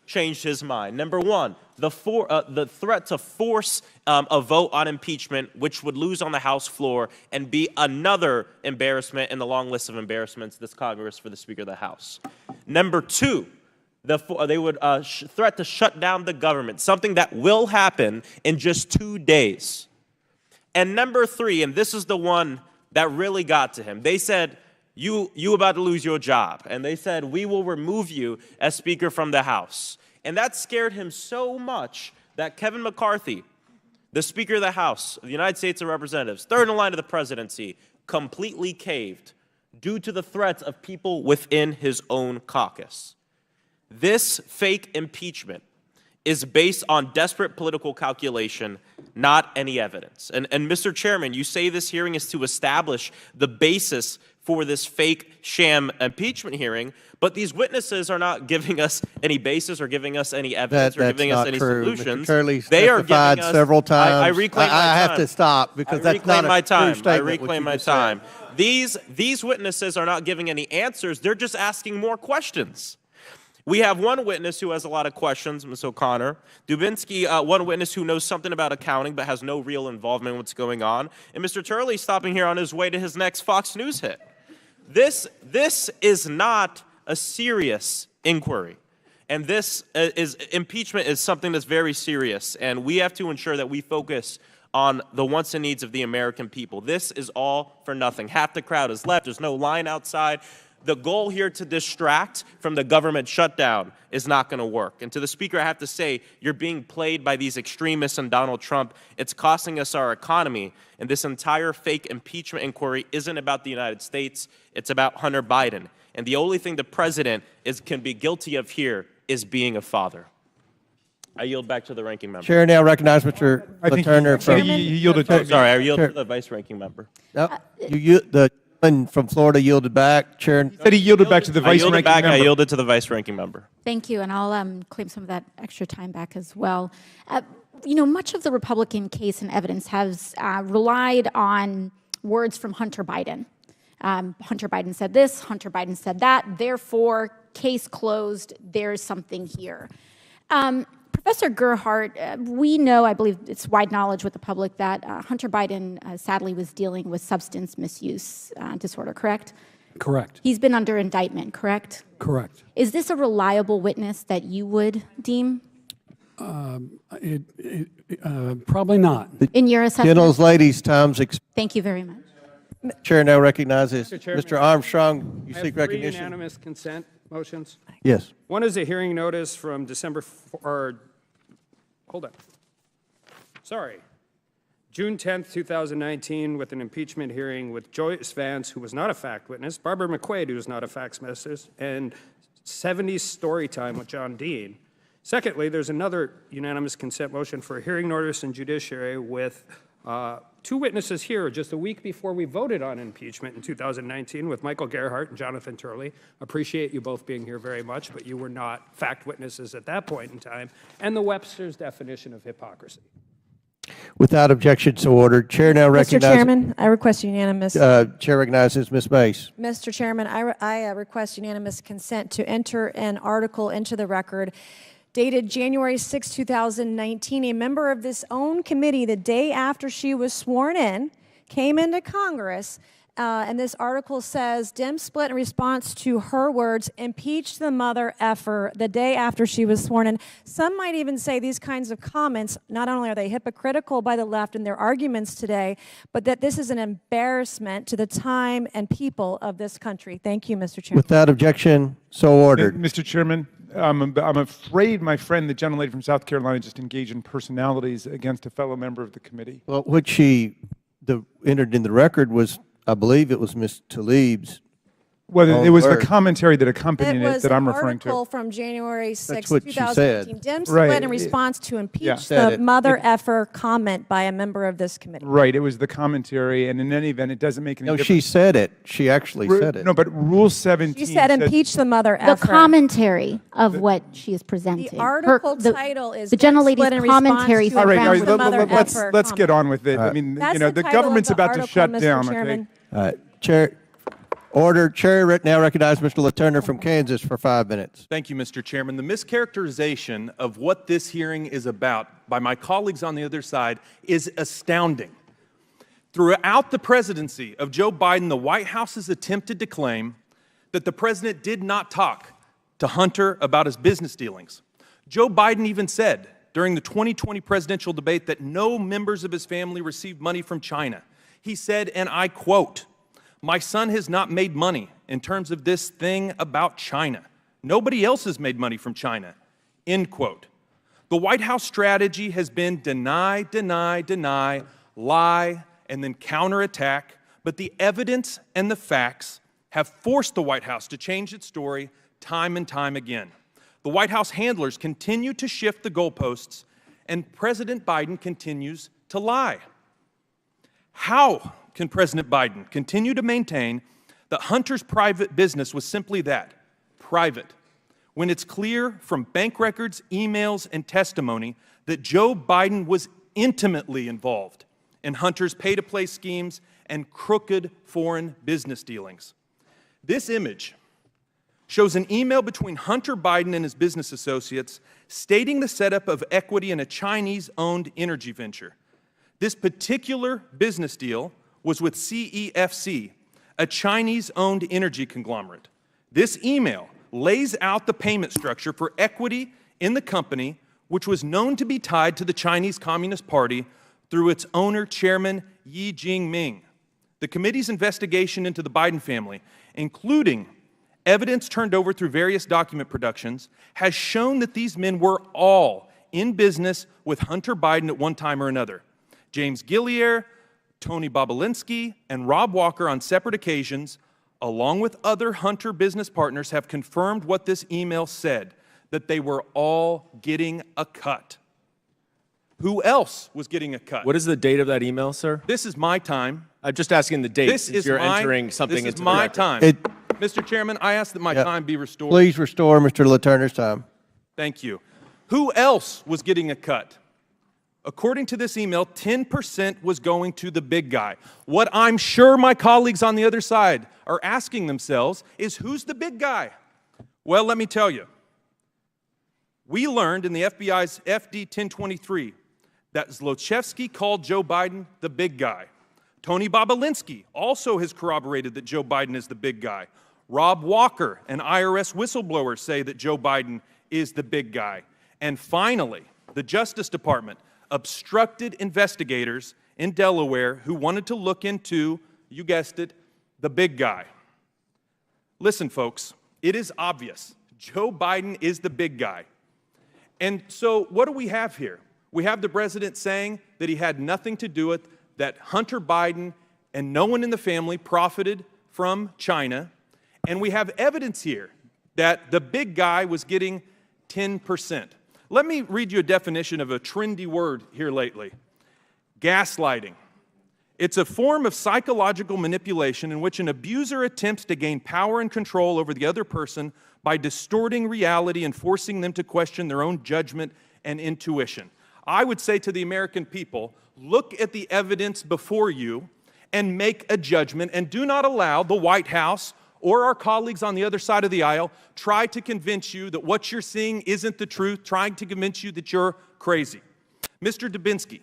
changed his mind. Number one, the threat to force a vote on impeachment, which would lose on the House floor and be another embarrassment in the long list of embarrassments this Congress for the Speaker of the House. Number two, they would threat to shut down the government, something that will happen in just 2 days. And number three, and this is the one that really got to him, they said, you about to lose your job. And they said, we will remove you as Speaker from the House. And that scared him so much that Kevin McCarthy, the Speaker of the House of the United States of Representatives, third in line of the presidency, completely caved due to the threats of people within his own caucus. This fake impeachment is based on desperate political calculation, not any evidence. And Mr. Chairman, you say this hearing is to establish the basis for this fake sham impeachment hearing, but these witnesses are not giving us any basis or giving us any evidence or giving us any solutions. They are giving us several times. I reclaim my time. I have to stop because that's not a true statement. I reclaim my time. These witnesses are not giving any answers. They're just asking more questions. We have one witness who has a lot of questions, Ms. O'Connor. Dubinsky, one witness who knows something about accounting but has no real involvement in what's going on. And Mr. Turley stopping here on his way to his next Fox News hit. This is not a serious inquiry. And impeachment is something that's very serious. And we have to ensure that we focus on the wants and needs of the American people. This is all for nothing. Half the crowd is left. There's no line outside. The goal here to distract from the government shutdown is not going to work. And to the Speaker, I have to say, you're being played by these extremists and Donald Trump. It's costing us our economy. And this entire fake impeachment inquiry isn't about the United States. It's about Hunter Biden. And the only thing the president can be guilty of here is being a father. I yield back to the ranking member. Chair now recognize Mr. Turner. I yield to the vice ranking member. No, the gentleman from Florida yielded back. Chair said he yielded back to the vice ranking member. I yielded to the vice ranking member. Thank you, and I'll claim some of that extra time back as well. Much of the Republican case and evidence has relied on words from Hunter Biden. Hunter Biden said this, Hunter Biden said that, therefore, case closed, there's something here. Professor Gerhardt, we know, I believe it's wide knowledge with the public, that Hunter Biden sadly was dealing with substance misuse disorder, correct? Correct. He's been under indictment, correct? Correct. Is this a reliable witness that you would deem? Probably not. In your assessment? Gentle's ladies, time's Thank you very much. Chair now recognizes Chairman, Mr. Armstrong. You I have seek 3 recognition. unanimous consent motions. Yes. One is a hearing notice from June 10th, 2019, with an impeachment hearing with Joyce Vance, who was not a fact witness, Barbara McQuaid, who was not a fact witness, and 70s story time with John Dean. Secondly, there's another unanimous consent motion for a hearing notice in judiciary with 2 witnesses here just a week before we voted on impeachment in 2019 with Michael Gerhardt and Jonathan Turley. Appreciate you both being here very much, but you were not fact witnesses at that point in time. And the Webster's definition of hypocrisy. Without objection, so ordered. Chair now recognizes. Mr. Chairman, I request unanimous. Chair recognizes Ms. Mace. Mr. Chairman, I request unanimous consent to enter an article into the record dated January 6, 2019. A member of this own committee, the day after she was sworn in, came into Congress, and this article says, Dem split in response to her words, impeach the mother effer, the day after she was sworn in. Some might even say these kinds of comments, not only are they hypocritical by the left in their arguments today, but that this is an embarrassment to the time and people of this country. Thank you, Mr. Chairman. Without objection, so ordered. Mr. Chairman, I'm afraid my friend, the gentlelady from South Carolina, just engaged in personalities against a fellow member of the committee. Well, what she entered in the record was, I believe it was Ms. Tlaib's. Well, it was the commentary that accompanied it that I'm referring to. It was an article from January 6, what she 2018. said. Dem split in response to impeach the mother effer comment by a member of this committee. Right, it was the commentary, and in any event, it doesn't make any difference. No, she said it. She actually said it. No, but Rule 17 She said impeach the mother The effer. commentary of what she is presenting. The article title is the Dem gentlelady's split in response commentary. to All right, impeach the mother effer let's get comment. on with it. I mean, That's the title of government's the about to article, shut Mr. down, Chairman. okay? Chair, order. Chair now recognizes Mr. LaTurner from Kansas for 5 minutes. Thank you, Mr. Chairman. The mischaracterization of what this hearing is about by my colleagues on the other side is astounding. Throughout the presidency of Joe Biden, the White House has attempted to claim that the president did not talk to Hunter about his business dealings. Joe Biden even said during the 2020 presidential debate that no members of his family received money from China. He said, and I quote, "My son has not made money in terms of this thing about China. Nobody else has made money from China," end quote. The White House strategy has been deny, deny, deny, lie, and then counterattack, but the evidence and the facts have forced the White House to change its story time and time again. The White House handlers continue to shift the goalposts, and President Biden continues to lie. How can President Biden continue to maintain that Hunter's private business was simply that, private, when it's clear from bank records, emails, and testimony that Joe Biden was intimately involved in Hunter's pay-to-play schemes and crooked foreign business dealings? This image shows an email between Hunter Biden and his business associates stating the setup of equity in a Chinese-owned energy venture. This particular business deal was with CEFC, a Chinese-owned energy conglomerate. This email lays out the payment structure for equity in the company, which was known to be tied to the Chinese Communist Party through its owner, Chairman Yi Jinping. The committee's investigation into the Biden family, including evidence turned over through various document productions, has shown that these men were all in business with Hunter Biden at one time or another. James Gillier, Tony Bobulinski, and Rob Walker on separate occasions, along with other Hunter business partners, have confirmed what this email said, that they were all getting a cut. Who else was getting a cut? What is the date of that email, sir? This is my time. I'm just asking the date. This since is you're my, entering something this into is the my record. time. Mr. Chairman, I ask that my time be restored. Please restore Mr. LaTurner's time. Thank you. Who else was getting a cut? According to this email, 10% was going to the big guy. What I'm sure my colleagues on the other side are asking themselves is, who's the big guy? Well, let me tell you. We learned in the FBI's FD 1023 that Zlochevsky called Joe Biden the big guy. Tony Bobulinski also has corroborated that Joe Biden is the big guy. Rob Walker, an IRS whistleblower, say that Joe Biden is the big guy. And finally, the Justice Department obstructed investigators in Delaware who wanted to look into, you guessed it, the big guy. Listen, folks, it is obvious. Joe Biden is the big guy. And so what do we have here? We have the president saying that he had nothing to do with, that Hunter Biden and no one in the family profited from China. And we have evidence here that the big guy was getting 10%. Let me read you a definition of a trendy word here lately. Gaslighting. It's a form of psychological manipulation in which an abuser attempts to gain power and control over the other person by distorting reality and forcing them to question their own judgment and intuition. I would say to the American people, look at the evidence before you and make a judgment, and do not allow the White House or our colleagues on the other side of the aisle try to convince you that what you're seeing isn't the truth, trying to convince you that you're crazy. Mr. Dubinsky,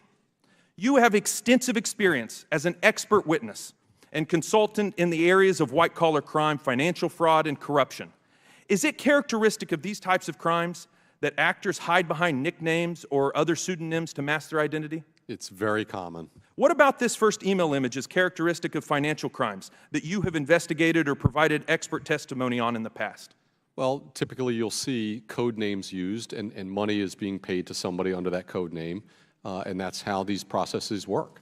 you have extensive experience as an expert witness and consultant in the areas of white-collar crime, financial fraud, and corruption. Is it characteristic of these types of crimes that actors hide behind nicknames or other pseudonyms to mask their identity? It's very common. What about this first email image is characteristic of financial crimes that you have investigated or provided expert testimony on in the past? Well, typically you'll see code names used, and money is being paid to somebody under that code name, and that's how these processes work.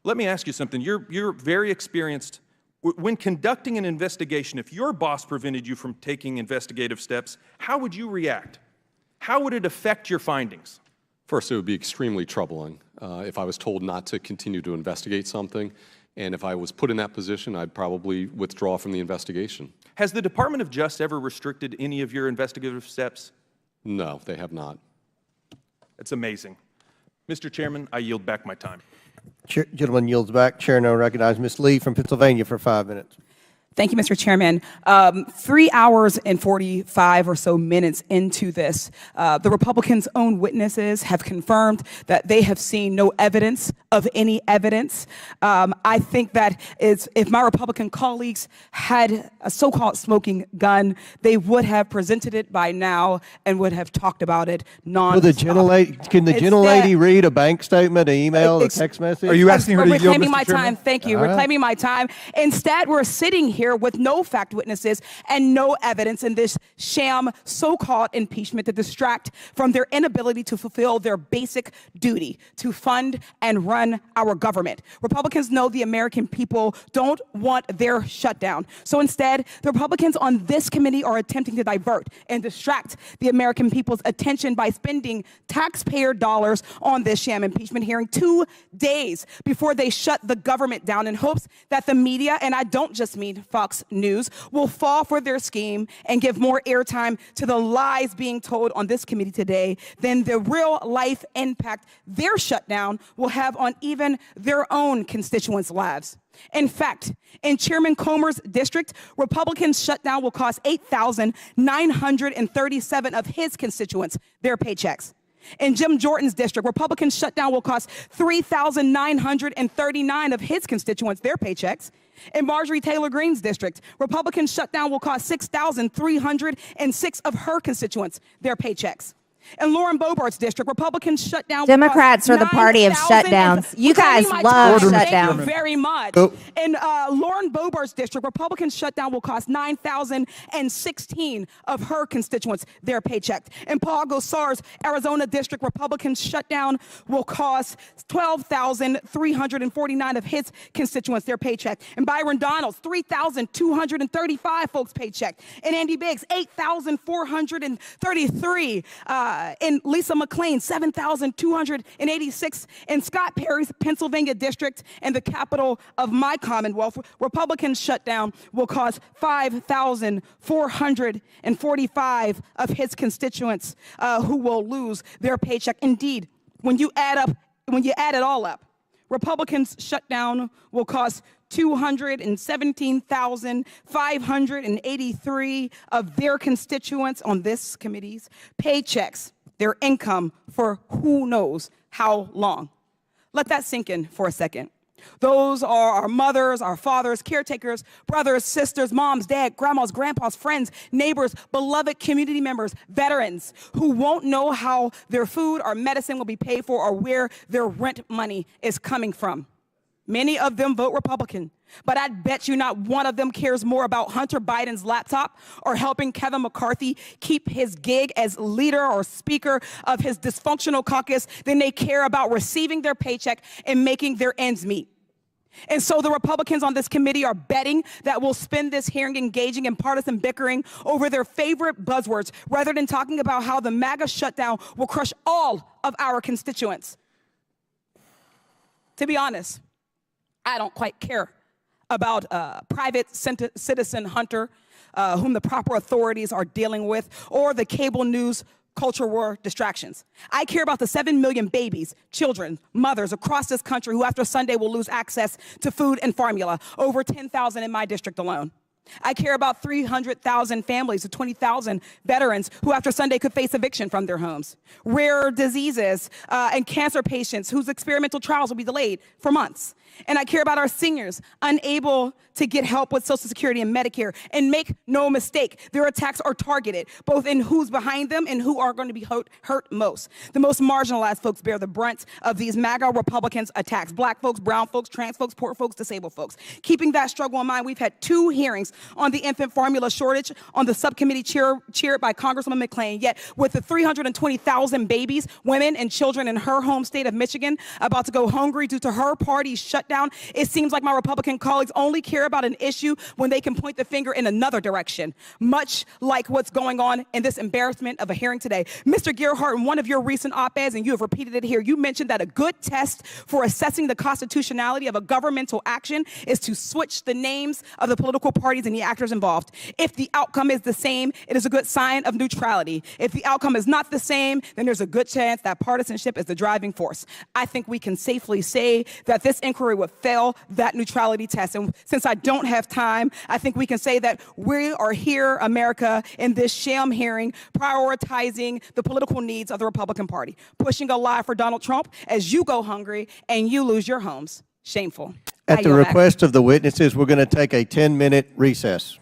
Let me ask you something. You're very experienced. When conducting an investigation, if your boss prevented you from taking investigative steps, how would you react? How would it affect your findings? First, it would be extremely troubling if I was told not to continue to investigate something, and if I was put in that position, I'd probably withdraw from the investigation. Has the Department of Justice ever restricted any of your investigative steps? No, they have not. It's amazing. Mr. Chairman, I yield back my time. Gentleman yields back. Chair now recognizes Ms. Lee from Pennsylvania for 5 minutes. Thank you, Mr. Chairman. 3 hours and 45 or so minutes into this, the Republicans' own witnesses have confirmed that they have seen no evidence of any evidence. I think that if my Republican colleagues had a so-called smoking gun, they would have presented it by now and would have talked about it nonstop. Can the gentlelady read a bank statement, an email, a text message? Are you asking her to yield, Mr. Reclaiming my Chairman? time. Thank you. Reclaiming my time. Instead, we're sitting here with no fact witnesses and no evidence in this sham so-called impeachment to distract from their inability to fulfill their basic duty to fund and run our government. Republicans know the American people don't want their shutdown. So instead, the Republicans on this committee are attempting to divert and distract the American people's attention by spending taxpayer dollars on this sham impeachment hearing 2 days before they shut the government down in hopes that the media, and I don't just mean Fox News, will fall for their scheme and give more airtime to the lies being told on this committee today than the real life impact their shutdown will have on even their own constituents' lives. In fact, in Chairman Comer's district, Republicans' shutdown will cost 8,937 of his constituents their paychecks. In Jim Jordan's district, Republicans' shutdown will cost 3,939 of his constituents their paychecks. In Marjorie Taylor Greene's district, Republicans' shutdown will cost 6,306 of her constituents their paychecks. In Lauren Boebert's district, Republicans' shutdown. Democrats are the party of shutdowns. You guys love shutdowns. Thank you very much. In Lauren Boebert's district, Republicans' shutdown will cost 9,016 of her constituents their paycheck. In Paul Gosar's Arizona district, Republicans' shutdown will cost 12,349 of his constituents their paycheck. In Byron Donalds, 3,235 folks' paycheck. In Andy Biggs, 8,433. In Lisa McLean, 7,286. In Scott Perry's Pennsylvania district and the capital of my Commonwealth, Republicans' shutdown will cost 5,445 of his constituents who will lose their paycheck. Indeed, when you add it all up, Republicans' shutdown will cost 217,583 of their constituents on this committee's paychecks, their income for who knows how long. Let that sink in for a second. Those are our mothers, our fathers, caretakers, brothers, sisters, moms, dad, grandmas, grandpas, friends, neighbors, beloved community members, veterans who won't know how their food or medicine will be paid for or where their rent money is coming from. Many of them vote Republican, but I bet you not one of them cares more about Hunter Biden's laptop or helping Kevin McCarthy keep his gig as leader or speaker of his dysfunctional caucus than they care about receiving their paycheck and making their ends meet. And so the Republicans on this committee are betting that we'll spend this hearing engaging in partisan bickering over their favorite buzzwords rather than talking about how the MAGA shutdown will crush all of our constituents. To be honest, I don't quite care about private citizen Hunter, whom the proper authorities are dealing with, or the cable news culture war distractions. I care about the 7 million babies, children, mothers across this country who after Sunday will lose access to food and formula, over 10,000 in my district alone. I care about 300,000 families of 20,000 veterans who after Sunday could face eviction from their homes. Rare diseases and cancer patients whose experimental trials will be delayed for months. And I care about our seniors unable to get help with Social Security and Medicare. And make no mistake, their attacks are targeted, both in who's behind them and who are going to be hurt most. The most marginalized folks bear the brunt of these MAGA Republicans' attacks. Black folks, brown folks, trans folks, poor folks, disabled folks. Keeping that struggle in mind, we've had 2 hearings on the infant formula shortage on the subcommittee chaired by Congresswoman McClain. Yet with the 320,000 babies, women, and children in her home state of Michigan about to go hungry due to her party's shutdown, it seems like my Republican colleagues only care about an issue when they can point the finger in another direction, much like what's going on in this embarrassment of a hearing today. Mr. Gerhardt, in one of your recent op-eds, and you have repeated it here, you mentioned that a good test for assessing the constitutionality of a governmental action is to switch the names of the political parties and the actors involved. If the outcome is the same, it is a good sign of neutrality. If the outcome is not the same, then there's a good chance that partisanship is the driving force. I think we can safely say that this inquiry would fail that neutrality test. And since I don't have time, I think we can say that we are here, America, in this sham hearing, prioritizing the political needs of the Republican Party, pushing a lie for Donald Trump as you go hungry and you lose your homes. Shameful. At the request of the witnesses, we're going to take a 10-minute recess.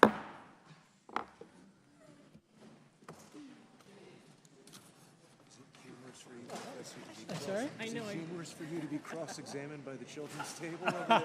Sorry? I know. Humorous for you to be cross-examined by the children's table over there.